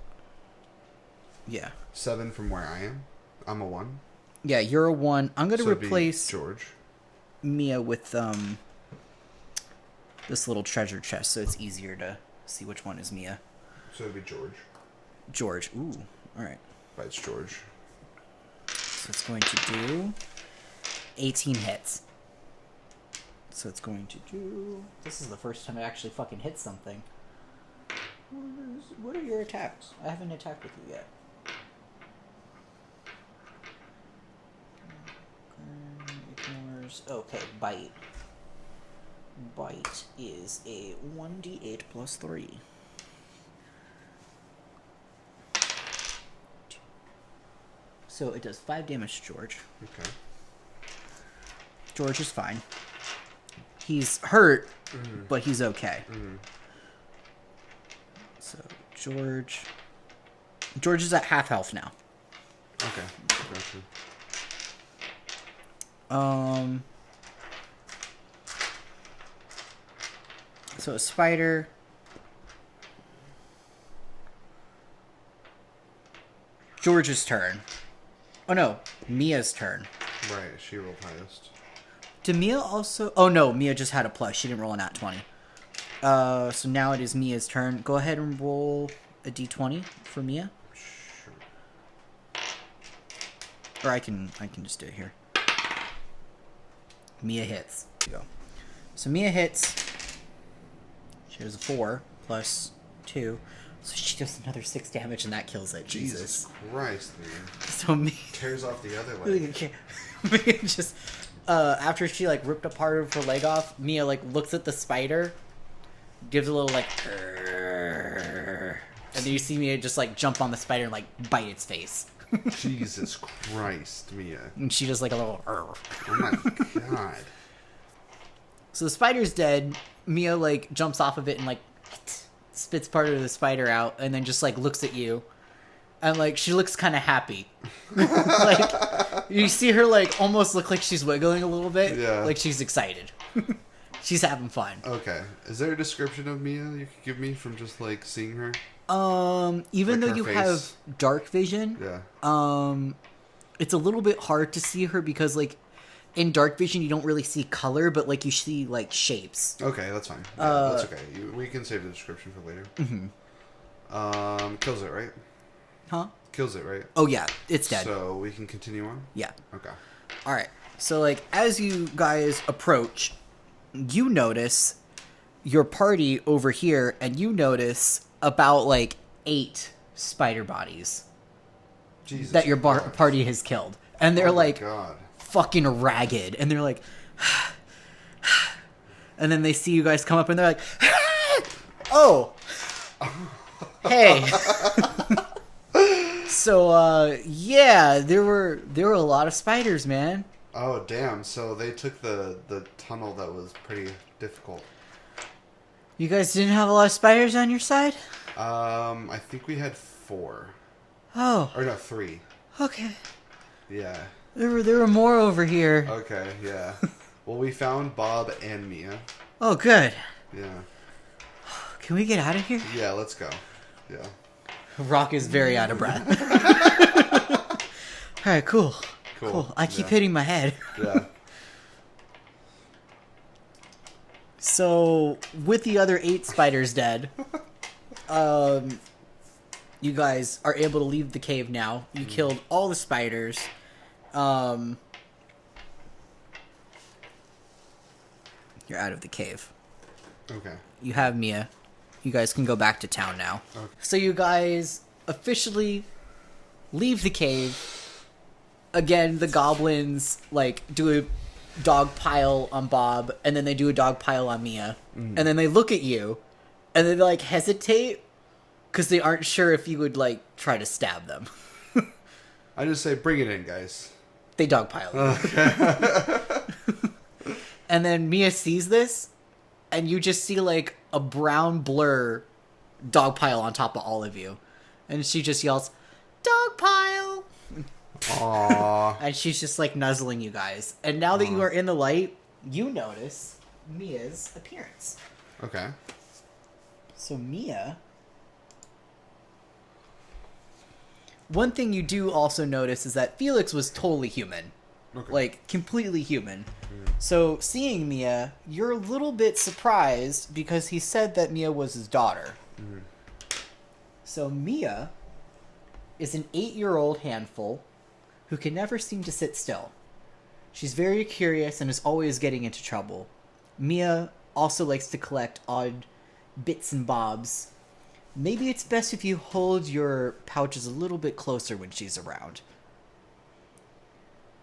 Yeah. 7 from where I am. I'm a 1. Yeah, you're a 1. I'm gonna So it'd be replace George. Mia with this little treasure chest, so it's easier to see which one is Mia. So it'd be George. George. Ooh. All right. But it's George. So it's going to do 18 hits. So it's going to do... This is the first time I actually fucking hit something. What are your attacks? I haven't attacked with you yet. Ignores... Okay, bite. Bite is a 1d8 plus 3. So it does 5 damage to George. Okay. George is fine. He's hurt, but he's okay. So George is at half health now. Okay. Gotcha. So a spider. George's turn. Oh no, Mia's turn. Right, she rolled highest. Did Mia also... Oh no, Mia just had a plus. She didn't roll a nat 20. So now it is Mia's turn. Go ahead and roll a d20 for Mia. Sure. Or I can just do it here. Mia hits. There you go. So Mia hits. She has a 4 plus 2. So she does another 6 damage and that kills it. Jesus. Christ, man. So Mia... Tears off the other leg. Mia just... after she, like, ripped a part of her leg off, Mia, like, looks at the spider, gives a little, like... And then you see Mia just, like, jump on the spider and, like, bite its face. Jesus Christ, Mia. And she does, like, a little... Oh my god. So the spider's dead. Mia, like, jumps off of it and, like, spits part of the spider out and then just, like, looks at you. And, like, she looks kind of happy. Like, you see her, like, almost look like she's wiggling a little bit. Yeah. Like, she's excited. She's having fun. Okay. Is there a description of Mia you could give me from just, like, seeing her? Even Like though her you face? have dark vision, Yeah. it's a little bit hard to see her because, like, in dark vision, you don't really see color, but, like, you see, like, shapes. Okay, that's fine. Yeah, that's okay. We can save the description for later. Kills it, right? Huh? Kills it, right? Oh, yeah. It's dead. So we can continue on? Yeah. Okay. All right. So, like, as you guys approach, you notice your party over here, and you notice about, like, 8 spider bodies Jesus that your Christ. party has killed. And they're, Oh my like, God. fucking ragged. And they're like... And then they see you guys come up, and they're like... Oh! Hey! So, yeah, there were a lot of spiders, man. Oh, damn. So they took the tunnel that was pretty difficult. You guys didn't have a lot of spiders on your side? I think we had 4. Oh, Or no, 3. okay. Yeah. There were more over here. Okay, yeah. Well, we found Bob and Mia. Oh, good. Yeah. Can we get out of here? Yeah, let's go. Yeah. Rock is very out of breath. All right, cool. Cool. I keep Yeah. hitting my head. Yeah. So, with the other 8 spiders dead, you guys are able to leave the cave now. You killed all the spiders. You're out of the cave. Okay. You have Mia. You guys can go back to town now. Okay. So you guys officially leave the cave. Again, the goblins, like, do a dog pile on Bob, and then they do a dog pile on Mia. And then they look at you, and they, like, hesitate, because they aren't sure if you would, like, try to stab them. I just say, bring it in, guys. They dog pile you. And then Mia sees this, and you just see, like, a brown blur dog pile on top of all of you. And she just yells, "Dog pile!" Aww. And she's just, like, nuzzling you guys. And now that you are in the light, you notice Mia's appearance. Okay. So Mia. One thing you do also notice is that Felix was totally human. Okay. Like, completely human. So, seeing Mia, you're a little bit surprised because he said that Mia was his daughter. So, Mia is an 8-year-old handful who can never seem to sit still. She's very curious and is always getting into trouble. Mia also likes to collect odd bits and bobs. Maybe it's best if you hold your pouches a little bit closer when she's around.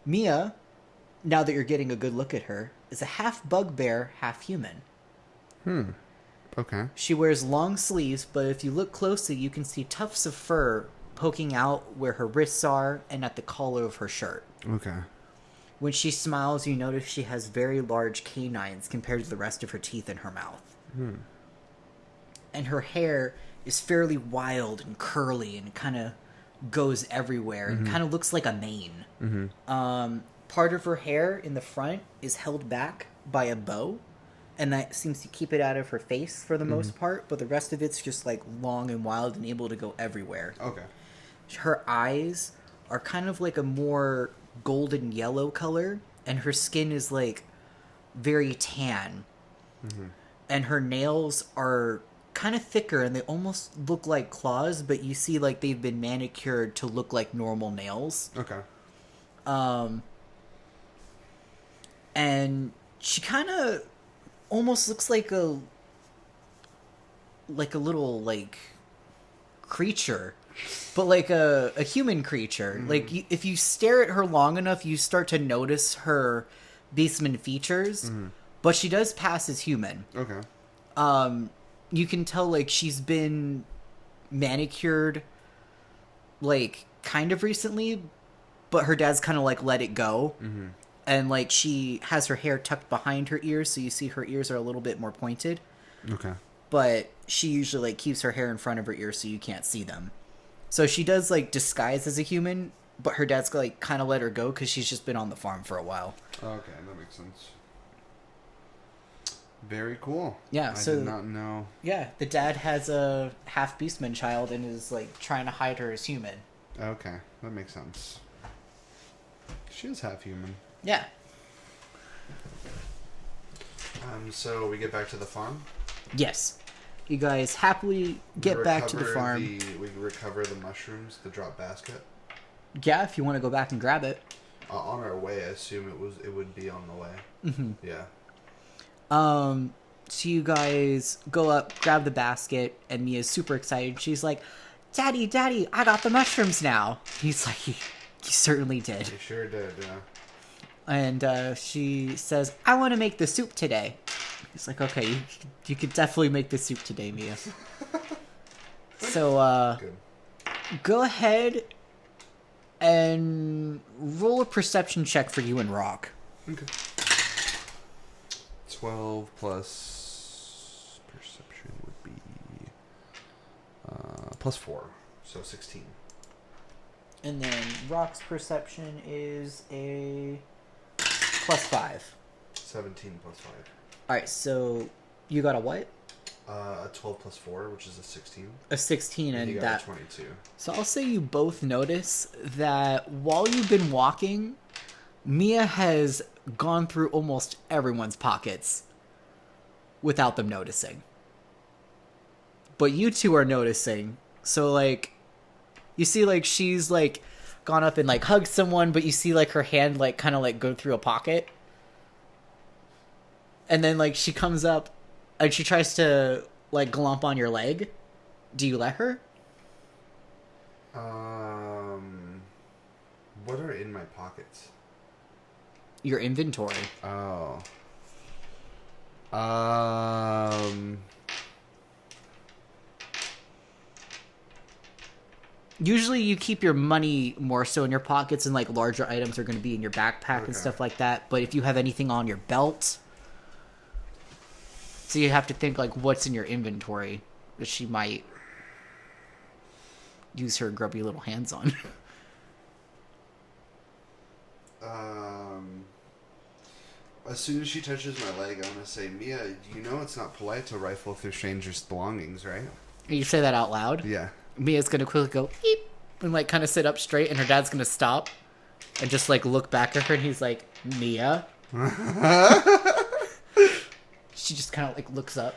Mia, now that you're getting a good look at her, is a half bugbear, half human. Okay. She wears long sleeves, but if you look closely, you can see tufts of fur poking out where her wrists are and at the collar of her shirt. Okay. When she smiles, you notice she has very large canines compared to the rest of her teeth in her mouth. And her hair is fairly wild and curly and kind of goes everywhere and kind of looks like a mane. Part of her hair in the front is held back by a bow, and that seems to keep it out of her face for the most part, but the rest of it's just like long and wild and able to go everywhere. Okay. Her eyes are kind of like a more golden yellow color, and her skin is like very tan. And her nails are kind of thicker and they almost look like claws, but you see like they've been manicured to look like normal nails. Okay. And she kind of almost looks like a little like creature, but like a human creature. Like if you stare at her long enough, you start to notice her beastman features, but she does pass as human. Okay. You can tell like she's been manicured like kind of recently, but her dad's kind of like let it go. And like she has her hair tucked behind her ears, so you see her ears are a little bit more pointed. Okay. But she usually like keeps her hair in front of her ears so you can't see them. So she does like disguise as a human, but her dad's like kind of let her go because she's just been on the farm for a while. Okay, that makes sense. Very cool. Yeah, I so did not know. Yeah, the dad has a half beastman child and is like trying to hide her as human. Okay, that makes sense. She is half human. Yeah. So we get back to the farm. Yes. You guys happily get back to the farm. We recover the mushrooms, the drop basket. Yeah, if you want to go back and grab it. On our way, I assume it would be on the way. Yeah. So you guys go up, grab the basket, and Mia's super excited. She's like, Daddy, I got the mushrooms now. He's like, you certainly did. You sure did, yeah. And she says, I want to make the soup today. He's like, okay, you could definitely make the soup today, Mia. So, Good. go ahead and roll a perception check for you and Rock. Okay. 12 plus perception would be plus 4, so 16. And then Rock's perception is a +5. 17 plus 5. Alright, so you got a what? A 12 plus 4, which is a 16. A 16, And and you got that. a 22. So I'll say you both notice that while you've been walking, Mia has gone through almost everyone's pockets without them noticing. But you two are noticing. So, like, you see, like, she's, like, gone up and, like, hugged someone, but you see, like, her hand, like, kind of, like, go through a pocket. And then, like, she comes up and she tries to, like, glomp on your leg. Do you let her? What are in my pockets? Your inventory. Oh. Usually you keep your money more so in your pockets, and like larger items are going to be in your backpack and Okay. stuff like that. But if you have anything on your belt, so you have to think like what's in your inventory that she might use her grubby little hands on. As soon as she touches my leg, I'm gonna say, Mia, you know it's not polite to rifle through strangers' belongings, right? You say that out loud? Yeah. Mia's gonna quickly go, beep, and, like, kind of sit up straight, and her dad's gonna stop and just, like, look back at her, and he's like, Mia? She just kind of, like, looks up.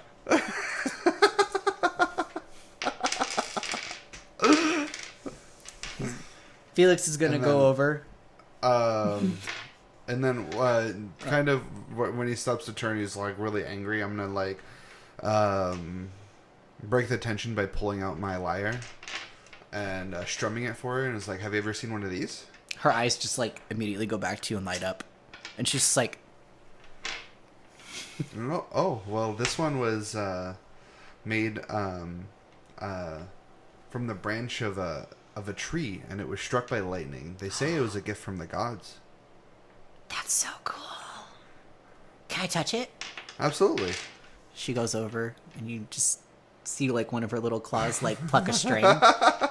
Felix is gonna go over. And then kind of when he stops to turn, he's like really angry. I'm gonna like break the tension by pulling out my lyre and strumming it for her. And it's like, have you ever seen one of these? Her eyes just, like, immediately go back to you and light up. And she's just like... Oh, well, this one was made from the branch of a tree, and it was struck by lightning. They say it was a gift from the gods. That's so cool. Can I touch it? Absolutely. She goes over, and you just see, like, one of her little claws, like, pluck a string.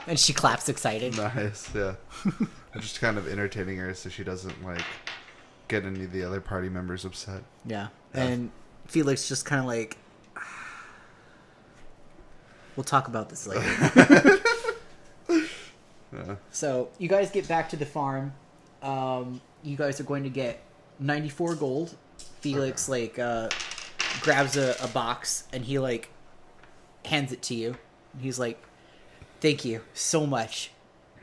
And she claps excited. Nice, yeah. I'm just kind of entertaining her so she doesn't, like, get any of the other party members upset. Yeah. And Felix just kind of like... We'll talk about this later. So, you guys get back to the farm. You guys are going to get 94 gold. Felix, like, grabs a box, and he, like, hands it to you. And he's like, thank you so much.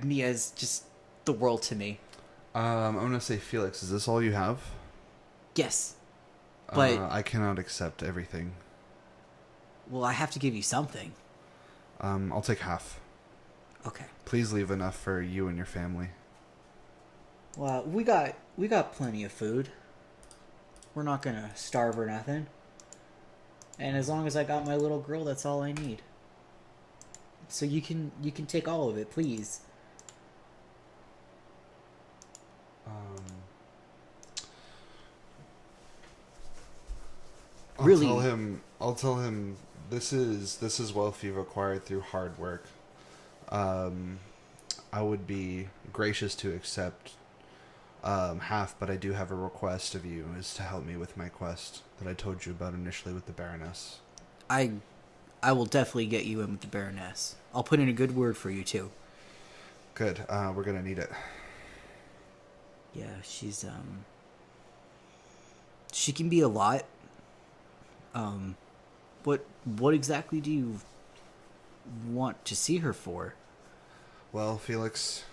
Mia's just the world to me. I'm going to say, Felix, is this all you have? Yes. But, I cannot accept everything. well, I have to give you something. I'll take half. Okay. Please leave enough for you and your family. Well, we got plenty of food. We're not gonna starve or nothing. And as long as I got my little girl, that's all I need. So you can take all of it, please. Really? I'll tell him this is wealth you've acquired through hard work. I would be gracious to accept half, but I do have a request of you, is to help me with my quest that I told you about initially with the Baroness. I will definitely get you in with the Baroness. I'll put in a good word for you too. Good. We're gonna need it. Yeah, she can be a lot. What exactly do you want to see her for? Well, Felix,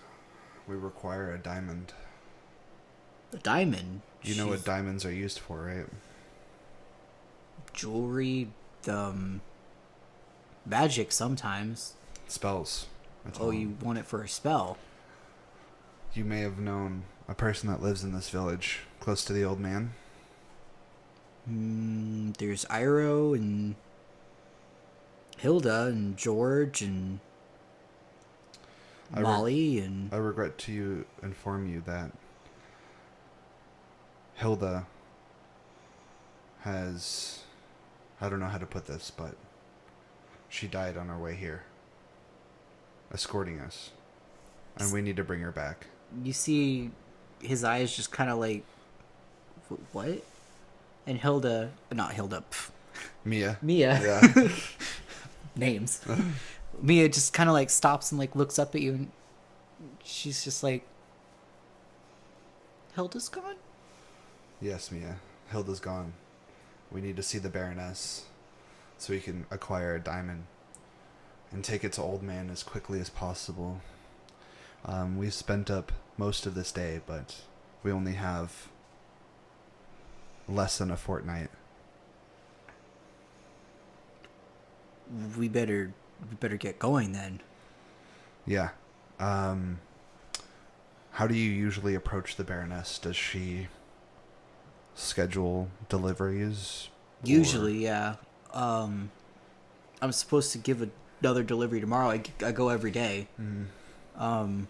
we require a diamond. A diamond? You know what diamonds are used for, right? Jewelry, magic sometimes. Spells. Oh, you want it for a spell? You may have known a person that lives in this village, close to the old man. There's Iro and Hilda and George and Molly and... I regret to inform you that Hilda has... I don't know how to put this, but she died on our way here, escorting us. And we need to bring her back. You see his eyes just kind of like... What? And Hilda... Not Hilda. Mia. Yeah. Names. Mia just kind of like stops and like looks up at you, and she's just like, Hilda's gone? Yes, Mia. Hilda's gone. We need to see the Baroness so we can acquire a diamond and take it to Old Man as quickly as possible. We've spent up most of this day, but we only have less than a fortnight. We better get going then. Yeah. How do you usually approach the Baroness? Does she schedule deliveries? Usually, yeah. I'm supposed to give another delivery tomorrow. I go every day. Mm-hmm.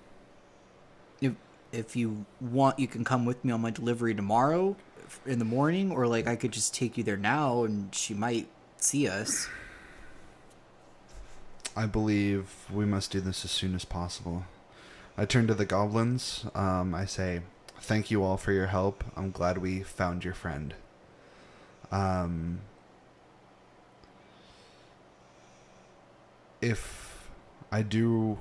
If you want, you can come with me on my delivery tomorrow in the morning, or like I could just take you there now, and she might see us. I believe we must do this as soon as possible. I turn to the goblins. I say, thank you all for your help. I'm glad we found your friend. Um, if I do,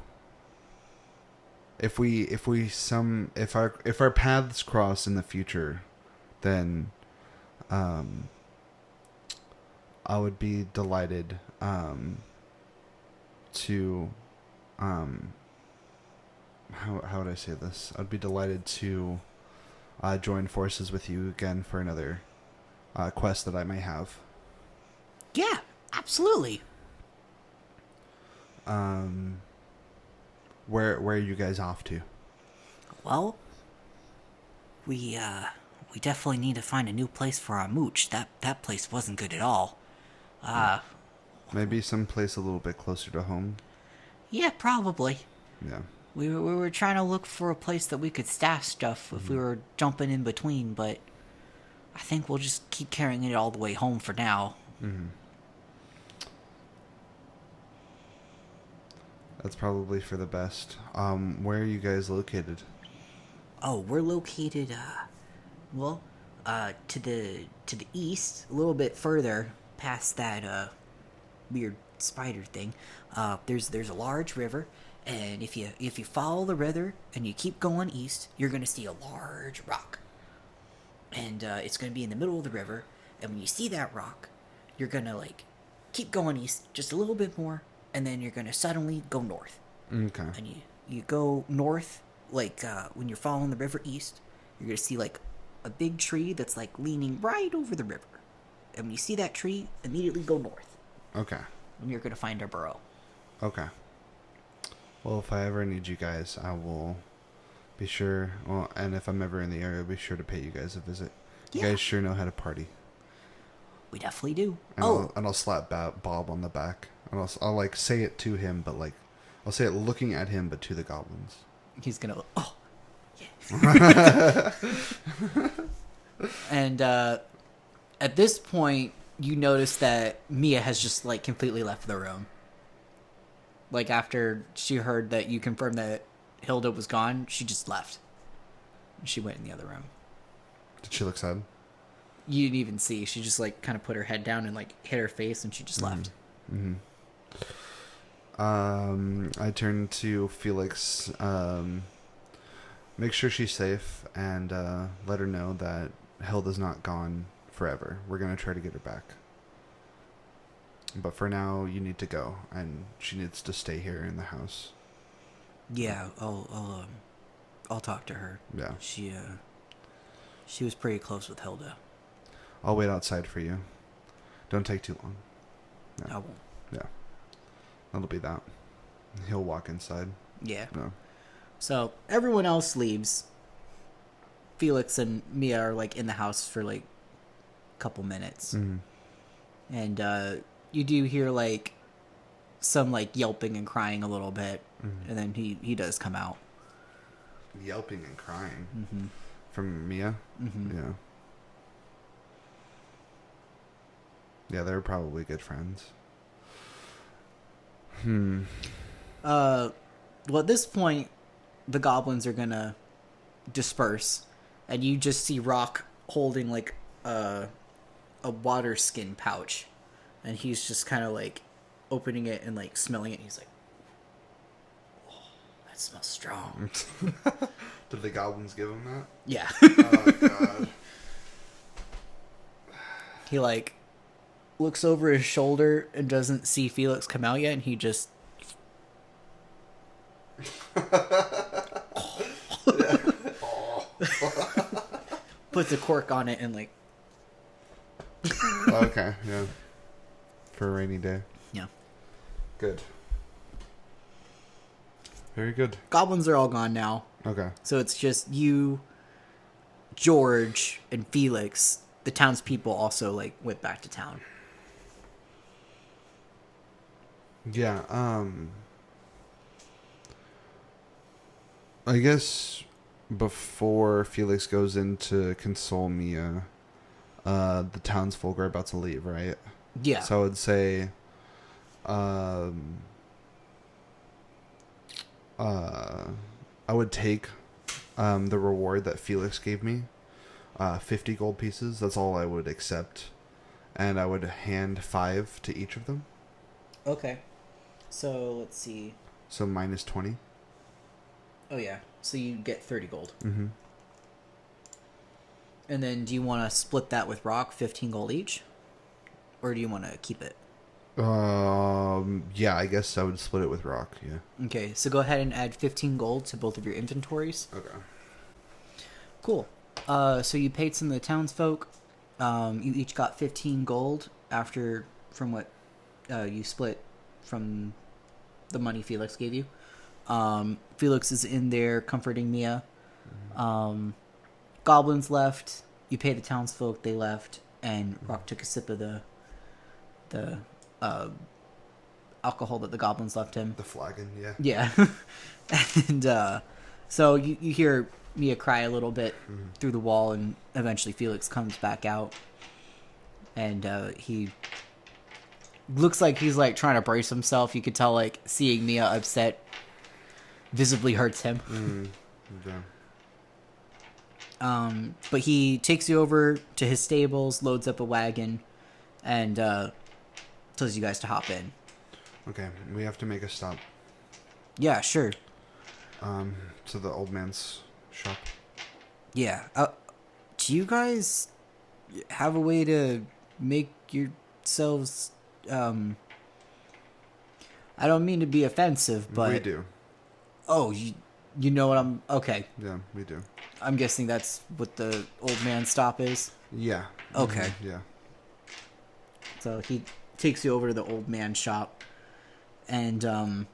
if our paths cross in the future, then I would be delighted to how would I say this? I'd be delighted to join forces with you again for another quest that I may have. Yeah, absolutely. Where are you guys off to? Well, we definitely need to find a new place for our mooch. That place wasn't good at all. Maybe someplace a little bit closer to home. Yeah, probably. Yeah. We were trying to look for a place that we could stash stuff if we were jumping in between, but I think we'll just keep carrying it all the way home for now. That's probably for the best. Where are you guys located? Oh, we're located, to the east, a little bit further past that weird spider thing. There's a large river, and if you follow the river and you keep going east, you're gonna see a large rock, and it's gonna be in the middle of the river. And when you see that rock, you're gonna keep going east just a little bit more, and then you're gonna suddenly go north. Okay. And you go north, when you're following the river east, you're gonna see a big tree that's leaning right over the river. And when you see that tree, immediately go north, Okay. and you're gonna find our burrow. Okay. Well, if I ever need you guys, I will be sure. Well, and if I'm ever in the area, I'll be sure to pay you guys a visit. You Yeah. guys sure know how to party. We definitely do. And Oh, I'll slap Bob on the back. And I'll say it to him, but I'll say it looking at him, but to the goblins. he's gonna. Oh, yeah. And at this point, you notice that Mia has just completely left the room. After she heard that you confirmed that Hilda was gone, she just left. She went in the other room. Did she look sad? You didn't even see. She just kind of put her head down and hit her face, and she just left. Mm-hmm. I turn to Felix. Make sure she's safe, and let her know that Hilda's not gone forever. We're gonna try to get her back. But for now, you need to go, and she needs to stay here in the house. Yeah, I'll talk to her. Yeah. She was pretty close with Hilda. I'll wait outside for you. Don't take too long. I won't. Yeah. That'll be that. He'll walk inside. Yeah. No. So everyone else leaves. Felix and Mia are in the house for a couple minutes, and you do hear some yelping and crying a little bit, and then he does come out. Yelping and crying. From Mia? Yeah. Yeah, they're probably good friends. Well, at this point, the goblins are gonna disperse, and you just see Rock holding a water skin pouch, and he's just kind of opening it and smelling it. And he's like, "Oh, that smells strong." Did the goblins give him that? Yeah. Oh, God. He looks over his shoulder and doesn't see Felix come out yet, and he just puts a cork on it and Okay, yeah. For a rainy day. yeah. Good. Very good. Goblins are all gone now, Okay. so it's just you, George, and Felix. The townspeople also went back to town. Yeah, I guess before Felix goes in to console Mia, the townsfolk are about to leave, right? Yeah. So I would say, I would take the reward that Felix gave me, 50 gold pieces. That's all I would accept and I would hand 5 to each of them. Okay. So let's see. So minus 20. Oh yeah. So you get 30 gold. Mm-hmm. And then do you want to split that with Rock, 15 gold each? Or do you want to keep it? Yeah, I guess I would split it with Rock, yeah. Okay, so go ahead and add 15 gold to both of your inventories. Okay. Cool. So you paid some of the townsfolk. You each got 15 gold from what you split from the money Felix gave you. Felix is in there comforting Mia. Goblins left. You pay the townsfolk. They left, and Rock took a sip of the alcohol that the goblins left him. The flagon, yeah. Yeah, and so you hear Mia cry a little bit through the wall, and eventually Felix comes back out, and he looks like he's like trying to brace himself. You could tell like seeing Mia upset visibly hurts him. Yeah. But he takes you over to his stables, loads up a wagon, and tells you guys to hop in. Okay, we have to make a stop. Yeah, sure. To the old man's shop. Yeah. Do you guys have a way to make yourselves? I don't mean to be offensive, but We do. Oh, you know what I'm... Okay. Yeah, we do. I'm guessing that's what the old man stop is? Yeah. Okay. Yeah. So he takes you over to the old man shop, and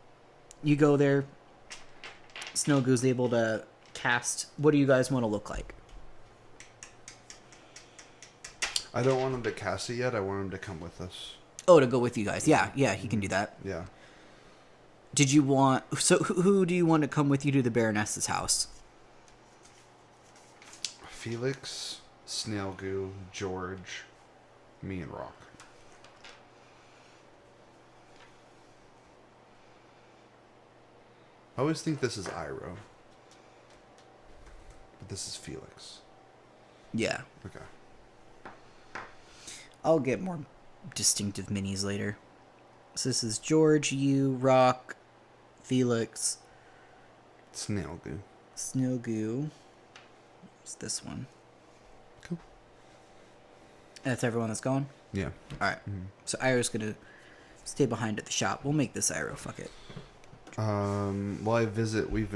you go there. Snowgoo's able to cast... What do you guys want to look like? I don't want him to cast it yet. I want him to come with us. Oh, to go with you guys. Yeah, he can do that. Yeah. Did you want... So who do you want to come with you to the Baroness's house? Felix, Snailgoo, George, me, and Rock. I always think this is Iroh. But this is Felix. Yeah. Okay. I'll get more distinctive minis later. So this is George, you, Rock, Felix, Snailgoo. Snowgoo. What's this one? Cool. And that's everyone that's gone? Yeah. Alright. So Iroh's gonna stay behind at the shop. We'll make this Iroh, fuck it. Well,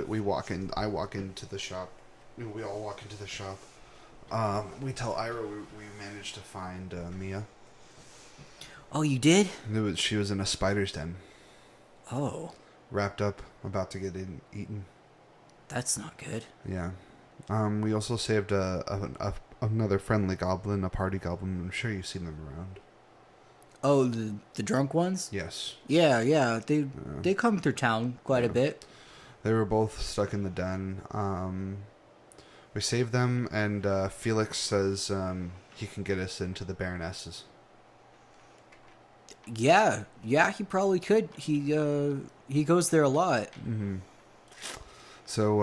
we walk in, I walk into the shop. We all walk into the shop. We tell Iroh we managed to find Mia. Oh, you did? She was in a spider's den. Oh. Wrapped up, about to get eaten. That's not good. Yeah. We also saved another friendly goblin, a party goblin. I'm sure you've seen them around. Oh, the drunk ones? Yes. Yeah. They come through town quite a bit. They were both stuck in the den. We saved them, and Felix says he can get us into the Baroness's. Yeah, he probably could. He goes there a lot. Mm-hmm. So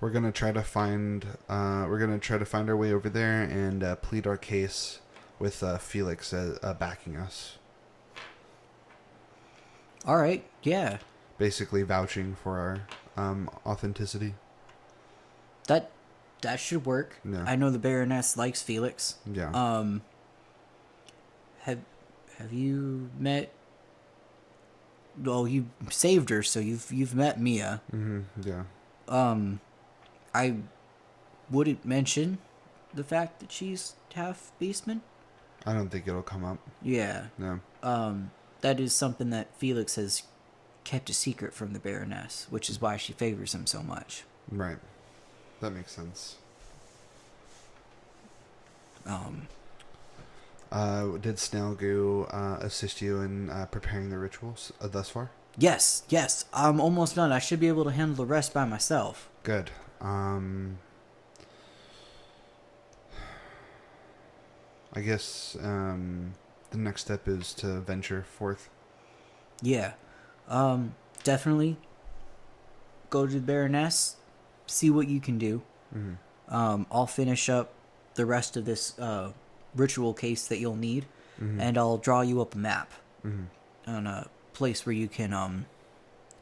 we're gonna try to find our way over there and plead our case with Felix backing us. All right, yeah. Basically vouching for our authenticity. That should work. Yeah. I know the Baroness likes Felix. Yeah. Have you met? Well, you saved her, so you've met Mia. Mm-hmm. Yeah. I wouldn't mention the fact that she's half beastman. I don't think it'll come up. Yeah. No. That is something that Felix has kept a secret from the Baroness, which is why she favors him so much. Right. That makes sense. Did Snailgoo assist you in preparing the rituals thus far? Yes. I'm almost done. I should be able to handle the rest by myself. Good. I guess the next step is to venture forth. Yeah. Definitely go to the Baroness, see what you can do. Mm-hmm. I'll finish up the rest of this ritual case that you'll need, and I'll draw you up a map on a place where you can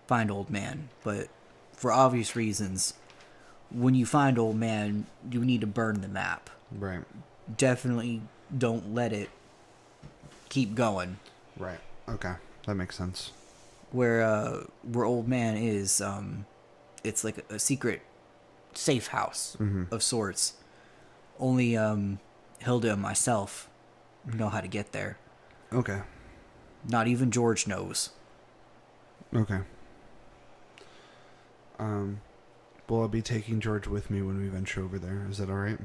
find Old Man. But for obvious reasons, when you find Old Man, you need to burn the map. Right. Definitely don't let it keep going. Right. Okay. That makes sense. Where Old Man is, it's like a secret safe house of sorts. Only Hilda and myself know how to get there. Okay. Not even George knows. Okay. Well, I'll be taking George with me when we venture over there. Is that all right?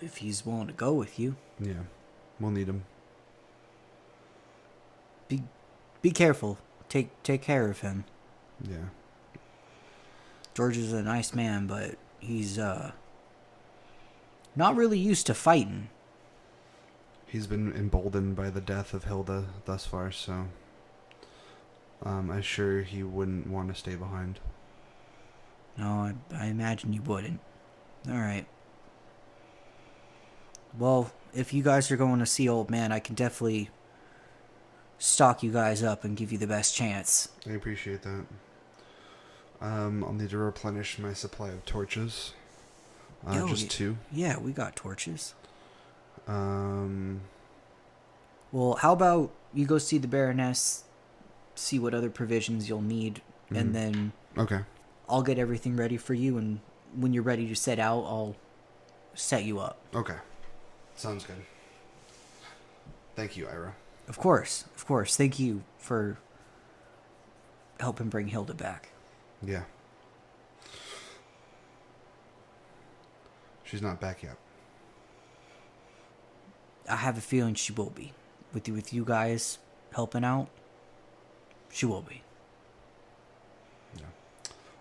If he's willing to go with you. Yeah. We'll need him. Be careful. Take care of him. Yeah. George is a nice man, but he's not really used to fighting. He's been emboldened by the death of Hilda thus far, so I'm sure he wouldn't want to stay behind. No, I imagine you wouldn't. All right. Well, if you guys are going to see Old Man, I can definitely stock you guys up and give you the best chance. I appreciate that. I'll need to replenish my supply of torches. Just 2. Yeah, we got torches. Um, Well, how about you go see the Baroness, see what other provisions you'll need, and then okay. I'll get everything ready for you, and when you're ready to set out, I'll set you up. Okay. Sounds good. Thank you, Ira. Of course. Thank you for helping bring Hilda back. Yeah. She's not back yet. I have a feeling she will be. With you guys helping out, she will be. Yeah.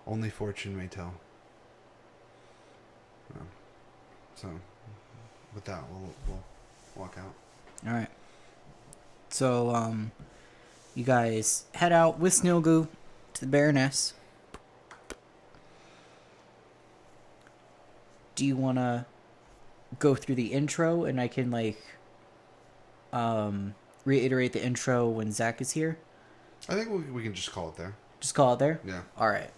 Only fortune may tell. So, with that, we'll walk out. All right. So, you guys head out with Snilgoo to the Baroness. Do you want to go through the intro and I can, reiterate the intro when Zach is here? I think we can just call it there. Just call it there? Yeah. All right.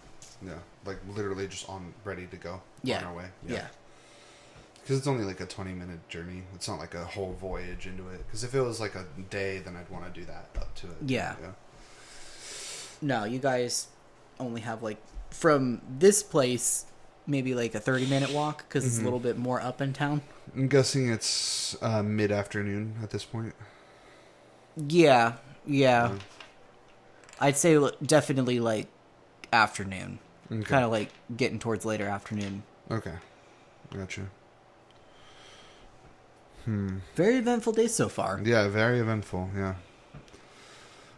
Yeah. Like, literally just ready to go. Yeah. On our way. Yeah. Because it's only like a 20-minute journey. It's not like a whole voyage into it. Because if it was like a day, then I'd want to do that up to it. Yeah. No, you guys only have from this place, maybe a 30-minute walk because it's a little bit more up in town. I'm guessing it's mid-afternoon at this point. Yeah. I'd say definitely afternoon. Okay. Kind of getting towards later afternoon. Okay. Gotcha. Very eventful day so far. Yeah, very eventful, yeah.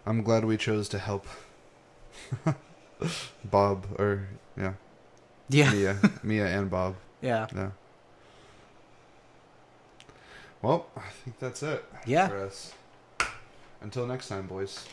I'm glad we chose to help Bob, or, yeah. Yeah. Mia and Bob. Yeah. Yeah. Well, I think that's it. Yeah. For us. Until next time, boys.